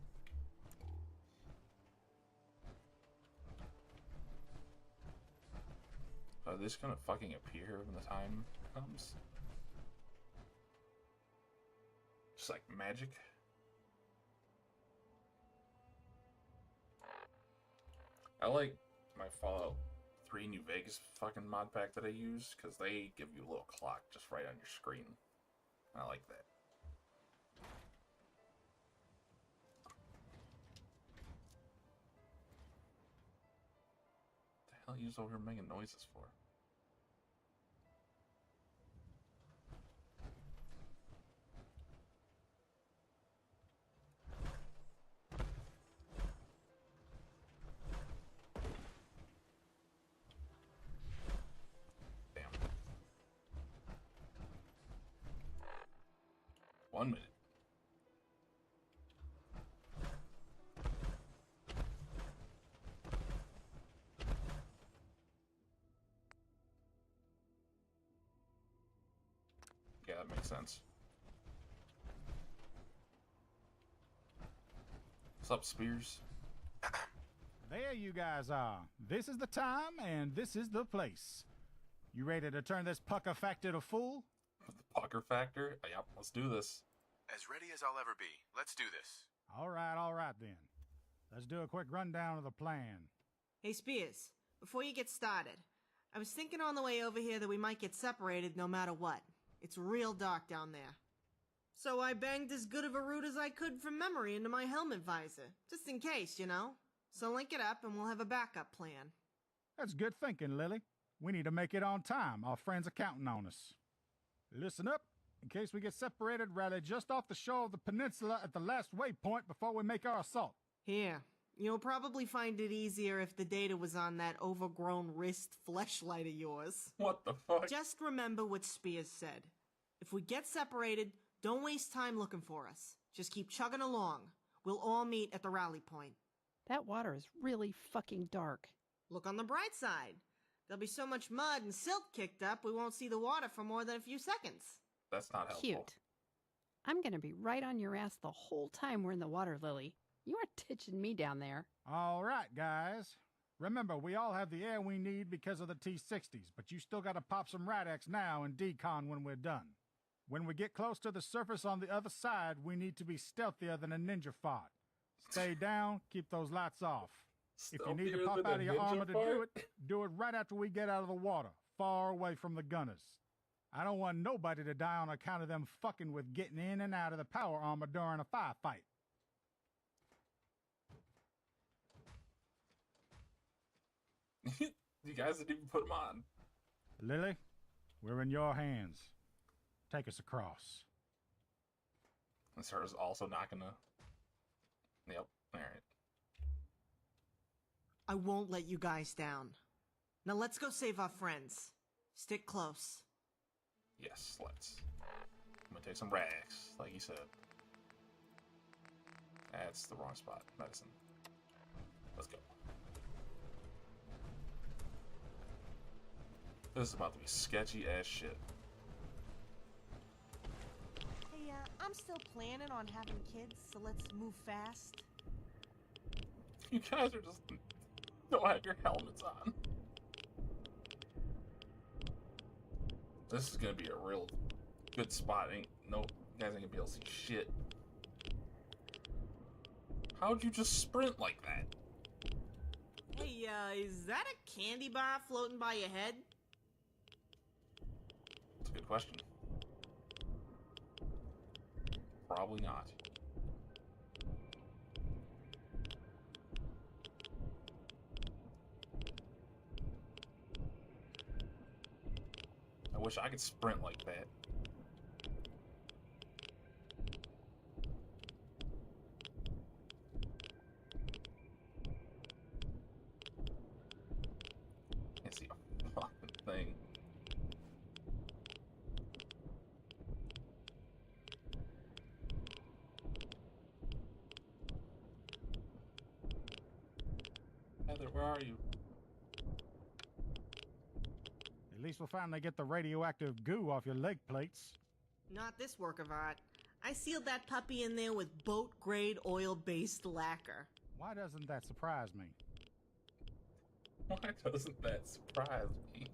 Are they just gonna fucking appear when the time comes? Just like magic? I like my Fallout 3 New Vegas fucking mod pack that I use, because they give you a little clock just right on your screen. I like that. What the hell are you over here making noises for? 1 minute. Yeah, that makes sense. What's up, Spears? There you guys are. This is the time, and this is the place. You ready to turn this pucker factor to full? The pucker factor? Yep, let's do this. As ready as I'll ever be. Let's do this. All right then. Let's do a quick rundown of the plan. Hey, Spears, before you get started, I was thinking on the way over here that we might get separated no matter what. It's real dark down there. So I banged as good of a route as I could from memory into my helmet visor, just in case, you know? So link it up and we'll have a backup plan. That's good thinking, Lily. We need to make it on time. Our friends are counting on us. Listen up. In case we get separated, rally just off the shore of the peninsula at the last waypoint before we make our assault. Here. You'll probably find it easier if the data was on that overgrown wrist fleshlight of yours. What the fuck? Just remember what Spears said. If we get separated, don't waste time looking for us. Just keep chugging along. We'll all meet at the rally point. That water is really fucking dark. Look on the bright side. There'll be so much mud and silt kicked up, we won't see the water for more than a few seconds. That's not helpful. Cute. I'm gonna be right on your ass the whole time we're in the water, Lily. You aren't ditching me down there. All right, guys. Remember, we all have the air we need because of the T-60s, but you still gotta pop some Rad-X now and decon when we're done. When we get close to the surface on the other side, we need to be stealthier than a ninja fart. Stay down, keep those lights off. If you need to pop out of your armor to do it right after we get out of the water, far away from the gunners. I don't want nobody to die on account of them fucking with getting in and out of the power armor during a firefight. You guys didn't even put them on. Lily, we're in your hands. Take us across. And Sarah's also not gonna... Yep, alright. I won't let you guys down. Now let's go save our friends. Stick close. Yes, let's. I'm gonna take some rags, like you said. That's the wrong spot. Medicine. Let's go. This is about to be sketchy as shit. Hey, I'm still planning on having kids, so let's move fast. You guys are just... don't have your helmets on. This is gonna be a real good spot. No, you guys ain't gonna be able to see shit. How'd you just sprint like that? Hey, is that a candy bar floating by your head? That's a good question. Probably not. I wish I could sprint like that. Can't see a fucking thing. Heather, where are you? At least we'll finally get the radioactive goo off your leg plates. Not this work of art. I sealed that puppy in there with boat-grade oil-based lacquer. Why doesn't that surprise me? Why doesn't that surprise me?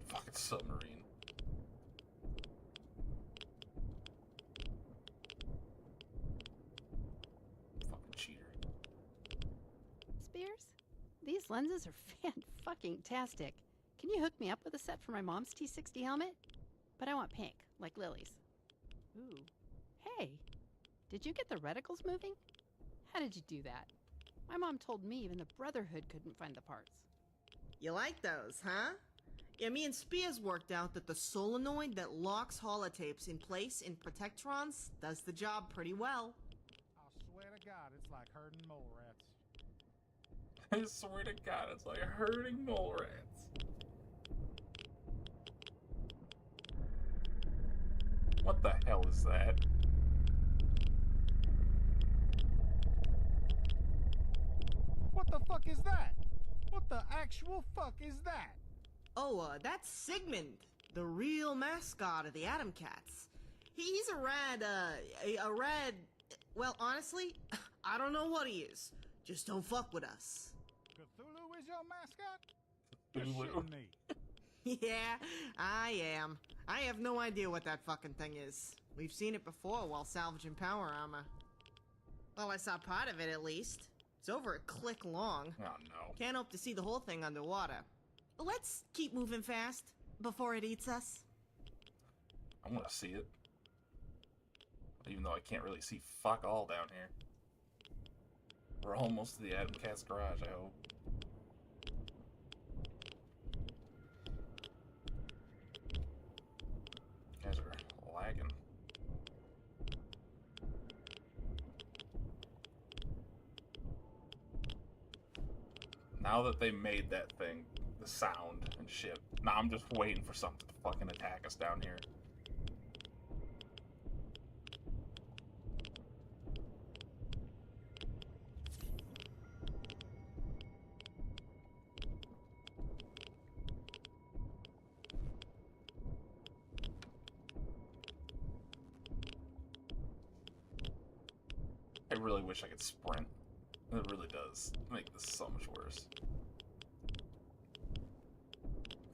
Fucking submarine. Fucking cheater. Spears? These lenses are fan-fucking-tastic. Can you hook me up with a set for my mom's T60 helmet? But I want pink, like Lily's. Ooh. Hey, did you get the reticles moving? How did you do that? My mom told me even the Brotherhood couldn't find the parts. You like those, huh? Yeah, me and Spears worked out that the solenoid that locks holotapes in place in Protectrons does the job pretty well. I swear to God, it's like herding mole rats. I swear to God, it's like herding mole rats. What the hell is that? What the fuck is that? What the actual fuck is that? Oh, that's Sigmund, the real mascot of the Atom Cats. He's a rad... Well, honestly, I don't know what he is. Just don't fuck with us. Cthulhu is your mascot? Cthulhu. You're shitting me. Yeah, I am. I have no idea what that fucking thing is. We've seen it before while salvaging power armor. Well, I saw part of it at least. It's over a click long. Oh no. Can't hope to see the whole thing underwater. Let's keep moving fast before it eats us. I want to see it. Even though I can't really see fuck all down here. We're almost to the Atom Cat's garage, I hope. You guys are lagging. Now that they made that thing, the sound and shit, now I'm just waiting for something to fucking attack us down here. I really wish I could sprint. It really does make this so much worse.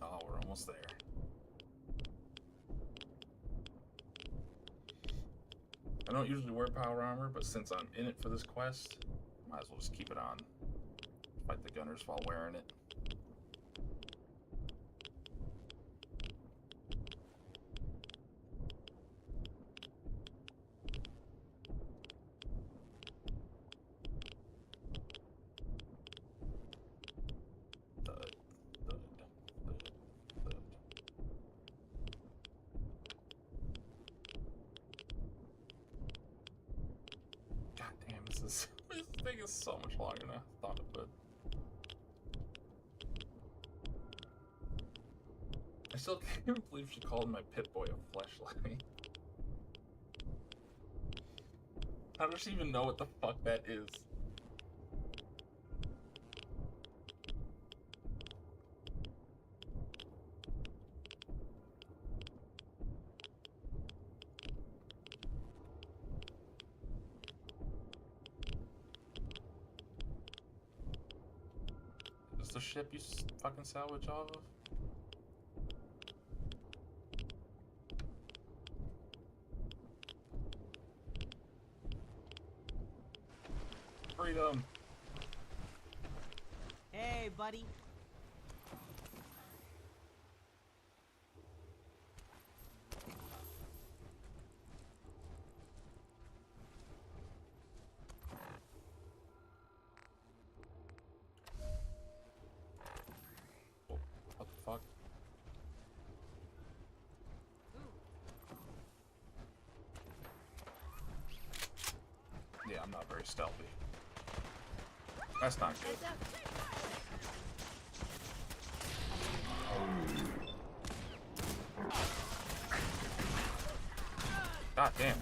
Oh, we're almost there. I don't usually wear power armor, but since I'm in it for this quest, might as well just keep it on. Fight the gunners while wearing it. This thing is so much longer than I thought it would. I still can't believe she called my Pit-Boy a fleshlight. How does she even know what the fuck that is? The ship you fucking salvage off of? Freedom! Hey, buddy. What the fuck? Yeah, I'm not very stealthy. That's not good. God damn.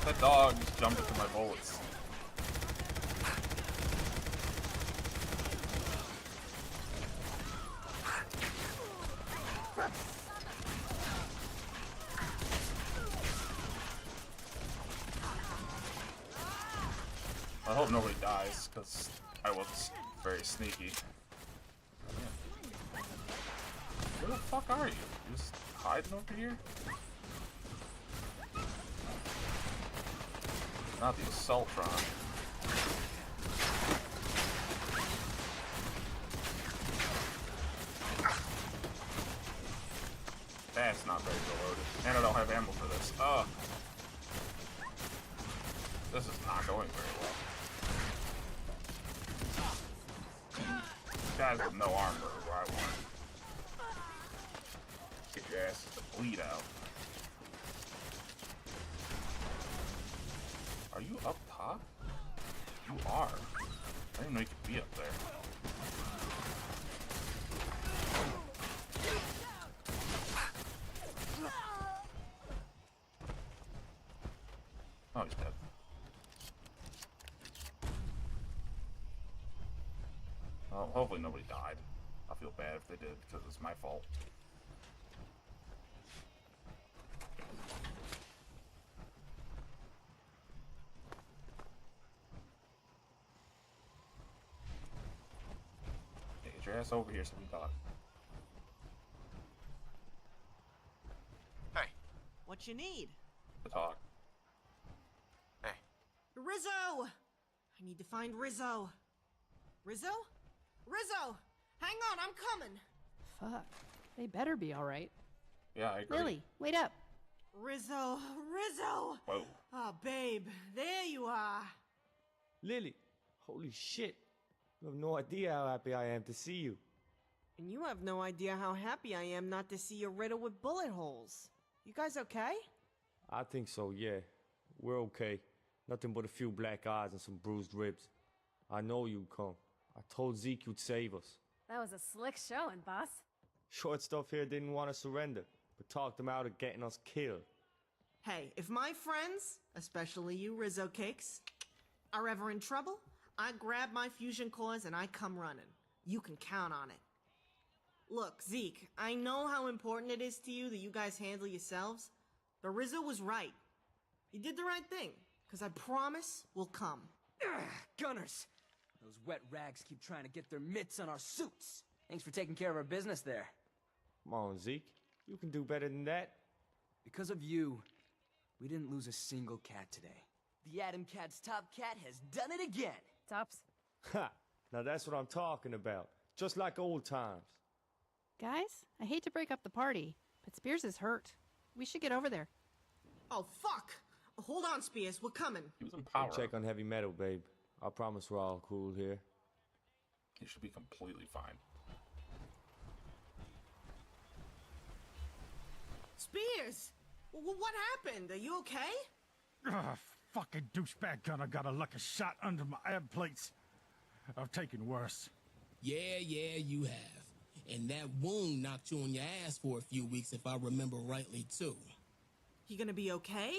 That dog just jumped into my bullets. I hope nobody dies, because I was very sneaky. Where the fuck are you? You just hiding over here? Not the Assaultron. That's not very reloaded. And I don't have ammo for this. Ugh. This is not going very well. Guys with no armor is where I want. Get your ass to bleed out. Are you up top? You are. I didn't know you could be up there. Oh, he's dead. Well, hopefully nobody died. I'll feel bad if they did, because it's my fault. Hey, get your ass over here so we can talk. Hey. What you need? To talk. Hey. Rizzo! I need to find Rizzo. Rizzo? Rizzo! Hang on, I'm coming! Fuck. They better be alright. Yeah, I agree. Lily, wait up. Rizzo! Rizzo! Whoa. Oh, babe, there you are. Lily, holy shit. You have no idea how happy I am to see you. And you have no idea how happy I am not to see you riddled with bullet holes. You guys okay? I think so, yeah. We're okay. Nothing but a few black eyes and some bruised ribs. I know you'd come. I told Zeke you'd save us. That was a slick showing, boss. Short stuff here didn't want to surrender, but talked them out of getting us killed. Hey, if my friends, especially you Rizzo Cakes, are ever in trouble, I grab my fusion cores and I come running. You can count on it. Look, Zeke, I know how important it is to you that you guys handle yourselves, but Rizzo was right. You did the right thing, because I promise we'll come. Ugh, Gunners! Those wet rags keep trying to get their mitts on our suits. Thanks for taking care of our business there. Come on, Zeke. You can do better than that. Because of you, we didn't lose a single cat today. The Atom Cat's top cat has done it again. Tops. Ha! Now that's what I'm talking about. Just like old times. Guys, I hate to break up the party, but Spears is hurt. We should get over there. Oh, fuck! Hold on, Spears, we're coming. He was in power. Check on heavy metal, babe. I promise we're all cool here. He should be completely fine. Spears! What happened? Are you okay? Ugh, fucking douchebag gunner got a lucky shot under my ab plates. I've taken worse. Yeah, you have. And that wound knocked you on your ass for a few weeks, if I remember rightly, too. You gonna be okay?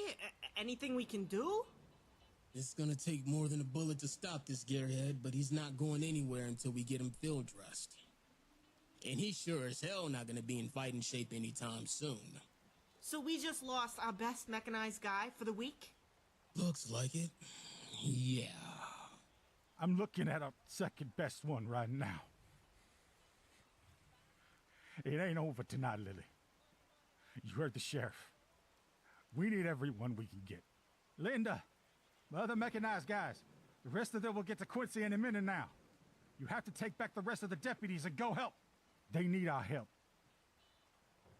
Anything we can do? It's gonna take more than a bullet to stop this gearhead, but he's not going anywhere until we get him field dressed. And he's sure as hell not gonna be in fighting shape anytime soon. So we just lost our best mechanized guy for the week? Looks like it. Yeah. I'm looking at our second best one right now. It ain't over tonight, Lily. You heard the sheriff. We need everyone we can get. Linda, the other mechanized guys. The rest of them will get to Quincy in a minute now. You have to take back the rest of the deputies and go help. They need our help.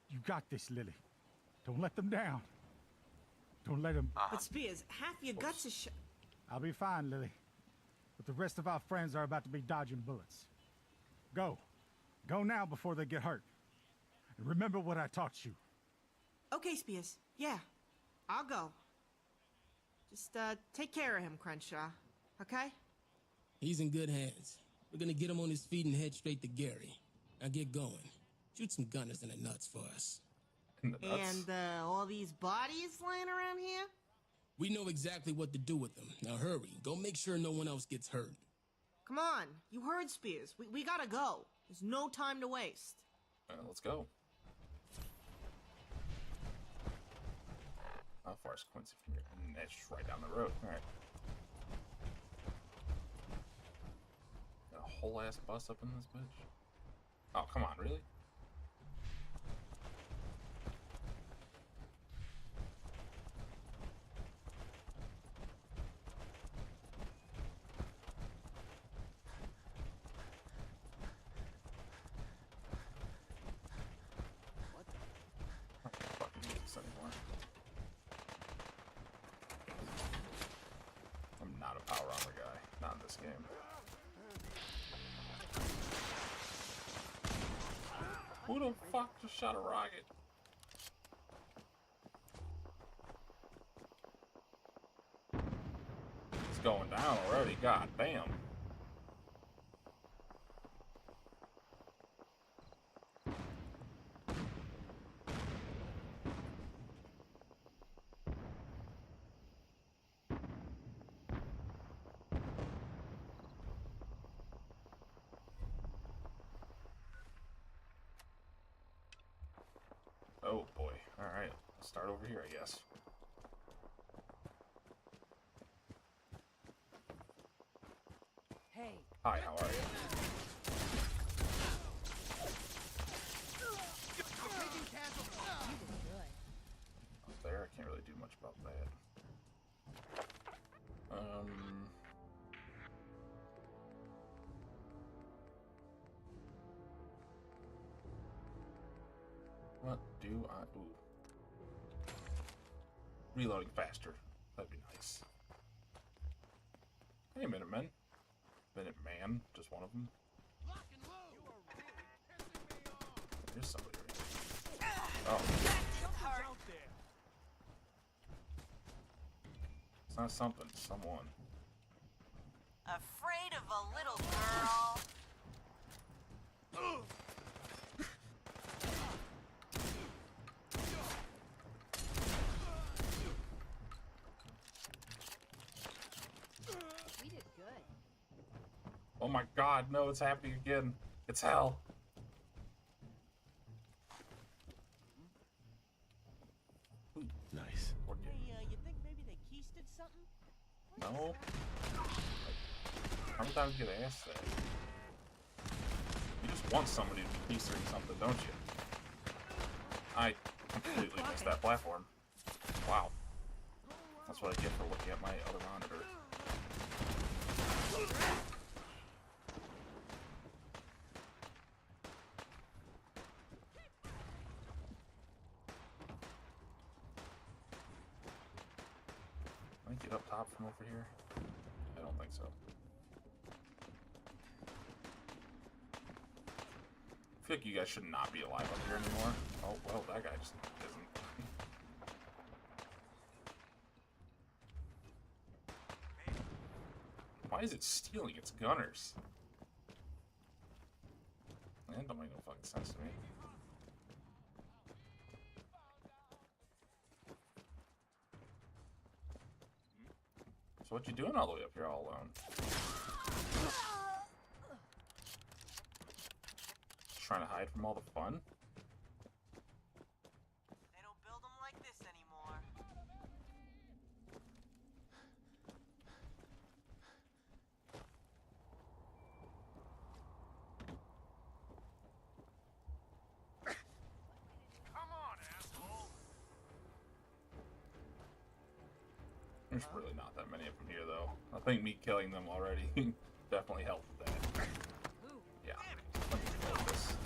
You got this, Lily. Don't let them down. Don't let them... But Spears, half your guts is I'll be fine, Lily. But the rest of our friends are about to be dodging bullets. Go. Go now before they get hurt. And remember what I taught you. Okay, Spears. Yeah, I'll go. Just, take care of him, Crenshaw. Okay? He's in good hands. We're gonna get him on his feet and head straight to Gary. Now get going. Shoot some gunners in the nuts for us. And, all these bodies laying around here? We know exactly what to do with them. Now hurry. Go make sure no one else gets hurt. Come on. You heard Spears. We gotta go. There's no time to waste. Let's go. How far is Quincy from here? It's just right down the road. Alright. Got a whole ass bus up in this bitch. Oh, come on, really? I'm not a power armor guy. Not in this game. Who the fuck just shot a rocket? going down already. God damn. Oh boy. Alright, let's start over here, I guess. Hey. Hi, how are you? Up there, I can't really do much about that. What do I... Ooh. Reloading faster. That'd be nice. Hey, Minutemen. Minuteman, just one of them. There's somebody right there. Oh. It's not something, it's someone. Afraid of a little girl? We did good. Oh my god, no, it's happening again. It's hell. Nice. Hey, you think maybe they keysted something? No? How many times do you get asked that? You just want somebody to be keystering something, don't you? I completely missed that platform. Wow. That's what I get for looking at my other monitor. Can I get up top from over here? I don't think so. I feel like you guys should not be alive up here anymore. Oh, well, that guy just isn't. Why is it stealing its gunners? That don't make no fucking sense to me. So what you doing all the way up here all alone? Just trying to hide from all the fun? They don't build them like this anymore. There's really not that many of them here, though. I think me killing them already definitely helped with that. Yeah. Let me reload this.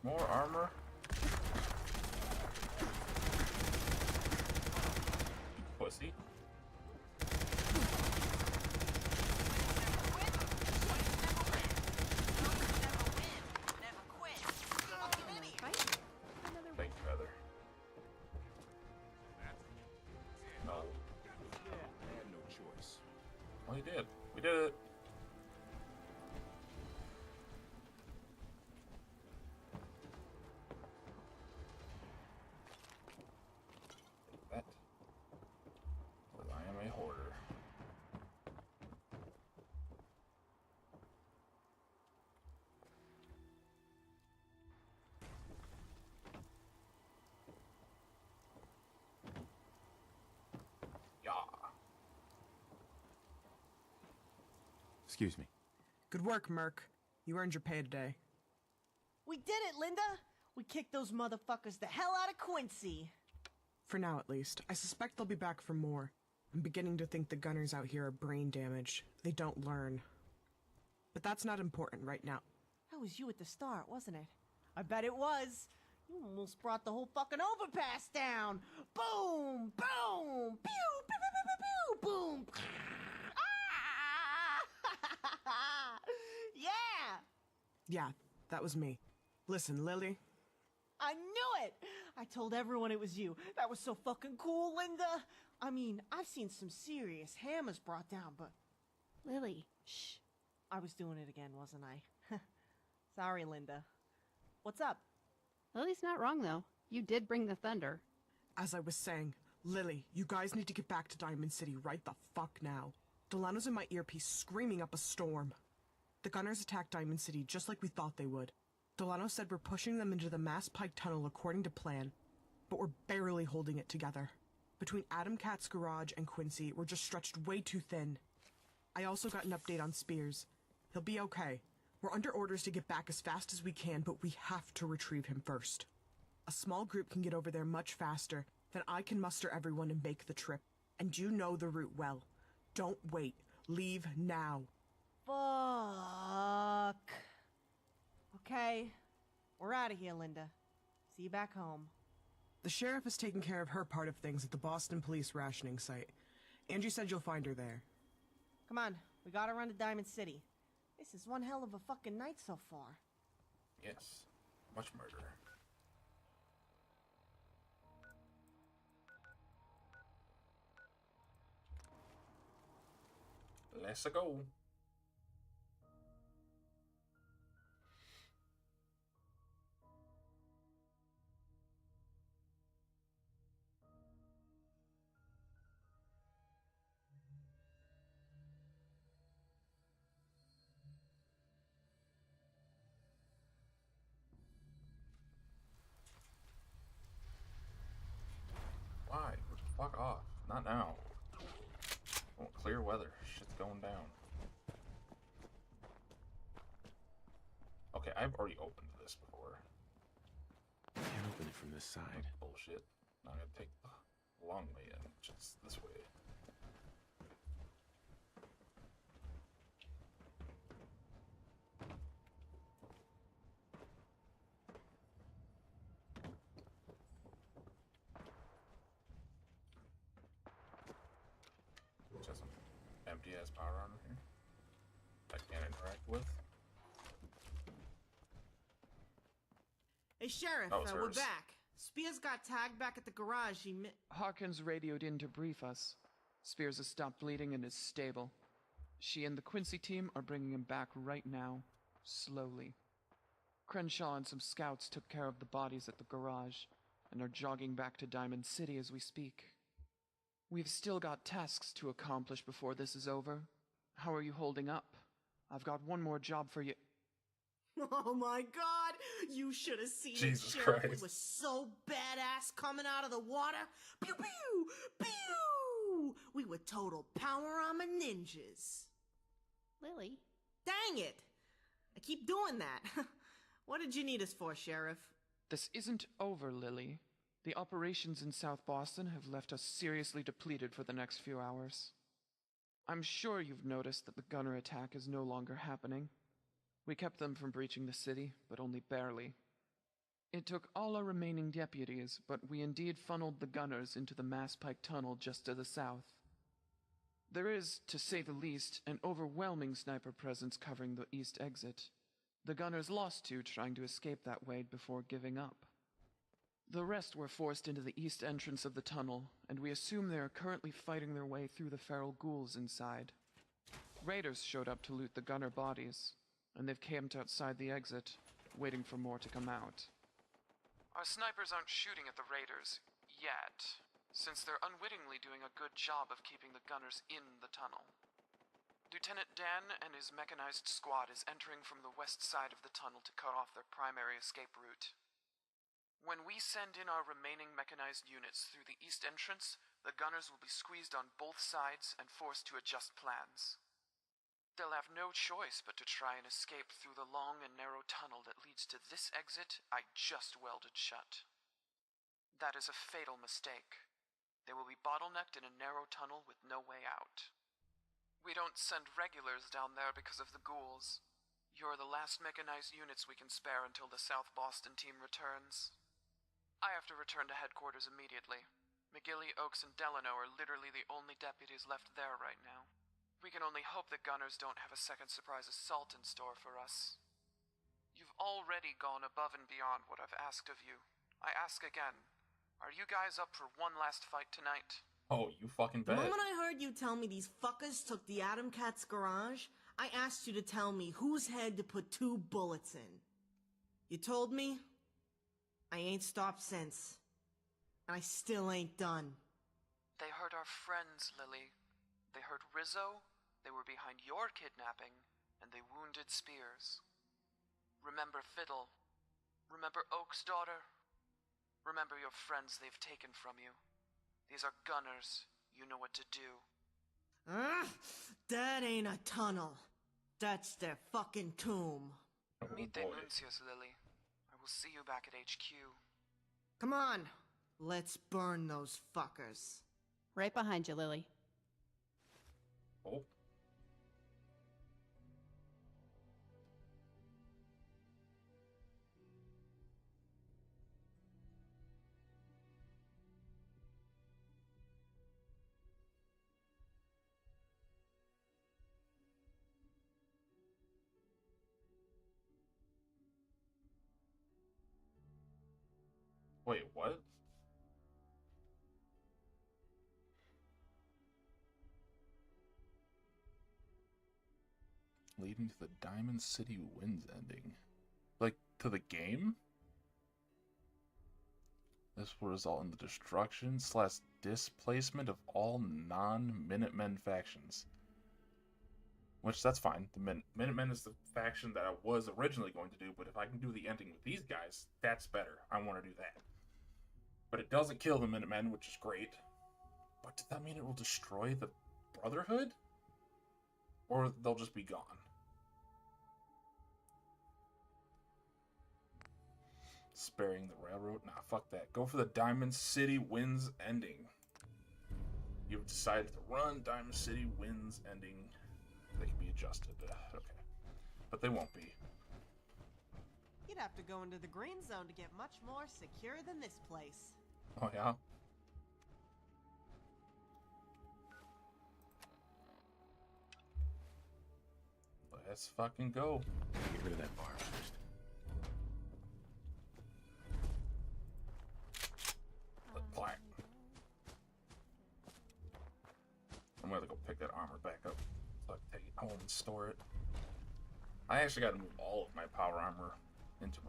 More armor? Pussy. Thank you, Heather. No. I had no choice. Well, you did. We did it. That. Because I am a hoarder. Yeah. Excuse me. Good work, Merc. You earned your pay today. We did it, Linda! We kicked those motherfuckers the hell out of Quincy! For now, at least. I suspect they'll be back for more. I'm beginning to think the gunners out here are brain damaged. They don't learn. But that's not important right now. That was you at the start, wasn't it? I bet it was. You almost brought the whole fucking overpass down. Boom, boom, pew, pew, pew, pew, pew, pew, boom. Ah! Yeah. Yeah, that was me. Listen, Lily. I knew it! I told everyone it was you. That was so fucking cool, Linda. I mean, I've seen some serious hammers brought down, but... Lily. Shh. I was doing it again, wasn't I? Sorry, Linda. What's up? Lily's not wrong, though. You did bring the thunder. As I was saying, Lily, you guys need to get back to Diamond City right the fuck now. Delano's in my earpiece screaming up a storm. The gunners attacked Diamond City just like we thought they would. Delano said we're pushing them into the Mass Pike Tunnel according to plan, but we're barely holding it together. Between Adam Cat's garage and Quincy, we're just stretched way too thin. I also got an update on Spears. He'll be okay. We're under orders to get back as fast as we can, but we have to retrieve him first. A small group can get over there much faster than I can muster everyone and make the trip. And you know the route well. Don't wait. Leave now. Fuck. Okay. We're out of here, Linda. See you back home. The sheriff is taking care of her part of things at the Boston Police rationing site. Angie said you'll find her there. Come on. We gotta run to Diamond City. This is one hell of a fucking night so far. Yes. Much murder. Let's go. Why? Fuck off. Not now. I want clear weather. Shit's going down. Okay, I've already opened this before. Can't open it from this side. Bullshit. Now I gotta take the long way in, just this way. Just some empty ass power armor here I can't interact with. Hey, Sheriff, Oh, it's we're hers. back. Spears got tagged back at the garage. Harkins radioed in to brief us. Spears has stopped bleeding and is stable. She and the Quincy team are bringing him back right now, slowly. Crenshaw and some scouts took care of the bodies at the garage and are jogging back to Diamond City as we speak. We've still got tasks to accomplish before this is over. How are you holding up? I've got one more job for you. Oh my god! You should have seen Jesus it, Sheriff. Christ. We were so badass coming out of the water. Pew pew! Pew! We were total power armor ninjas. Lily? Dang it! I keep doing that. What did you need us for, Sheriff? This isn't over, Lily. The operations in South Boston have left us seriously depleted for the next few hours. I'm sure you've noticed that the gunner attack is no longer happening. We kept them from breaching the city, but only barely. It took all our remaining deputies, but we indeed funneled the gunners into the Mass Pike Tunnel just to the south. There is, to say the least, an overwhelming sniper presence covering the east exit. The gunners lost two trying to escape that way before giving up. The rest were forced into the east entrance of the tunnel, and we assume they are currently fighting their way through the feral ghouls inside. Raiders showed up to loot the gunner bodies, and they've camped outside the exit, waiting for more to come out. Our snipers aren't shooting at the raiders, yet, since they're unwittingly doing a good job of keeping the gunners in the tunnel. Lieutenant Dan and his mechanized squad is entering from the west side of the tunnel to cut off their primary escape route. When we send in our remaining mechanized units through the east entrance, the gunners will be squeezed on both sides and forced to adjust plans. They'll have no choice but to try and escape through the long and narrow tunnel that leads to this exit I just welded shut. That is a fatal mistake. They will be bottlenecked in a narrow tunnel with no way out. We don't send regulars down there because of the ghouls. You're the last mechanized units we can spare until the South Boston team returns. I have to return to headquarters immediately. McGilly, Oaks, and Delano are literally the only deputies left there right now. We can only hope the gunners don't have a second surprise assault in store for us. You've already gone above and beyond what I've asked of you. I ask again, are you guys up for one last fight tonight? Oh, you fucking The bet. moment I heard you tell me these fuckers took the Atom Cat's garage, I asked you to tell me whose head to put 2 bullets in. You told me, I ain't stopped since. And I still ain't done. They hurt our friends, Lily. They hurt Rizzo, they were behind your kidnapping, and they wounded Spears. Remember Fiddle. Remember Oak's daughter. Remember your friends they've taken from you. These are gunners. You know what to do. That ain't a tunnel. That's their fucking tomb. Meet the Nuncius, Lily. I will see you back at HQ. Come on. Let's burn those fuckers. Right behind you, Lily. Oh. Wait, what? Leading to the Diamond City Winds ending. Like, to the game? This will result in the destruction / displacement of all non-Minutemen factions. Which, that's fine. The Minutemen is the faction that I was originally going to do, but if I can do the ending with these guys, that's better. I want to do that. But it doesn't kill the Minutemen, which is great. But does that mean it will destroy the Brotherhood? Or they'll just be gone? Sparing the railroad? Nah, fuck that. Go for the Diamond City Winds ending. You've decided to run Diamond City Winds ending. They can be adjusted. Okay. But they won't be. You'd have to go into the green zone to get much more secure than this place. Oh, yeah? Let's fucking go. Get rid of that bar first. Black. I'm gonna go pick that armor back up so I can take it home and store it. I actually gotta move all of my power armor into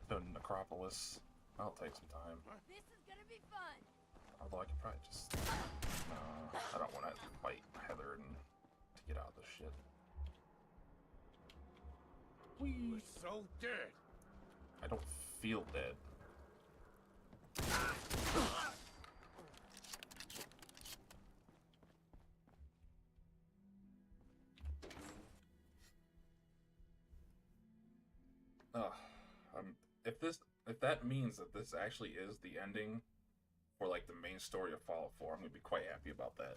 the necropolis. That'll take some time. This is gonna be fun. Although I could probably just... No, I don't want to fight Heather and to get out of this shit. We're so dead. I don't feel dead. If that means that this actually is the ending for like the main story of Fallout 4, I'm gonna be quite happy about that.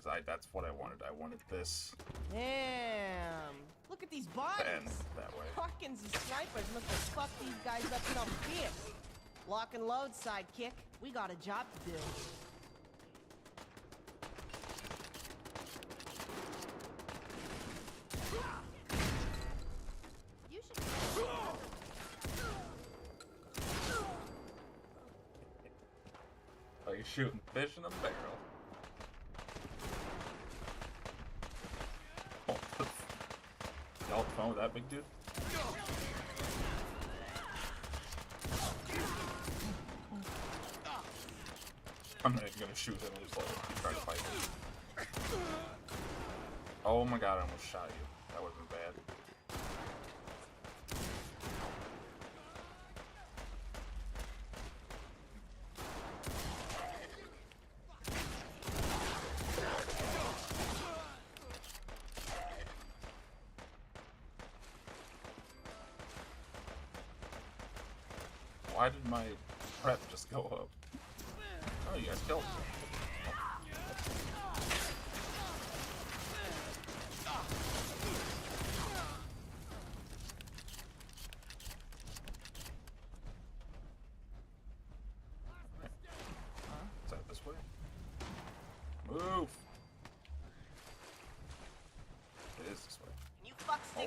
Cause that's what I wanted. I wanted this Damn! Look at these bodies! to end that way. Hawkins and snipers must have fucked these guys up some fierce. Lock and load, sidekick. We got a job to do. You should. Like shooting fish in a barrel. Oh, y'all fun with that, big dude? I'm not even gonna shoot him, I'm just like, keep trying to fight him. Oh my god, I almost shot you. That would've been bad. Why did my prep just go up? Oh, you guys killed me.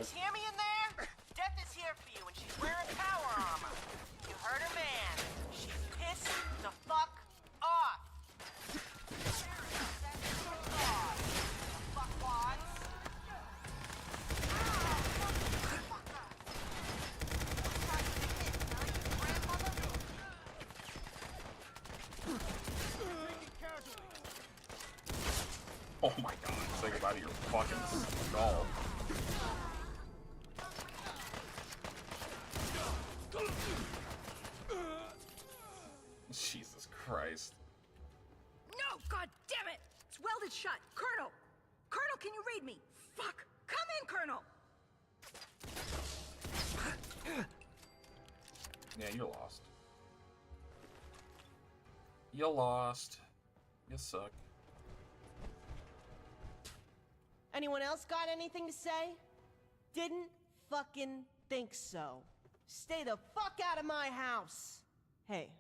guys hear me in there? Death is here for you, and she's wearing power armor. You heard her, man. She's pissed the fuck off. Oh my god, say goodbye to your fucking skull. Jesus Christ. No, god damn it! It's welded shut. Colonel! Colonel, can you read me? Fuck! Come in, Colonel! Yeah, you're lost. You lost. You suck. Anyone else got anything to say? Didn't fucking think so. Stay the fuck out of my house! Hey.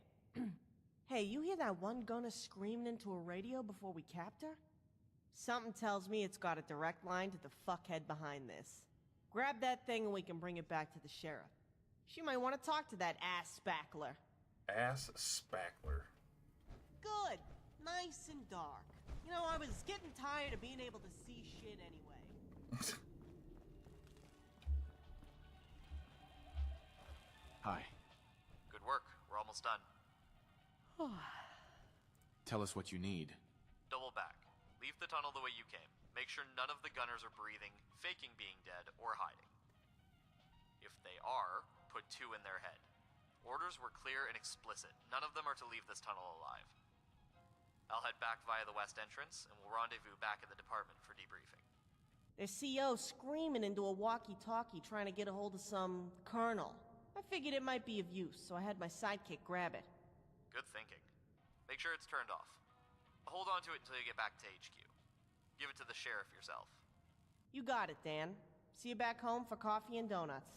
Hey, you hear that one gunner screaming into a radio before we capped her? Something tells me it's got a direct line to the fuckhead behind this. Grab that thing and we can bring it back to the sheriff. She might want to talk to that ass spackler. Ass spackler. Good. Nice and dark. You know, I was getting tired of being able to see shit anyway. Hi. Good work. We're almost done. Tell us what you need. Double back. Leave the tunnel the way you came. Make sure none of the gunners are breathing, faking being dead, or hiding. If they are, put 2 in their head. Orders were clear and explicit. None of them are to leave this tunnel alive. I'll head back via the west entrance, and we'll rendezvous back at the department for debriefing. Their CO screaming into a walkie-talkie trying to get a hold of some colonel. I figured it might be of use, so I had my sidekick grab it. Good thinking. Make sure it's turned off. Hold on to it until you get back to HQ. Give it to the sheriff yourself. You got it, Dan. See you back home for coffee and donuts.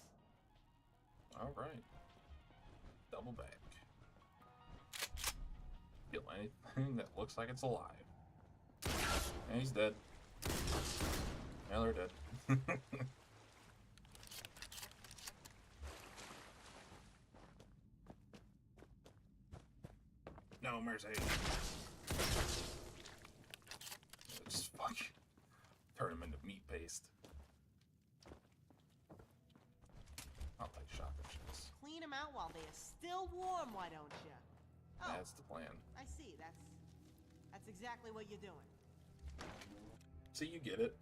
Alright. Double back. Kill anything that looks like it's alive. And he's dead. Yeah, they're dead. No mercy. Just fuck. Turn him into meat paste. I'll take shotgun shots. Clean them out while they are still warm, why don't you? Oh, That's the plan. I see. That's exactly what you're doing. See, you get it.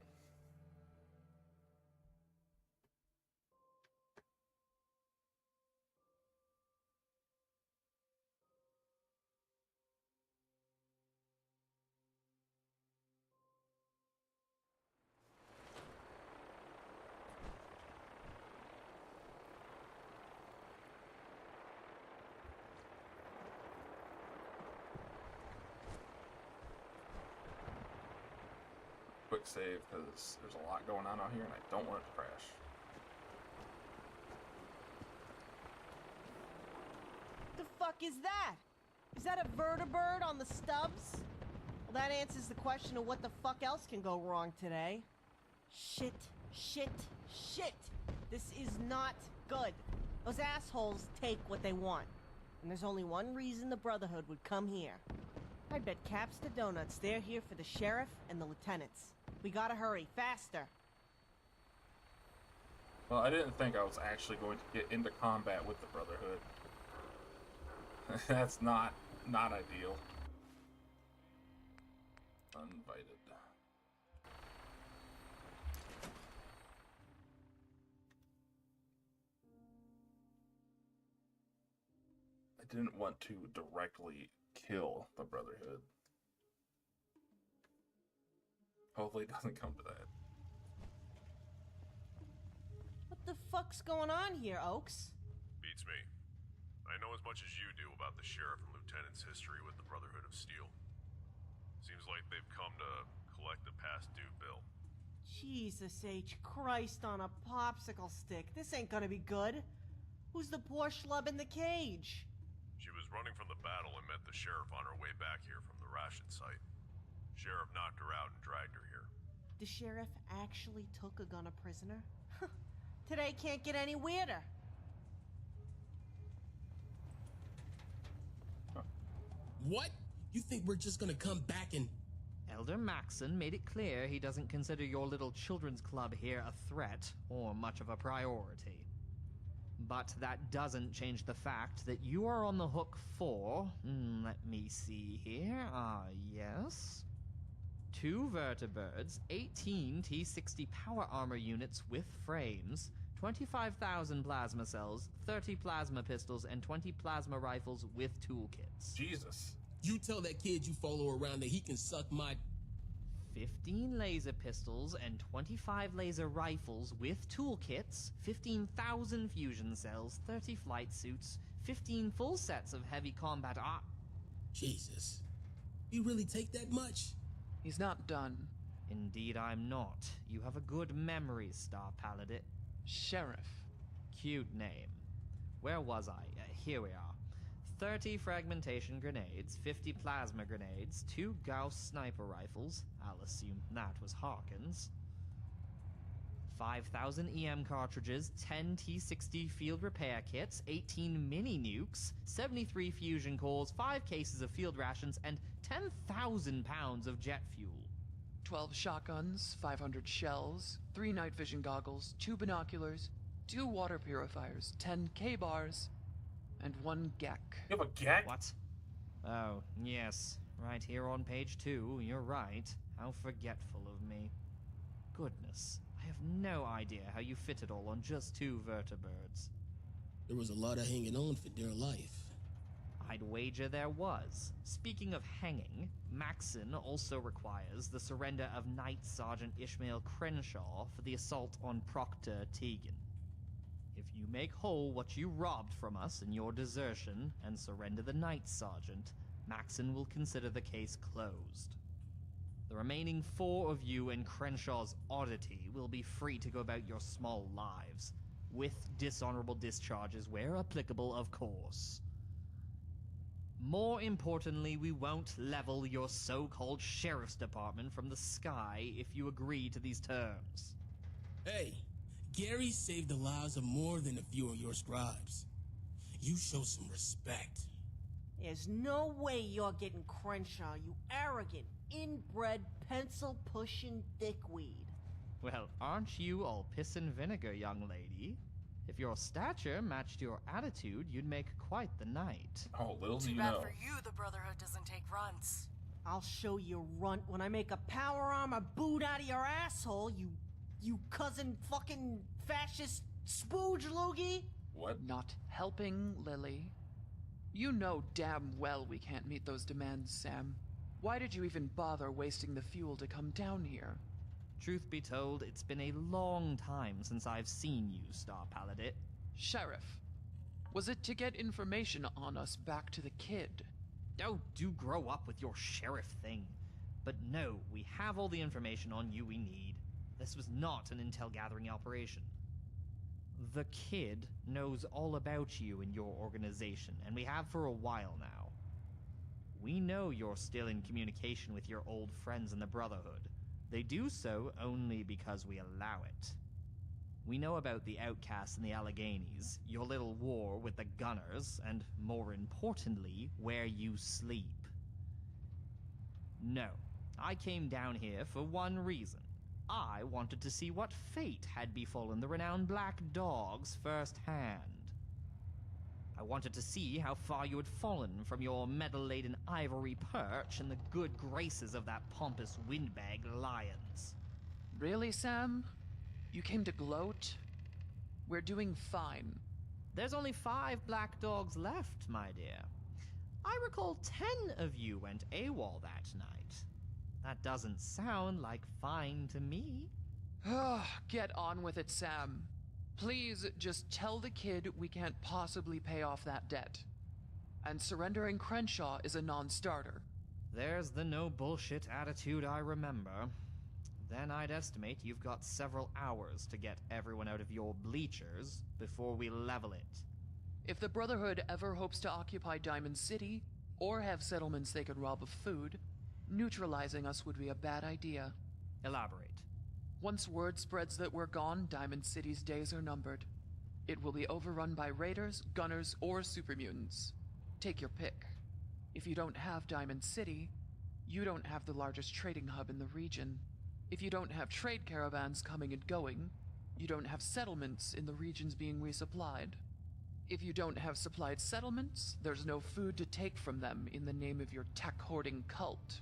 Quick save because there's a lot going on out here and I don't want it to crash. The fuck is that? Is that a vertibird on the stubs? Well, that answers the question of what the fuck else can go wrong today. Shit, shit, shit. This is not good. Those assholes take what they want. And there's only one reason the Brotherhood would come here. I bet caps to donuts they're here for the sheriff and the lieutenants. We gotta hurry, faster. Well, I didn't think I was actually going to get into combat with the Brotherhood. That's not ideal. Uninvited. I didn't want to directly kill the Brotherhood. Hopefully it doesn't come to that. What the fuck's going on here, Oaks? Beats me. I know as much as you do about the sheriff and lieutenant's history with the Brotherhood of Steel. Seems like they've come to collect a past due bill. Jesus H. Christ on a popsicle stick. This ain't gonna be good. Who's the poor schlub in the cage? She was running from the battle and met the sheriff on her way back here from the ration site. Sheriff knocked her out and dragged her here. The sheriff actually took a gunner prisoner? Today can't get any weirder. What? You think we're just gonna come back and... Elder Maxon made it clear he doesn't consider your little children's club here a threat or much of a priority. But that doesn't change the fact that you are on the hook for... let me see here. Yes. 2 vertibirds, 18 T-60 power armor units with frames, 25,000 plasma cells, 30 plasma pistols, and 20 plasma rifles with toolkits. Jesus. You tell that kid you follow around that he can suck my... 15 laser pistols and 25 laser rifles with toolkits, 15,000 fusion cells, 30 flight suits, 15 full sets of heavy combat Jesus. You really take that much? He's not done. Indeed I'm not. You have a good memory, Star Paladin. Sheriff. Cute name. Where was I? Here we are. 30 fragmentation grenades, 50 plasma grenades, 2 Gauss sniper rifles, I'll assume that was Hawkins, 5,000 EM cartridges, 10 T-60 field repair kits, 18 mini nukes, 73 fusion cores, 5 cases of field rations, and 10,000 pounds of jet fuel. 12 shotguns, 500 shells, 3 night vision goggles, 2 binoculars, 2 water purifiers, 10 K-bars, and 1 GEC. You have a GEC? What? Oh, yes. Right here on page 2, you're right. How forgetful of me. Goodness, I have no idea how you fit it all on just 2 vertibirds. There was a lot of hanging on for dear life. I'd wager there was. Speaking of hanging, Maxon also requires the surrender of Night Sergeant Ishmael Crenshaw for the assault on Proctor Tegan. If you make whole what you robbed from us in your desertion and surrender the Night Sergeant, Maxon will consider the case closed. The remaining 4 of you and Crenshaw's oddity will be free to go about your small lives, with dishonorable discharges where applicable, of course. More importantly, we won't level your so-called sheriff's department from the sky if you agree to these terms. Hey, Gary saved the lives of more than a few of your scribes. You show some respect. There's no way you're getting Crenshaw, you arrogant, inbred, pencil-pushing dickweed. Well, aren't you all piss and vinegar, young lady? If your stature matched your attitude, you'd make quite the knight. Oh, little do Too you bad know. for you, the Brotherhood doesn't take runts. I'll show you runt when I make a power armor boot out of your asshole, you cousin fucking fascist spooge loogie. What? Not helping, Lily. You know damn well we can't meet those demands, Sam. Why did you even bother wasting the fuel to come down here? Truth be told, it's been a long time since I've seen you, Star Paladin. Sheriff, was it to get information on us back to the kid? Oh, do grow up with your sheriff thing. But no, we have all the information on you we need. This was not an intel gathering operation. The kid knows all about you and your organization, and we have for a while now. We know you're still in communication with your old friends in the Brotherhood. They do so only because we allow it. We know about the outcasts in the Alleghenies, your little war with the Gunners, and more importantly, where you sleep. No, I came down here for one reason. I wanted to see what fate had befallen the renowned Black Dogs firsthand. I wanted to see how far you had fallen from your medal-laden ivory perch in the good graces of that pompous windbag Lions. Really, Sam? You came to gloat? We're doing fine. There's only 5 Black Dogs left, my dear. I recall 10 of you went AWOL that night. That doesn't sound like fine to me. Get on with it, Sam. Please just tell the kid we can't possibly pay off that debt. And surrendering Crenshaw is a non-starter. There's the no bullshit attitude I remember. Then I'd estimate you've got several hours to get everyone out of your bleachers before we level it. If the Brotherhood ever hopes to occupy Diamond City, or have settlements they could rob of food, neutralizing us would be a bad idea. Elaborate. Once word spreads that we're gone, Diamond City's days are numbered. It will be overrun by raiders, gunners, or super mutants. Take your pick. If you don't have Diamond City, you don't have the largest trading hub in the region. If you don't have trade caravans coming and going, you don't have settlements in the regions being resupplied. If you don't have supplied settlements, there's no food to take from them in the name of your tech-hoarding cult.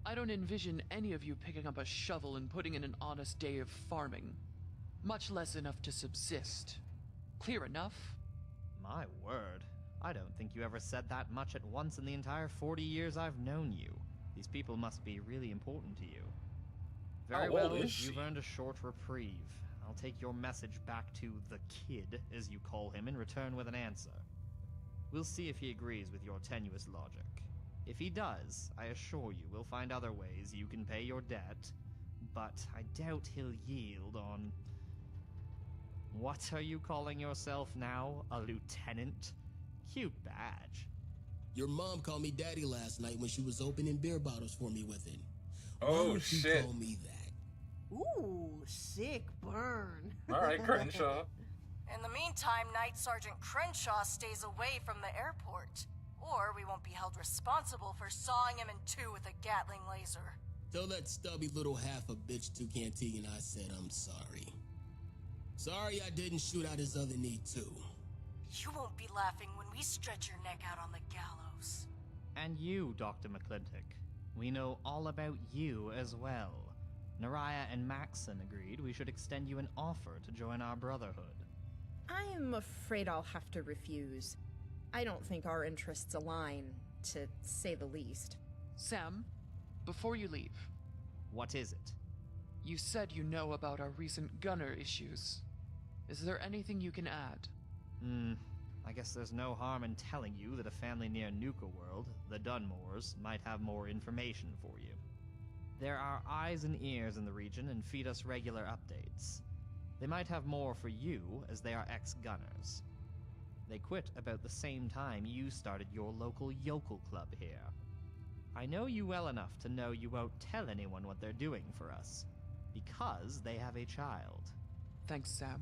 I don't envision any of you picking up a shovel and putting in an honest day of farming, much less enough to subsist. Clear enough? My word. I don't think you ever said that much at once in the entire 40 years I've known you. These people must be really important to you. Very How well, old is she? you've earned a short reprieve. I'll take your message back to the kid, as you call him, and return with an answer. We'll see if he agrees with your tenuous logic. If he does, I assure you we'll find other ways you can pay your debt, but I doubt he'll yield on... What are you calling yourself now? A lieutenant? Cute badge. Your mom called me daddy last night when she was opening beer bottles for me with it. Why Oh, would shit. you call me that? Ooh, sick burn. All right, Crenshaw. In the meantime, Night Sergeant Crenshaw stays away from the airport. Or we won't be held responsible for sawing him in two with a Gatling laser. Tell that stubby little half-a-bitch Toucan Tegan I said I'm sorry. Sorry I didn't shoot out his other knee, too. You won't be laughing when we stretch your neck out on the gallows. And you, Dr. McClintock. We know all about you as well. Naraya and Maxon agreed we should extend you an offer to join our brotherhood. I'm afraid I'll have to refuse. I don't think our interests align, to say the least. Sam, before you leave. What is it? You said you know about our recent gunner issues. Is there anything you can add? I guess there's no harm in telling you that a family near Nuka World, the Dunmores, might have more information for you. There are eyes and ears in the region and feed us regular updates. They might have more for you, as they are ex-gunners. They quit about the same time you started your local yokel club here. I know you well enough to know you won't tell anyone what they're doing for us, because they have a child. Thanks, Sam.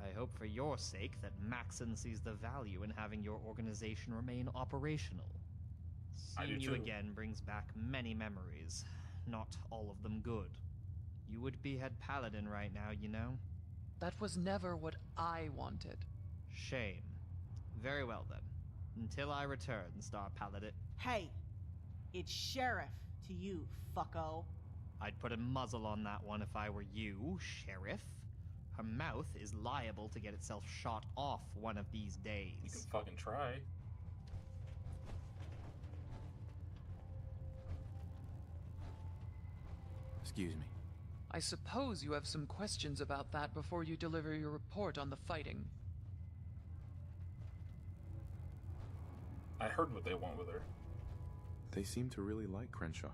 I hope for your sake that Maxon sees the value in having your organization remain operational. Seeing you again brings back many memories, not all of them good. You would be head paladin right now, you know? That was never what I wanted. Shame. Very well then. Until I return, Star Paladin. Hey, it's Sheriff to you, fucko. I'd put a muzzle on that one if I were you, Sheriff. Her mouth is liable to get itself shot off one of these days. You can fucking try. Excuse me. I suppose you have some questions about that before you deliver your report on the fighting. I heard what they want with her. They seem to really like Crenshaw.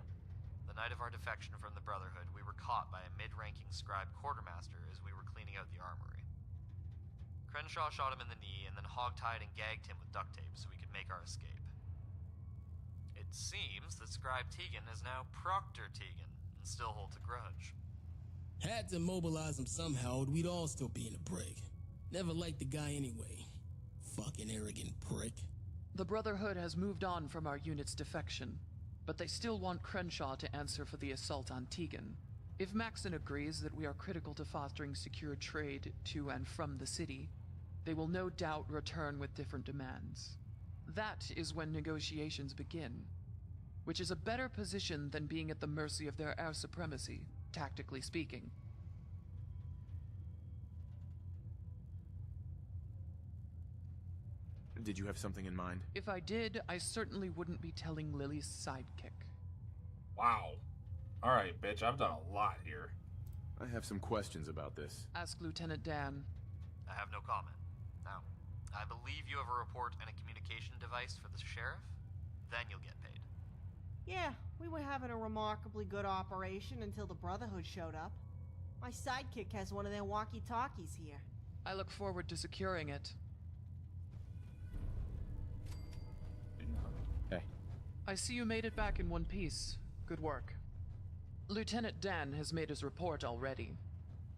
The night of our defection from the Brotherhood, we were caught by a mid-ranking scribe quartermaster as we were cleaning out the armory. Crenshaw shot him in the knee and then hogtied and gagged him with duct tape so we could make our escape. It seems that Scribe Tegan is now Proctor Tegan and still holds a grudge. Had to mobilize him somehow, or we'd all still be in a brig. Never liked the guy anyway. Fucking arrogant prick. The Brotherhood has moved on from our unit's defection, but they still want Crenshaw to answer for the assault on Tegan. If Maxon agrees that we are critical to fostering secure trade to and from the city, they will no doubt return with different demands. That is when negotiations begin, which is a better position than being at the mercy of their air supremacy, tactically speaking. Did you have something in mind? If I did, I certainly wouldn't be telling Lily's sidekick. Wow. Alright, bitch, I've done a lot here. I have some questions about this. Ask Lieutenant Dan. I have no comment. Now, I believe you have a report and a communication device for the sheriff? Then you'll get paid. Yeah, we were having a remarkably good operation until the Brotherhood showed up. My sidekick has one of their walkie-talkies here. I look forward to securing it. Hey. I see you made it back in one piece. Good work. Lieutenant Dan has made his report already.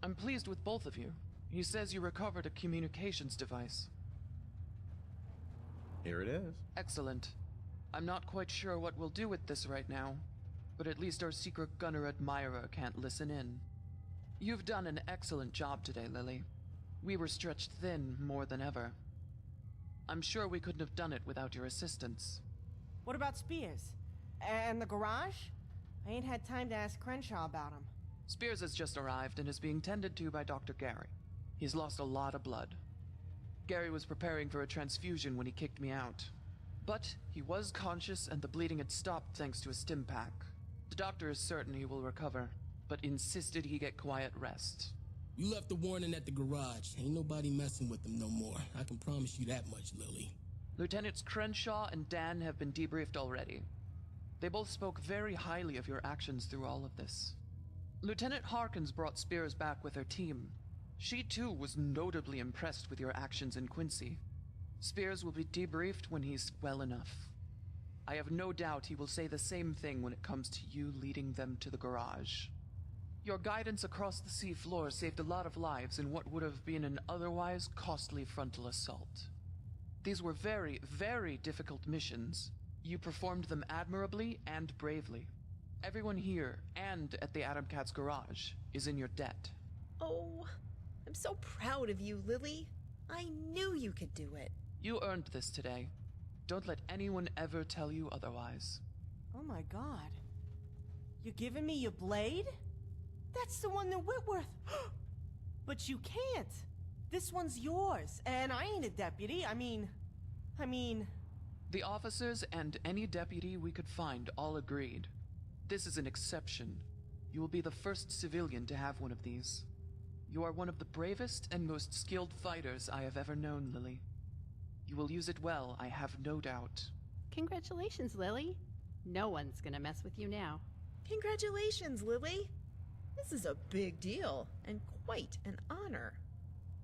I'm pleased with both of you. He says you recovered a communications device. Here it is. Excellent. I'm not quite sure what we'll do with this right now, but at least our secret gunner admirer can't listen in. You've done an excellent job today, Lily. We were stretched thin more than ever. I'm sure we couldn't have done it without your assistance. What about Spears? And the garage? I ain't had time to ask Crenshaw about him. Spears has just arrived and is being tended to by Dr. Gary. He's lost a lot of blood. Gary was preparing for a transfusion when he kicked me out. But he was conscious and the bleeding had stopped thanks to a stim pack. The doctor is certain he will recover, but insisted he get quiet rest. You left the warning at the garage. Ain't nobody messing with them no more. I can promise you that much, Lily. Lieutenants Crenshaw and Dan have been debriefed already. They both spoke very highly of your actions through all of this. Lieutenant Harkins brought Spears back with her team. She too was notably impressed with your actions in Quincy. Spears will be debriefed when he's well enough. I have no doubt he will say the same thing when it comes to you leading them to the garage. Your guidance across the sea floor saved a lot of lives in what would have been an otherwise costly frontal assault. These were very, very difficult missions. You performed them admirably and bravely. Everyone here and at the Atom Cat's garage is in your debt. Oh, I'm so proud of you, Lily. I knew you could do it. You earned this today. Don't let anyone ever tell you otherwise. Oh my god. You're giving me your blade? That's the one that Whitworth... But you can't. This one's yours, and I ain't a deputy. I mean... The officers and any deputy we could find all agreed. This is an exception. You will be the first civilian to have one of these. You are one of the bravest and most skilled fighters I have ever known, Lily. You will use it well, I have no doubt. Congratulations, Lily. No one's gonna mess with you now. Congratulations, Lily. This is a big deal and quite an honor.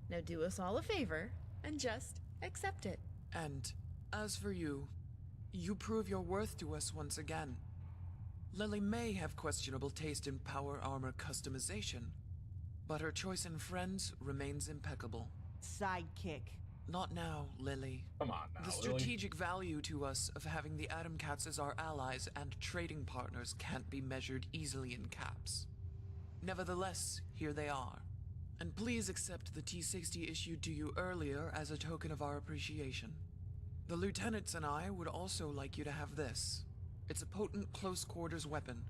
Now do us all a favor and just accept it. And as for you, you prove your worth to us once again. Lily may have questionable taste in power armor customization, but her choice in friends remains impeccable. Sidekick. Not now, Lily. Come on now, The strategic value to us of having the Atom Cats as our allies and trading partners can't be measured easily in caps. Nevertheless, here they are. And please accept the T-60 issued to you earlier as a token of our appreciation. The lieutenants and I would also like you to have this. It's a potent close-quarters weapon.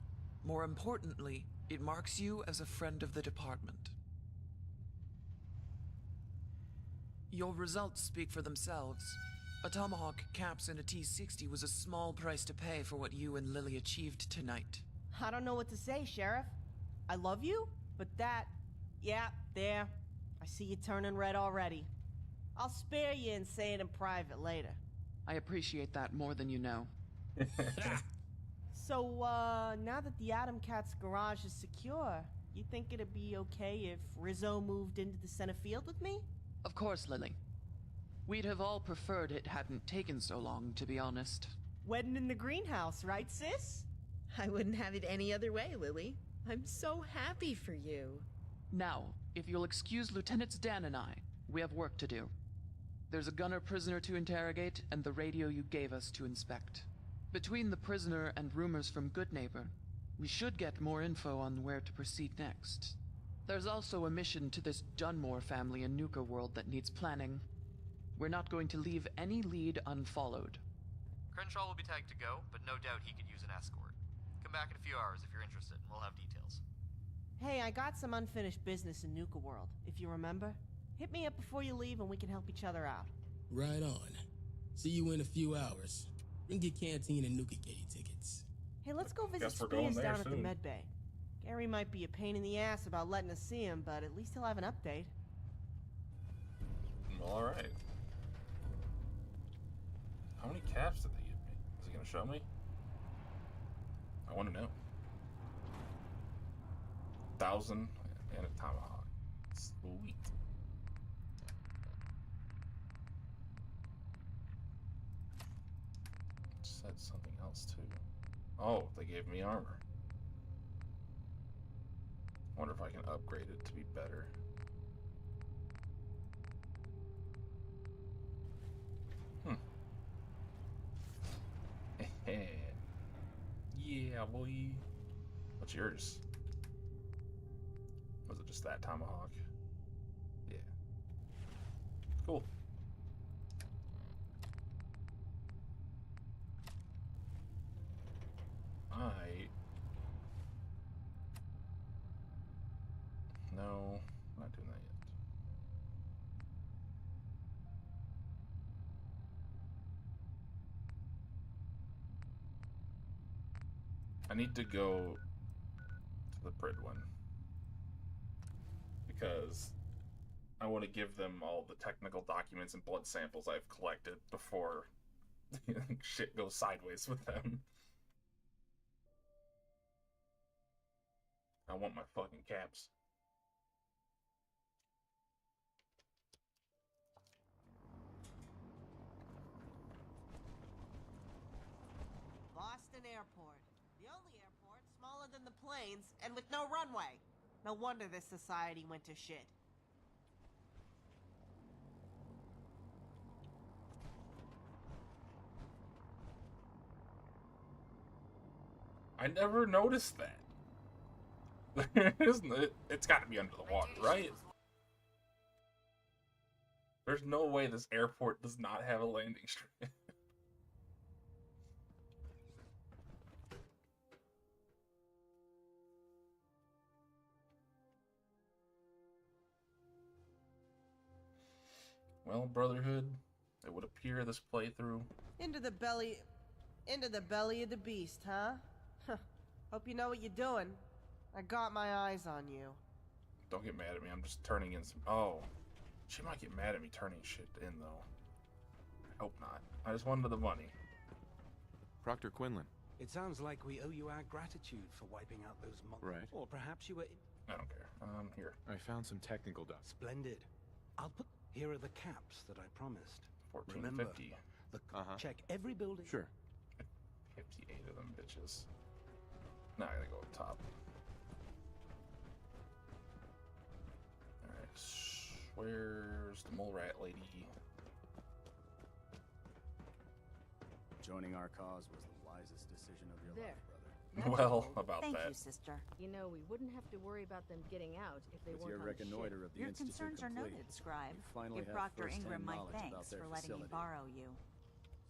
More importantly, it marks you as a friend of the department. Your results speak for themselves. A Tomahawk caps and a T-60 was a small price to pay for what you and Lily achieved tonight. I don't know what to say, Sheriff. I love you, but that... Yeah, there. I see you turning red already. I'll spare you and say it in private later. I appreciate that more than you know. So, now that the Atom Cat's garage is secure, you think it'd be okay if Rizzo moved into the center field with me? Of course, Lily. We'd have all preferred it hadn't taken so long, to be honest. Wedding in the greenhouse, right, sis? I wouldn't have it any other way, Lily. I'm so happy for you. Now, if you'll excuse Lieutenants Dan and I, we have work to do. There's a gunner prisoner to interrogate and the radio you gave us to inspect. Between the prisoner and rumors from Goodneighbor, we should get more info on where to proceed next. There's also a mission to this Dunmore family in Nuka World that needs planning. We're not going to leave any lead unfollowed. Crenshaw will be tagged to go, but no doubt he could use an escort. Come back in a few hours if you're interested, and we'll have details. Hey, I got some unfinished business in Nuka World, if you remember. Hit me up before you leave and we can help each other out. Right on. See you in a few hours. Bring your canteen and Nuka Kitty tickets. Hey, let's go visit Guess we're going Spears there down at the soon. med bay. Gary might be a pain in the ass about letting us see him, but at least he'll have an update. Alright. How many caps did they give me? Is he gonna show me? I want to know. 1,000 and a tomahawk. Sweet. Said something else too. Oh, they gave me armor. Wonder if I can upgrade it to be better. Yeah, boy. What's yours? Was it just that tomahawk? Yeah. Cool. No, not doing that yet. I need to go to the Prid one because I want to give them all the technical documents and blood samples I've collected before shit goes sideways with them. I want my fucking caps. Boston Airport. The only airport smaller than the planes and with no runway. No wonder this society went to shit. I never noticed that. Isn't it? It's got to be under the water, right? There's no way this airport does not have a landing strip. Well, Brotherhood, it would appear this playthrough. Into the belly of the beast, huh? Hope you know what you're doing. I got my eyes on you. Don't get mad at me, I'm just turning in some... Oh, she might get mad at me turning shit in, though. I hope not. I just wanted the money. Proctor Quinlan. It sounds like we owe you our gratitude for wiping out those monsters. Right. Or perhaps you were... I don't care. Here. I found some technical data. Splendid. I'll put... Here are the caps that I promised. 1450. Remember, check every building. Sure. 58 of them bitches. Now I gotta go up top. Alright, where's the mole rat lady? Joining our cause was the wisest decision of your life, brother. Well, about Thank that. you, sister. You know, we wouldn't have to worry about them getting out if they With weren't your on the reconnoiter ship. of the Your Institute concerns are complete, noted, Scribe. you finally Give have Proctor first-hand Ingram my knowledge about thanks their for letting me facility. borrow you.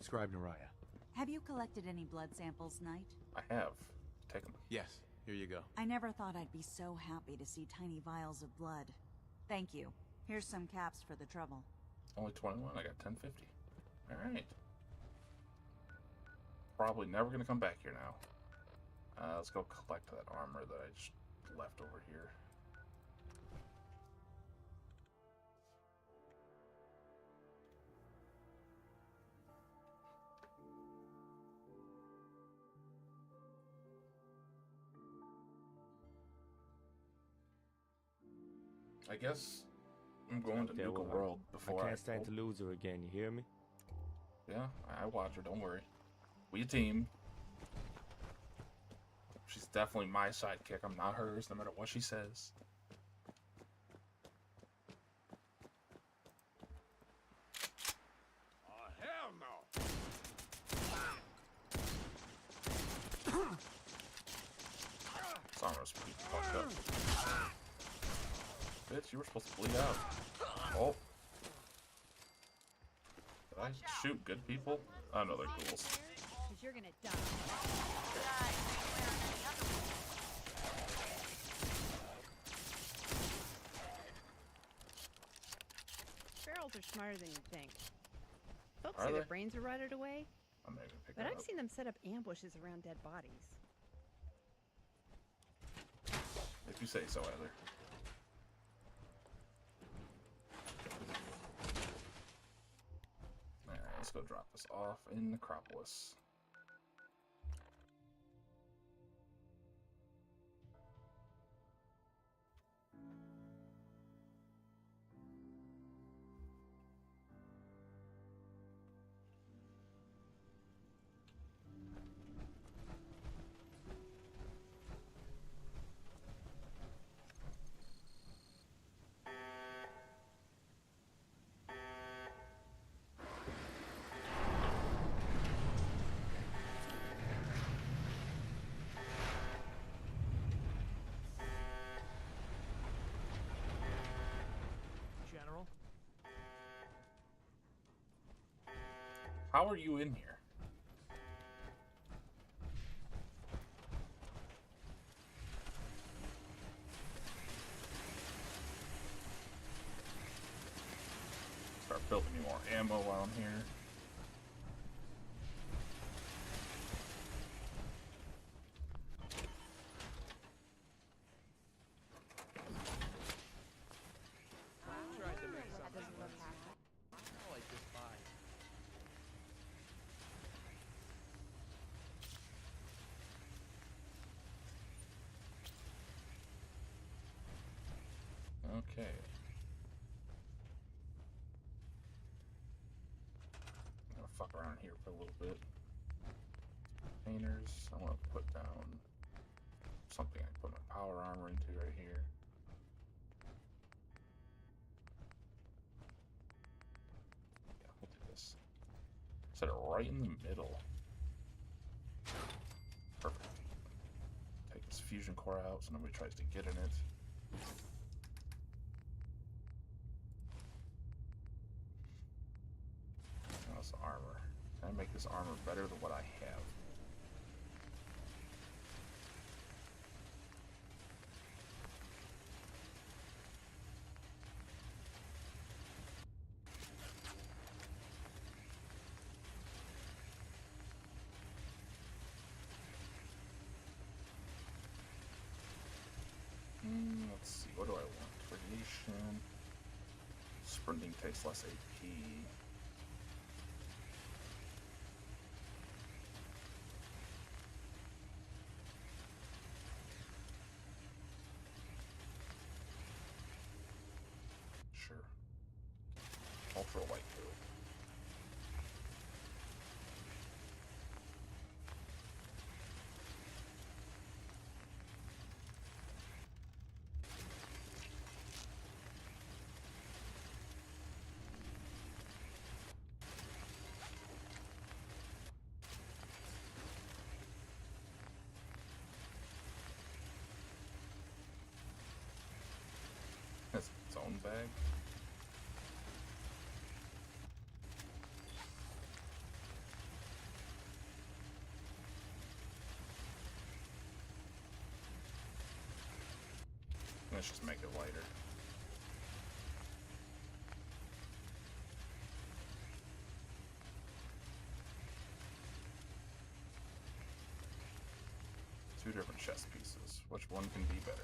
Scribe Naraya. Have you collected any blood samples, Knight? I have. Take them. Yes, here you go. I never thought I'd be so happy to see tiny vials of blood. Thank you. Here's some caps for the trouble. Only 21. I got 1050. Alright. Probably never gonna come back here now. Let's go collect that armor that I just left over here. I guess I'm going to There, nuke a well, world before I can't stand to lose her again, you hear me? Yeah, I watch her, don't worry. We a team. She's definitely my sidekick. I'm not hers, no matter what she says. Oh, hell no! This armor's pretty fucked up. Bitch, you were supposed to bleed out. Oh. Did I shoot good people? Oh no, they're ghouls. Because you're gonna die. Ferals are smarter than you think. Folks Are say their they? brains are rotted away, I'm not gonna pick but that I've up. seen them set up ambushes around dead bodies. If you say so, Heather. Alright, let's go drop this off in Necropolis. How are you in here? Start building me more ammo while I'm here. Okay. I'm gonna fuck around here for a little bit. Painters. I want to put down something I can put my power armor into right here. Yeah, we'll do this. Set it right in the middle. Perfect. Take this fusion core out so nobody tries to get in it. This armor. Can I make this armor better than what I have? Let's see, what do I want? Radiation. Sprinting takes less AP. Sure. Ultra light code. Has its own bag. Let's just make it lighter. Two different chess pieces. Which one can be better?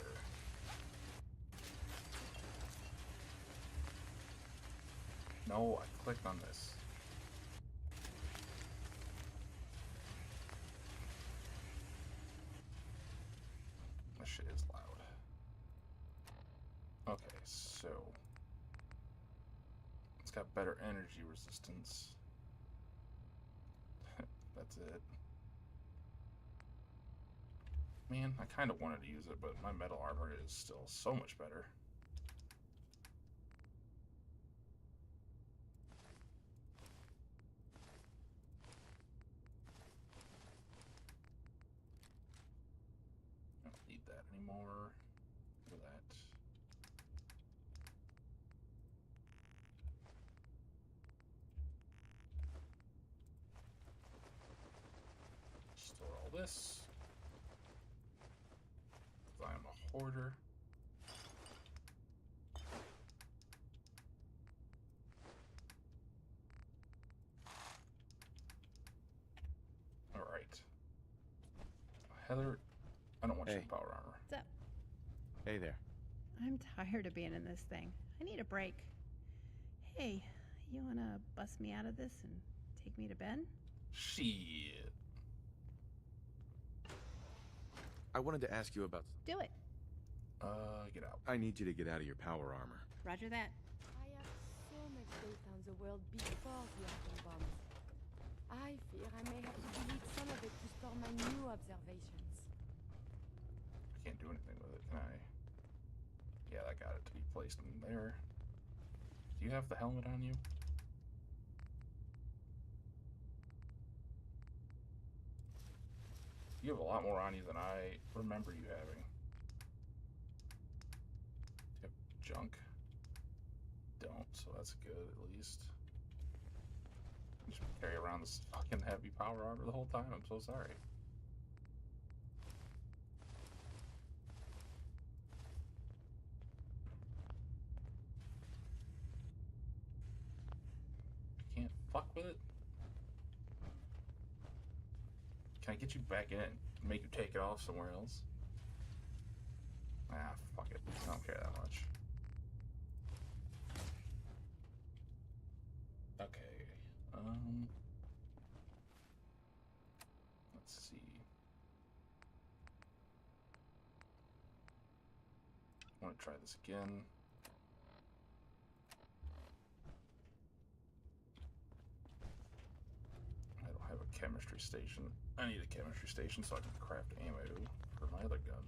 No, I clicked on this. This shit is loud. Okay, so it's got better energy resistance. That's it. Man, I kind of wanted to use it, but my metal armor is still so much better. I don't need that anymore. Look at that. Store all this. I am a hoarder. Alright. Heather, I don't want your power armor. What's up? Hey there. I'm tired of being in this thing. I need a break. Hey, you wanna bust me out of this and take me to bed? Shit. I wanted to ask you about... Do it. Get out. I need you to get out of your power armor. Roger that. I have so much data on the world before the atom bombs. I fear I may have to delete some of it to store my new observations. I can't do anything with it, can I? Yeah, that got it to be placed in there. Do you have the helmet on you? You have a lot more on you than I remember you having. Do you have junk? Don't, so that's good at least. You should carry around this fucking heavy power armor the whole time. I'm so sorry. You can't fuck with it. Can I get you back in and make you take it off somewhere else? Ah, fuck it. I don't care that much. Okay. Let's see. I want to try this again. I don't have a chemistry station. I need a chemistry station so I can craft ammo for my other gun.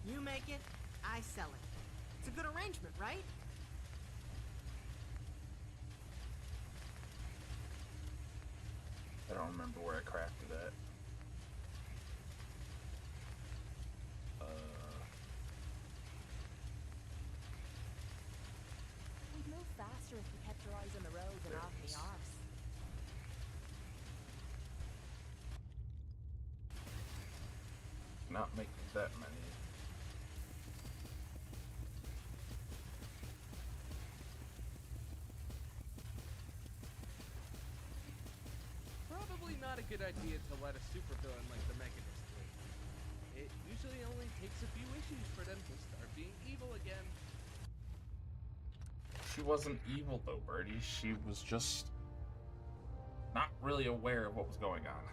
You make it, I sell it. It's a good arrangement, right? I don't remember where I crafted that. We'd move faster if you kept your eyes on the road and off the arse. Not make that many. Probably not a good idea to let a supervillain like the Mechanist win. It usually only takes a few issues for them to start being evil again. She wasn't evil though, Birdie. She was just not really aware of what was going on.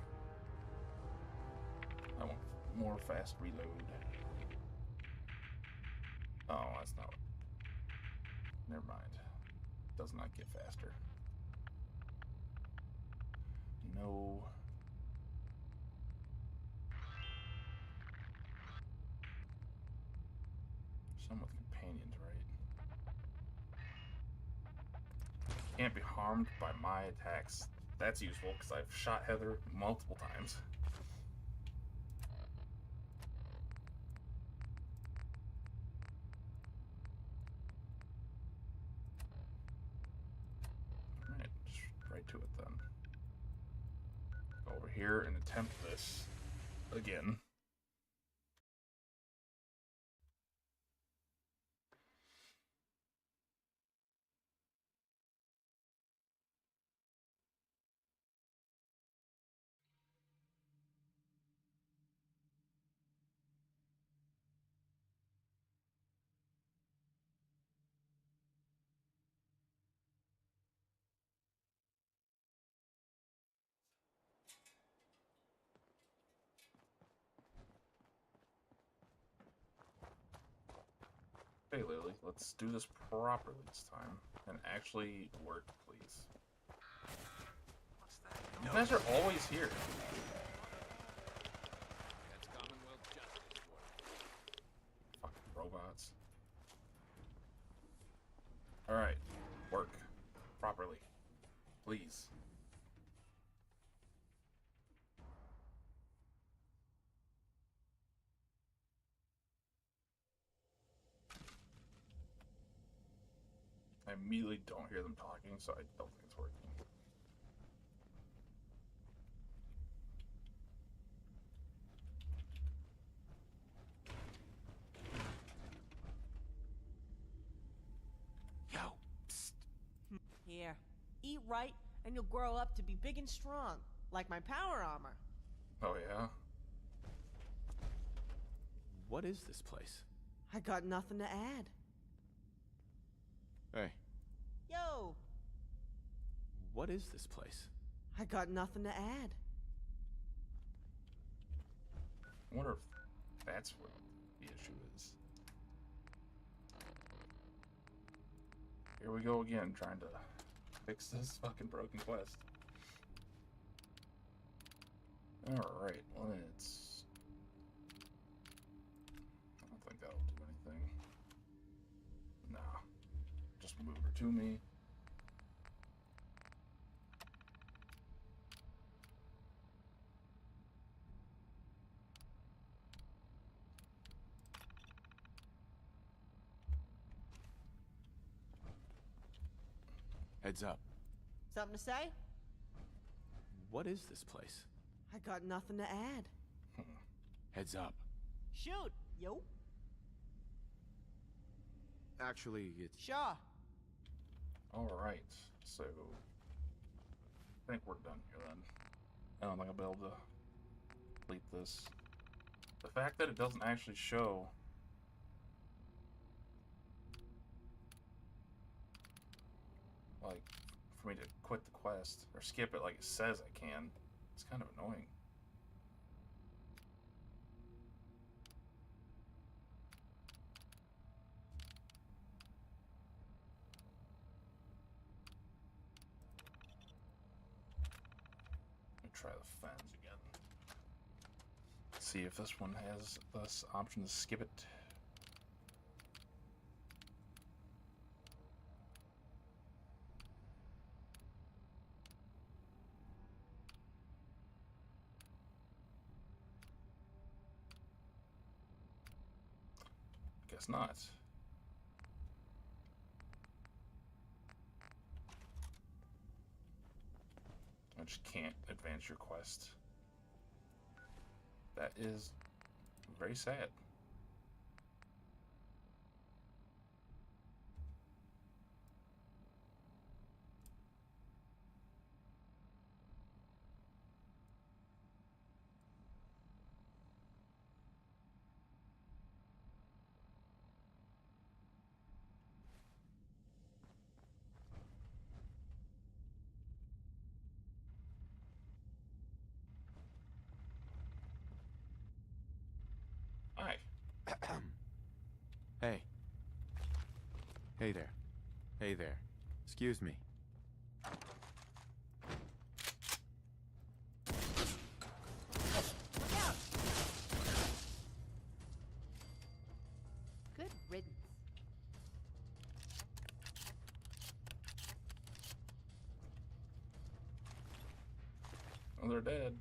I want more fast reload. Oh, that's not. Never mind. Does not get faster. No. Some with companions, right? Can't be harmed by my attacks. That's useful because I've shot Heather multiple times. Alright, just right to it then. Go over here and attempt this again. Hey Lily, let's do this properly this time. And actually work, please. You guys are always here. That's Commonwealth justice for Fucking robots. Alright, work. Properly. Please. I immediately don't hear them talking, so I don't think it's working. Yo, psst. Here, eat right, and you'll grow up to be big and strong, like my power armor. Oh yeah? What is this place? I got nothing to add. Hey, Yo, what is this place? I got nothing to add. I wonder if that's what the issue is. Here we go again, trying to fix this fucking broken quest. Alright, let's... I don't think that'll do anything. Nah. Just Move her to me. Heads up. Something to say? What is this place? I got nothing to add. Heads up. Shoot, yo. Actually, it's... Sure. Alright, so... I think we're done here then. I don't think I'll be able to complete this. The fact that it doesn't actually show... like, for me to quit the quest, or skip it like it says I can, it's kind of annoying. Let me try the fens again. See if this one has this option to skip it. Guess not. I just can't advance your quest. That is very sad. Hi. Hey. Hey there. Hey there. Excuse me. Good riddance. Oh, they're dead.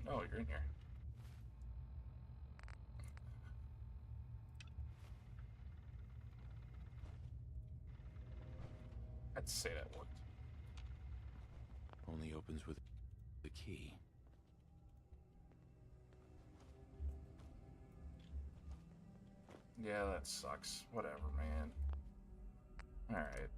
Oh, you're in here. I'd say that worked. Only opens with the key. Yeah, that sucks. Whatever, man. Alright.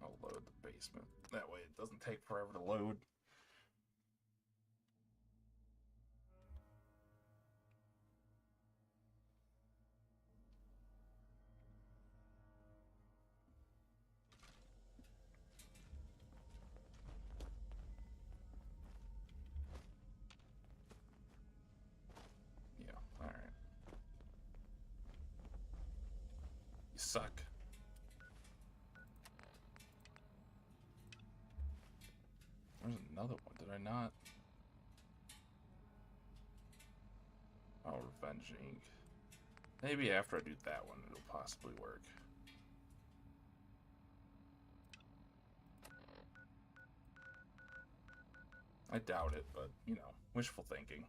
I'll load the basement. That way it doesn't take forever to load. Yeah, alright. You suck. There's another one. Did I not? Oh, Revenge Inc. Maybe after I do that one, it'll possibly work. I doubt it, but, you know, wishful thinking.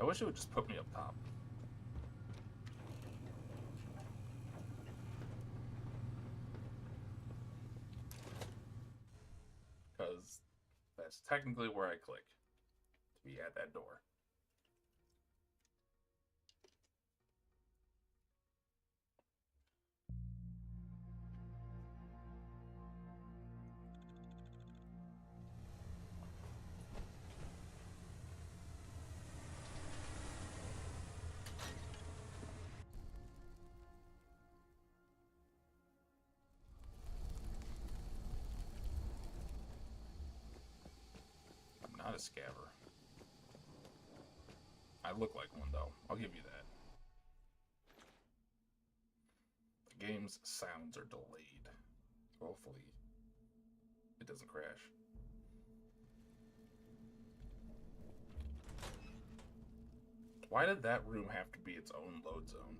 I wish it would just put me up top. Because that's technically where I click to be at that door. scaver. I look like one, though. I'll give you that. The game's sounds are delayed. Hopefully, it doesn't crash. Why did that room have to be its own load zone?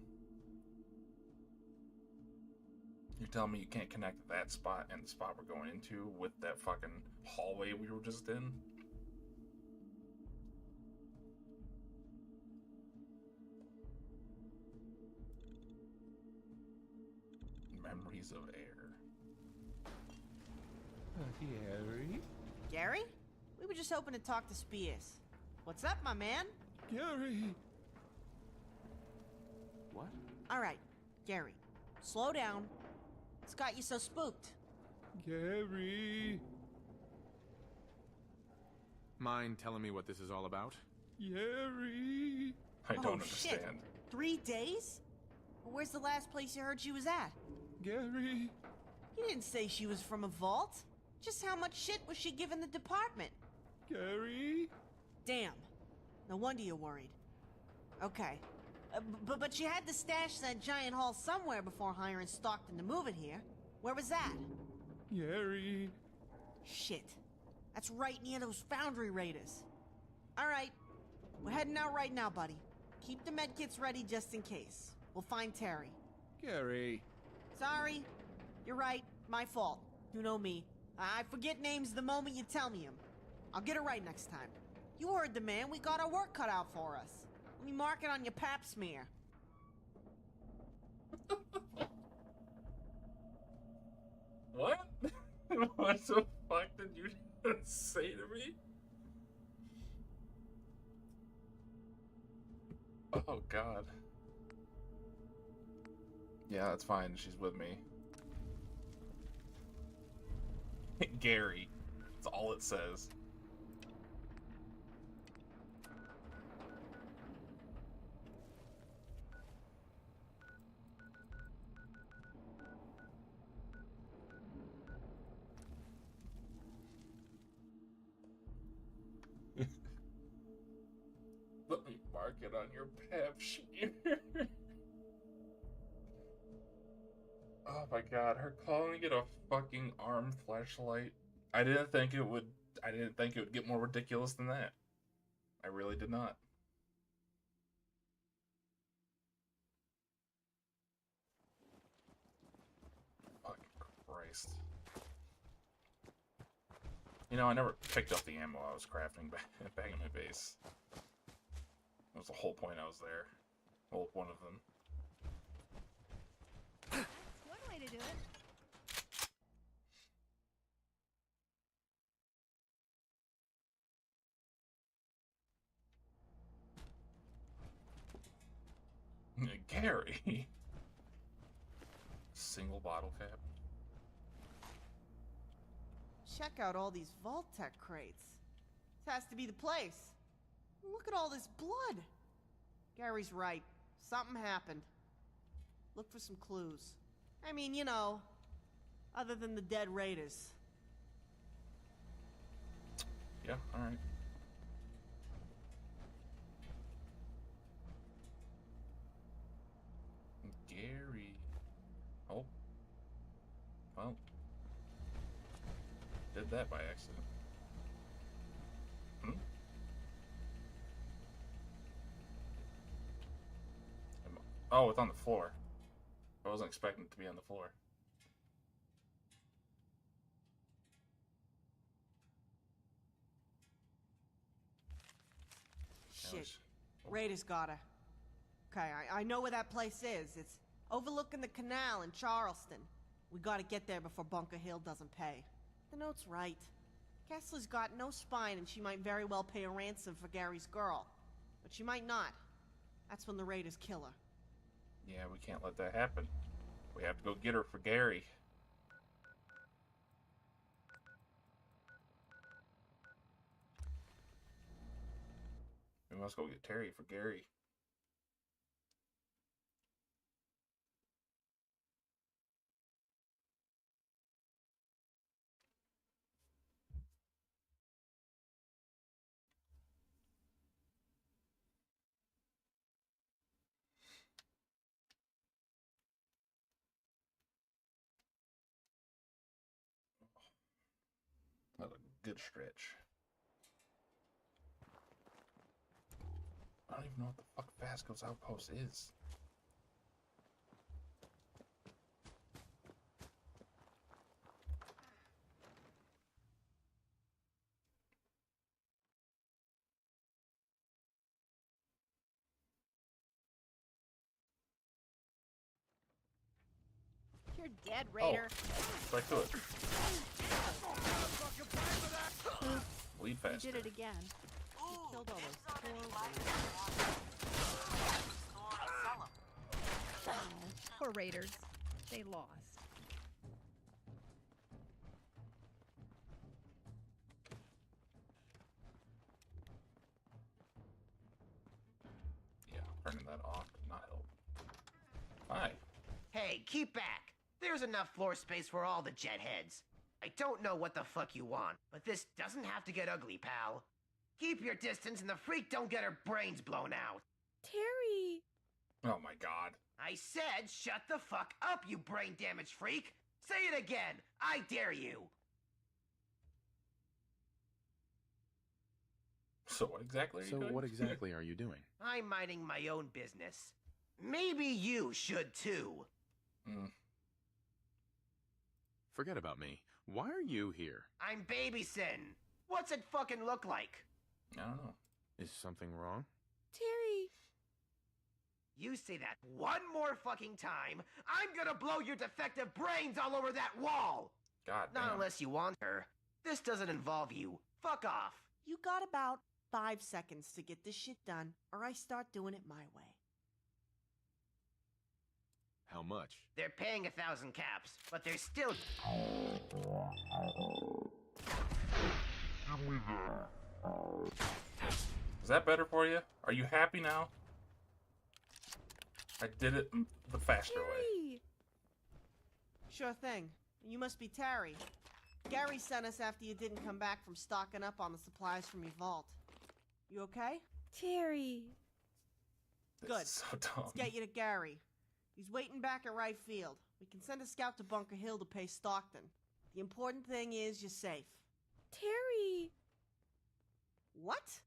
You're telling me you can't connect that spot and the spot we're going into with that fucking hallway we were just in? Memories of air. Gary? Gary? We were just hoping to talk to Spears. What's up, my man? Gary! What? All right, Gary, slow down. What's got you so spooked? Gary! Mind telling me what this is all about? Gary! I don't Oh, understand. shit. 3 days? Where's the last place you heard she was at? Gary! You didn't say she was from a vault. Just how much shit was she giving the department? Gary! Damn. No wonder you're worried. Okay. But she had to stash that giant haul somewhere before hiring Stockton to move it here. Where was that? Gary! Shit. That's right near those foundry raiders. Alright. We're heading out right now, buddy. Keep the medkits ready just in case. We'll find Terry. Gary! Sorry. You're right. My fault. You know me. I forget names the moment you tell me them. I'll get it right next time. You heard the man. We got our work cut out for us. Let me mark it on your pap smear. What? What the fuck did you say to me? Oh, God. Yeah, that's fine. She's with me. Gary. That's all it says. Let me mark it on your pap smear. Oh my god, her calling it a fucking arm flashlight. I didn't think it would get more ridiculous than that. I really did not. Fucking Christ. You know, I never picked up the ammo I was crafting back in my base. That was the whole point I was there. Well, one of them. One way to do it. Gary. Single bottle cap. Check out all these Vault-Tec crates. This has to be the place. Look at all this blood. Gary's right. Something happened. Look for some clues. I mean, you know, other than the dead raiders. Yeah, alright. Gary. Oh. Well. Did that by accident. Hmm? Oh, it's on the floor. I wasn't expecting it to be on the floor. Shit. Raiders got her. Okay, I know where that place is. It's overlooking the canal in Charleston. We gotta get there before Bunker Hill doesn't pay. The note's right. Kessler's got no spine and she might very well pay a ransom for Gary's girl. But she might not. That's when the Raiders kill her. Yeah, we can't let that happen. We have to go get her for Gary. We must go get Terry for Gary. good stretch. I don't even know what the fuck Vasco's outpost is. You're dead, Raider. Oh, right to it. Bleed faster. You did it again. You killed all those poor Raiders. They lost. Yeah, turning that off did not help. Hi. Hey, keep back. There's enough floor space for all the jet heads. I don't know what the fuck you want, but this doesn't have to get ugly, pal. Keep your distance and the freak don't get her brains blown out. Terry! Oh my god. I said shut the fuck up, you brain-damaged freak! Say it again! I dare you! So what exactly are you doing? what exactly are you doing? I'm minding my own business. Maybe you should too. Forget about me. Why are you here? I'm babysitting. What's it fucking look like? I don't know. Is something wrong? Terry! You say that one more fucking time, I'm gonna blow your defective brains all over that wall! God damn. Not unless you want her. This doesn't involve you. Fuck off. You got about 5 seconds to get this shit done, or I start doing it my way. How much? They're paying 1,000 caps, but they're still... Is that better for you? Are you happy now? I did it the faster way. Sure thing. You must be Terry. Gary sent us after you didn't come back from stocking up on the supplies from your vault. You okay? Terry! Good. So dumb. Let's get you to Gary. He's waiting back at right field. We can send a scout to Bunker Hill to pay Stockton. The important thing is you're safe. Terry! What?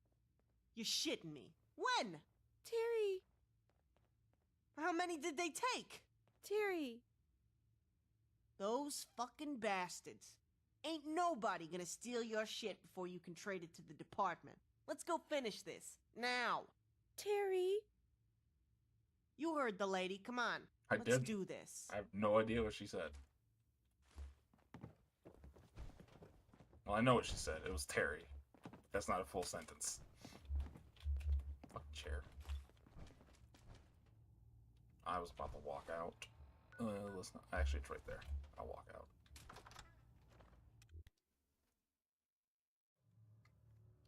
You're shitting me. When? Terry! How many did they take? Terry! Those fucking bastards. Ain't nobody gonna steal your shit before you can trade it to the department. Let's go finish this. Now. Terry! You heard the lady. Come on. Let's do this. I have no idea what she said. Well, I know what she said. It was Terry. That's not a full sentence. Fucking chair. I was about to walk out. Listen, actually, it's right there. I'll walk out.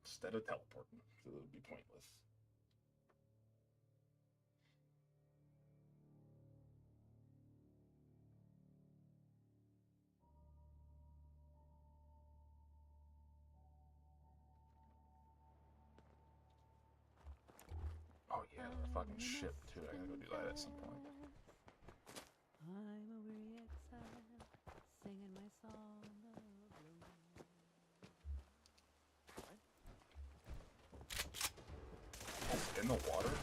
Instead of teleporting, so it would be pointless. Oh yeah, the fucking ship too. I gotta go do that at some point. I'm a weary exile, singing my song of blues. Oh, in the water?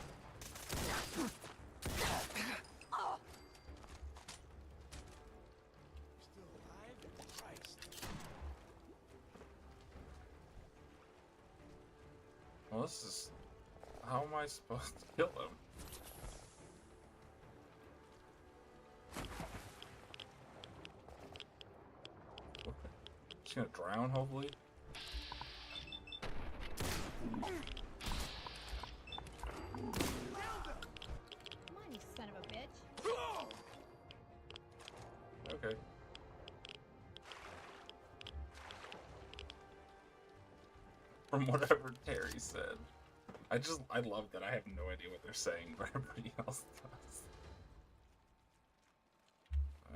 Still alive? Christ. Well, this is... How am I supposed to kill him? He's gonna drown, hopefully. Come on, you son of a bitch. Okay. From whatever Terry said. I love that I have no idea what they're saying, but everybody else does.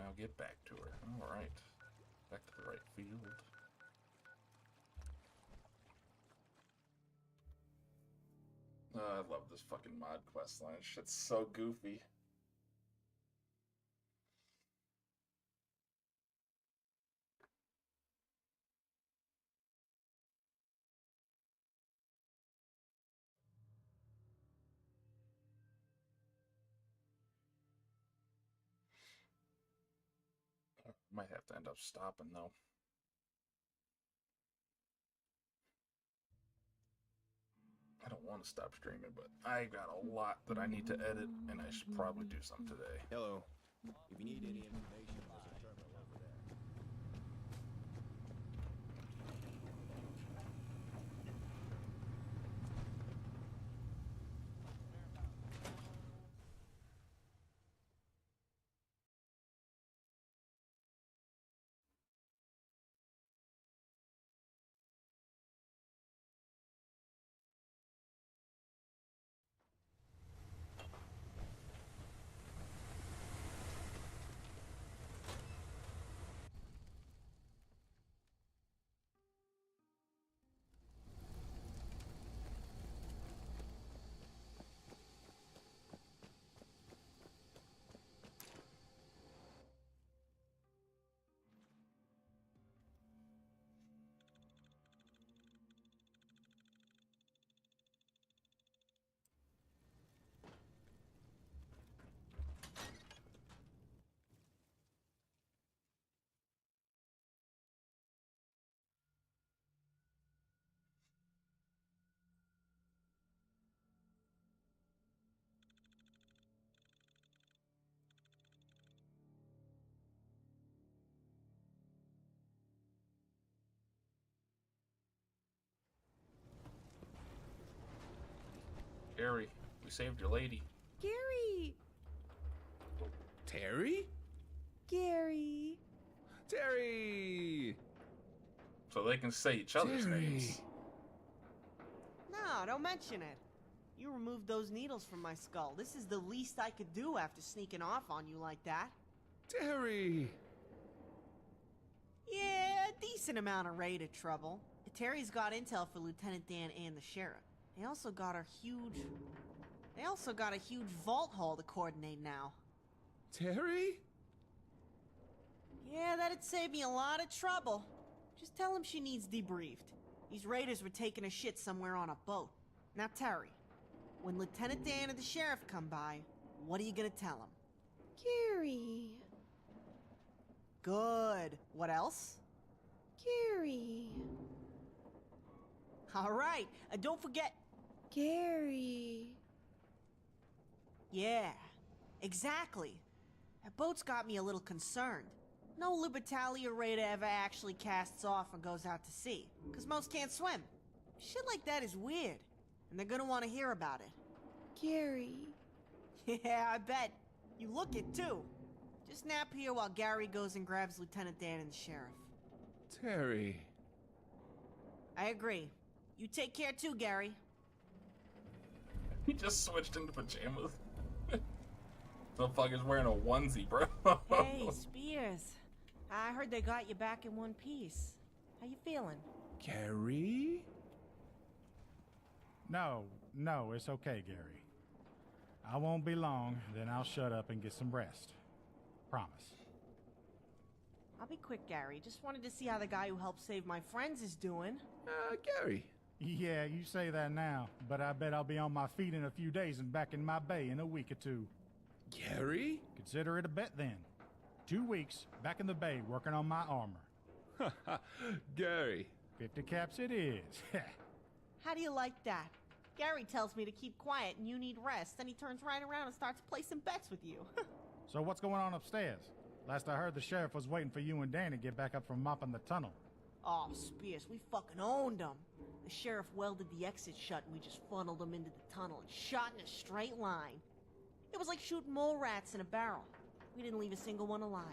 I'll get back to her. Alright. Back to the right field. I love this fucking mod quest line. Shit's so goofy. Might have to end up stopping though. I don't want to stop streaming, but I got a lot that I need to edit, and I should probably do some today. Hello. If you need any information, there's a terminal over there. Gary, we saved your lady. Gary! Terry? Gary! Terry! So they can say each other's names. No, don't mention it. You removed those needles from my skull. This is the least I could do after sneaking off on you like that. Terry! Yeah, a decent amount of raided trouble. Terry's got intel for Lieutenant Dan and the sheriff. They also got a huge vault hall to coordinate now. Terry? Yeah, that'd save me a lot of trouble. Just tell him she needs debriefed. These raiders were taking a shit somewhere on a boat. Now, Terry, when Lieutenant Dan and the sheriff come by, what are you gonna tell them? Gary. Good. What else? Gary. All right, and don't forget... Gary. Yeah, exactly. That boat's got me a little concerned. No Libertalia raider ever actually casts off and goes out to sea, because most can't swim. Shit like that is weird, and they're gonna want to hear about it. Gary. Yeah, I bet. You look it, too. Just nap here while Gary goes and grabs Lieutenant Dan and the sheriff. Terry. I agree. You take care, too, Gary. He just switched into pajamas. The fucker's wearing a onesie, bro. Hey, Spears. I heard they got you back in one piece. How you feeling? Gary? No, it's okay, Gary. I won't be long, then I'll shut up and get some rest. Promise. I'll be quick, Gary. Just wanted to see how the guy who helped save my friends is doing. Gary. Yeah, you say that now, but I bet I'll be on my feet in a few days and back in my bay in a week or two. Gary? Consider it a bet then. 2 weeks, back in the bay working on my armor. Gary. 50 caps it is. How do you like that? Gary tells me to keep quiet and you need rest, then he turns right around and starts placing bets with you. So what's going on upstairs? Last I heard, the sheriff was waiting for you and Dan to get back up from mopping the tunnel. Oh, Spears, we fucking owned him. The sheriff welded the exit shut and we just funneled him into the tunnel and shot in a straight line. It was like shooting mole rats in a barrel. We didn't leave a single one alive.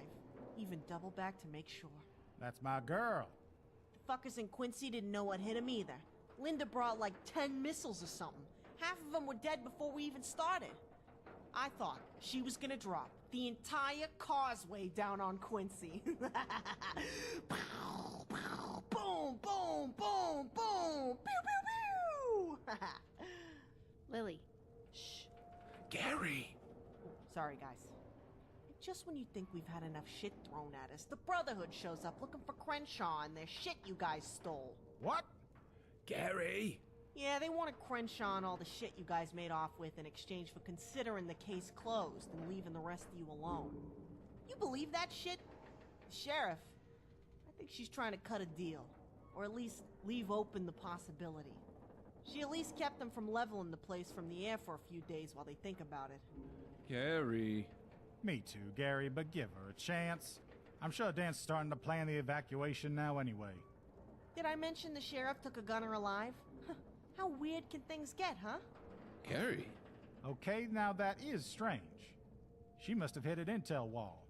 Even double back to make sure. That's my girl. The fuckers in Quincy didn't know what hit him either. Linda brought like 10 missiles or something. Half of them were dead before we even started. I thought she was gonna drop the entire causeway down on Quincy. Pow, pow, boom, boom, boom, boom, pew, pew, pew. Lily. Shh. Gary. Sorry, guys. Just when you think we've had enough shit thrown at us, the Brotherhood shows up looking for Crenshaw and their shit you guys stole. What? Gary. Yeah, they wanted Crenshaw and all the shit you guys made off with in exchange for considering the case closed and leaving the rest of you alone. You believe that shit? The sheriff, I think she's trying to cut a deal. Or at least leave open the possibility. She at least kept them from leveling the place from the air for a few days while they think about it. Gary. Me too, Gary, but give her a chance. I'm sure Dan's starting to plan the evacuation now anyway. Did I mention the sheriff took a gunner alive? How weird can things get, huh? Gary. Okay, now that is strange. She must have hit an intel wall.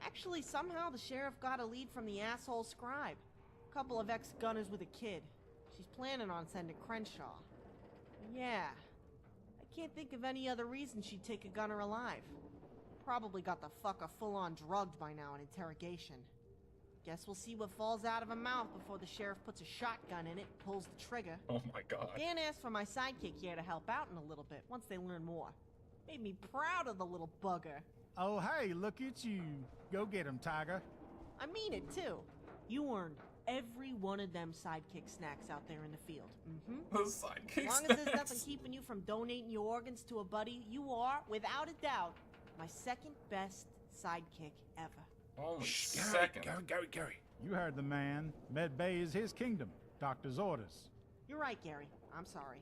Actually, somehow the sheriff got a lead from the asshole scribe. A couple of ex-gunners with a kid. She's planning on sending Crenshaw. Yeah. I can't think of any other reason she'd take a gunner alive. Probably got the fucker full-on drugged by now in interrogation. Guess we'll see what falls out of her mouth before the sheriff puts a shotgun in it and pulls the trigger. Oh my god. Dan asked for my sidekick here to help out in a little bit once they learn more. Made me proud of the little bugger. Oh, hey, look at you. Go get him, Tiger. I mean it, too. You earned every one of them sidekick snacks out there in the field. The sidekick As long as there's nothing keeping you from donating your organs to a buddy, you are, without a doubt, my second best sidekick ever. Only Gary, Gary. You heard the man. Med Bay is his kingdom. Doctor's orders. You're right, Gary. I'm sorry.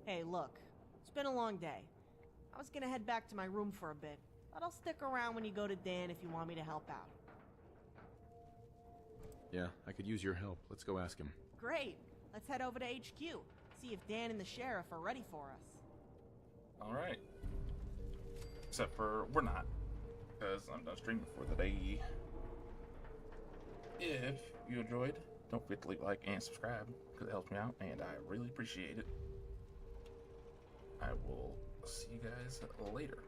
Hey, look. It's been a long day. I was gonna head back to my room for a bit, but I'll stick around when you go to Dan if you want me to help out. Yeah, I could use your help. Let's go ask him. Great. Let's head over to HQ. See if Dan and the sheriff are ready for us. Alright. Except for, we're not. Because I'm done streaming for the day. If you enjoyed, don't forget to leave a like and subscribe, because it helps me out, and I really appreciate it. I will see you guys later.